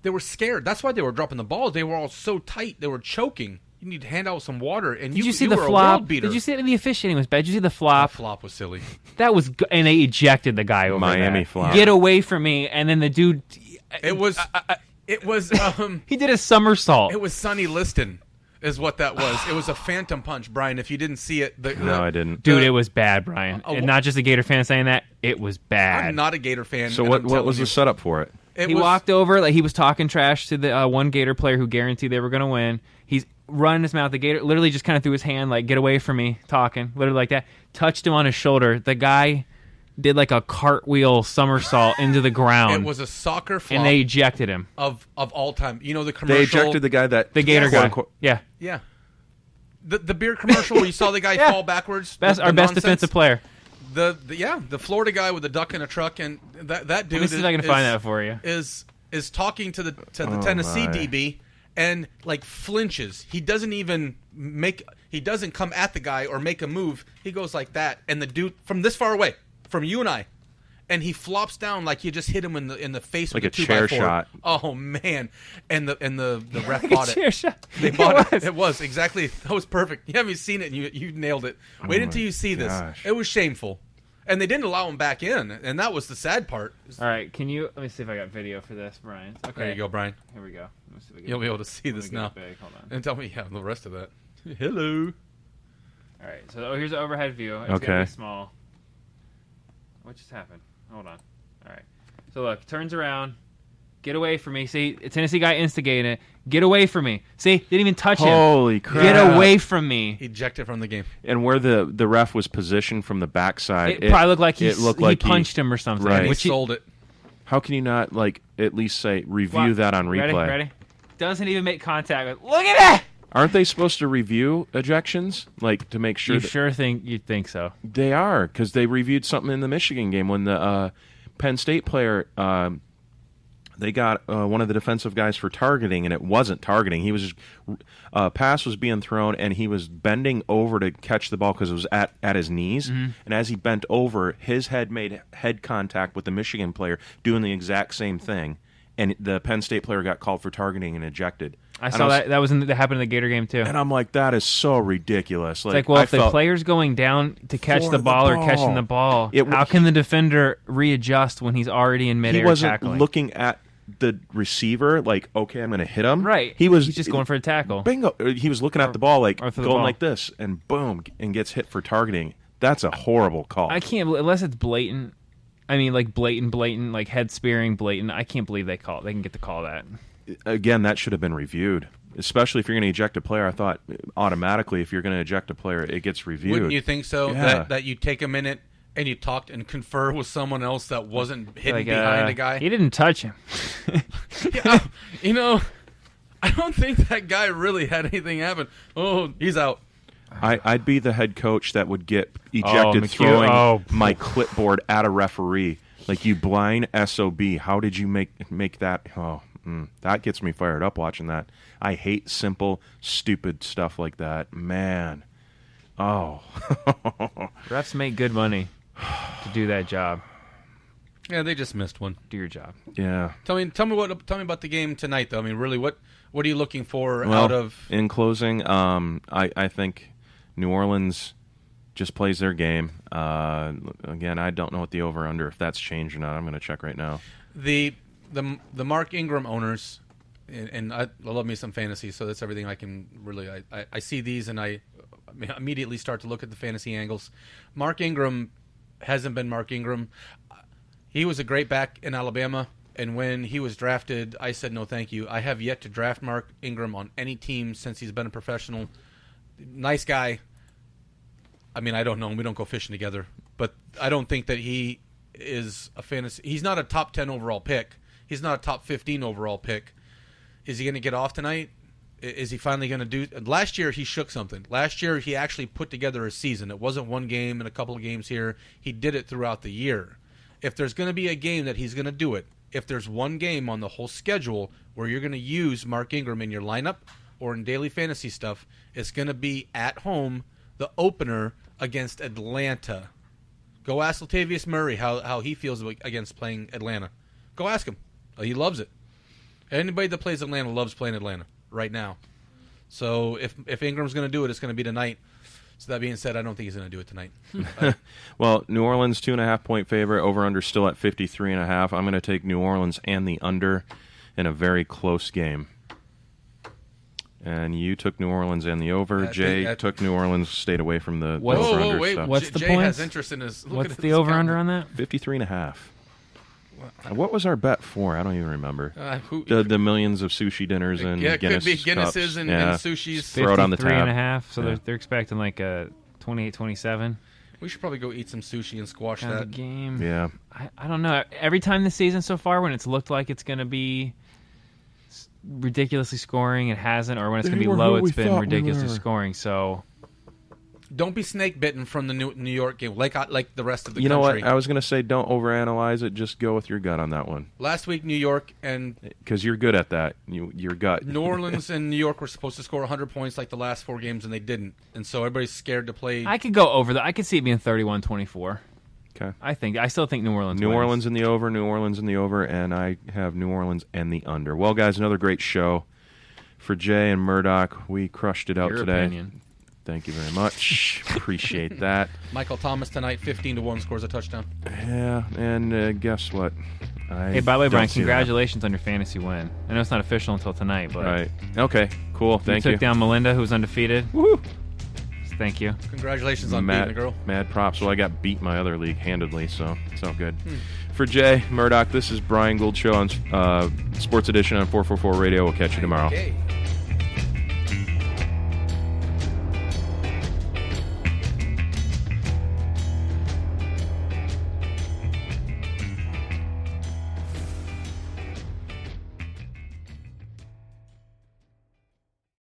were scared. That's why they were dropping the ball. They were all so tight. They were choking. You need to hand out some water. And Did you see the were flop? A world beater. Did you see the officiating was bad? Did you see the flop? The flop was silly. That was, and they ejected the guy over Miami that. flop. Get away from me! And then the dude. It was. He did a somersault. It was Sonny Liston, is what that was. It was a phantom punch, Brian. If you didn't see it, no, I didn't. Dude, it was bad, Brian. And not just a Gator fan saying that. It was bad. I'm not a Gator fan. So what was the setup for it? He walked over, like he was talking trash to the one Gator player who guaranteed they were going to win. He's running his mouth. The Gator literally just kind of threw his hand, like, get away from me, talking, literally like that. Touched him on his shoulder. The guy did like a cartwheel somersault into the ground. It was a soccer flop. And they ejected him. Of all time. You know the commercial? They ejected the guy that... The Gator guy. Yeah. Yeah. The beer commercial where you saw the guy fall backwards. Our best defensive player. The Florida guy with the duck in a truck, and that dude. Let me see if I can find that for you. Is talking to the Tennessee DB and like flinches. He doesn't even he doesn't come at the guy or make a move. He goes like that, and the dude from this far away, from you and I, and he flops down like you just hit him in the face like with a 2x4. chair shot. Oh man! And the ref like bought a it. Chair shot. They bought it. It was exactly. That was perfect. You haven't seen it, and you nailed it. Wait until you see this. It was shameful. And they didn't allow him back in, and that was the sad part. All right, let me see if I got video for this, Brian. Okay. There you go, Brian. Here we go. Let me see if I get You'll be able to see this now. Hold on. And tell me the rest of that. Hello. All right, so here's the overhead view. It's Okay. gonna be small. What just happened? Hold on. All right. So look, turns around. Get away from me. See, Tennessee guy instigating it. Get away from me. See, didn't even touch him. Holy crap. Get away from me. Ejected from the game. And where the ref was positioned from the backside, It probably looked like he punched him or something. Right. He sold it. How can you not at least say review that on replay? Ready? Doesn't even make contact. Look at that. Aren't they supposed to review ejections, to make sure? You'd think so. They are, because they reviewed something in the Michigan game when the Penn State player. They got one of the defensive guys for targeting, and it wasn't targeting. He was just, pass was being thrown, and he was bending over to catch the ball because it was at his knees. Mm-hmm. And as he bent over, his head made head contact with the Michigan player doing the exact same thing. And the Penn State player got called for targeting and ejected. I saw that. That happened in the Gator game, too. And I'm like, that is so ridiculous. It's if the player's going down to catch the ball or catching the ball, how can the defender readjust when he's already in midair tackling? He wasn't looking at the receiver okay, I'm going to hit him. Right. He's just going for a tackle. Bingo. He was looking at the ball going like this, and boom, and gets hit for targeting. That's a horrible call. I can't, unless it's blatant. I mean, like blatant, like head spearing, blatant. I can't believe they can get to call that. Again, that should have been reviewed, especially if you're going to eject a player. I thought automatically if you're going to eject a player, it gets reviewed. Wouldn't you think so? Yeah. That you take a minute and you talked and confer with someone else that wasn't hidden behind a guy? He didn't touch him. Yeah, I don't think that guy really had anything happen. Oh, he's out. I'd be the head coach that would get ejected throwing my clipboard at a referee. Like, you blind SOB. How did you make that? That gets me fired up watching that. I hate simple, stupid stuff like that. Man. Oh. Refs make good money to do that job. Yeah, they just missed one. Do your job. Yeah. Tell me about the game tonight, though. I mean, really, what are you looking for Well, out of? In closing, I think New Orleans just plays their game. Again, I don't know what the over/under, if that's changed or not. I'm going to check right now. The Mark Ingram owners, and I love me some fantasy, so that's everything I can really. I see these and I immediately start to look at the fantasy angles. Mark Ingram hasn't been Mark Ingram. He was a great back in Alabama, and when he was drafted, I said no thank you. I have yet to draft Mark Ingram on any team since he's been a professional. Nice guy. I mean, I don't know him. We don't go fishing together. But I don't think that he is a fantasy. He's not a top 10 overall pick. He's not a top 15 overall pick. Is he going to get off tonight? Is he finally going to do? Last year, he shook something. Last year, he actually put together a season. It wasn't one game and a couple of games here. He did it throughout the year. If there's going to be a game that he's going to do it, if there's one game on the whole schedule where you're going to use Mark Ingram in your lineup or in daily fantasy stuff, it's going to be at home, the opener against Atlanta. Go ask Latavius Murray how he feels against playing Atlanta. Go ask him. He loves it. Anybody that plays Atlanta loves playing Atlanta right now. So if Ingram's going to do it, it's going to be tonight. So that being said, I don't think he's going to do it tonight. Well, New Orleans 2.5-point favorite, over/under still at 53.5. I'm going to take New Orleans and the under in a very close game. And you took New Orleans and the over. Jay took New Orleans, stayed away from the over/under. Wait, what's the Jay point? has interest in his. What's the over/under on that? 53.5. What was our bet for? I don't even remember. The millions of sushi dinners and Guinness could be Guinnesses cups. and sushis. Throw it on the tab. 53.5. So they're expecting like a 28-27. We should probably go eat some sushi and squash kind that of game. Yeah. I don't know. Every time this season so far, when it's looked like it's going to be ridiculously scoring, it hasn't, or when it's going to be low, it's been ridiculously scoring. So don't be snake bitten from the New York game, like the rest of the country. You know what? I was going to say, don't overanalyze it. Just go with your gut on that one. Last week, New York and because you're good at that, your gut. New Orleans and New York were supposed to score 100 points like the last 4 games, and they didn't. And so everybody's scared to play. I could go over that. I could see it being 31-24. Okay. I still think New Orleans. New wins. Orleans in the over. New Orleans in the over, and I have New Orleans and the under. Well, guys, another great show for Jay and Murdoch. We crushed it out Your today. opinion. Thank you very much. Appreciate that. Michael Thomas tonight, 15-1, scores a touchdown. Yeah, and guess what? Hey, by the way, Brian, congratulations on your fantasy win. I know it's not official until tonight, but right. Okay, cool. Thank you. Took down Melinda, who was undefeated. Woo! Thank you. Congratulations on beating the girl. Mad props. Well, I got beat my other league handedly, so it's all good. For Jay, Murdoch, this is Brian Gould Show on Sports Edition on 444 Radio. We'll catch you tomorrow. Okay.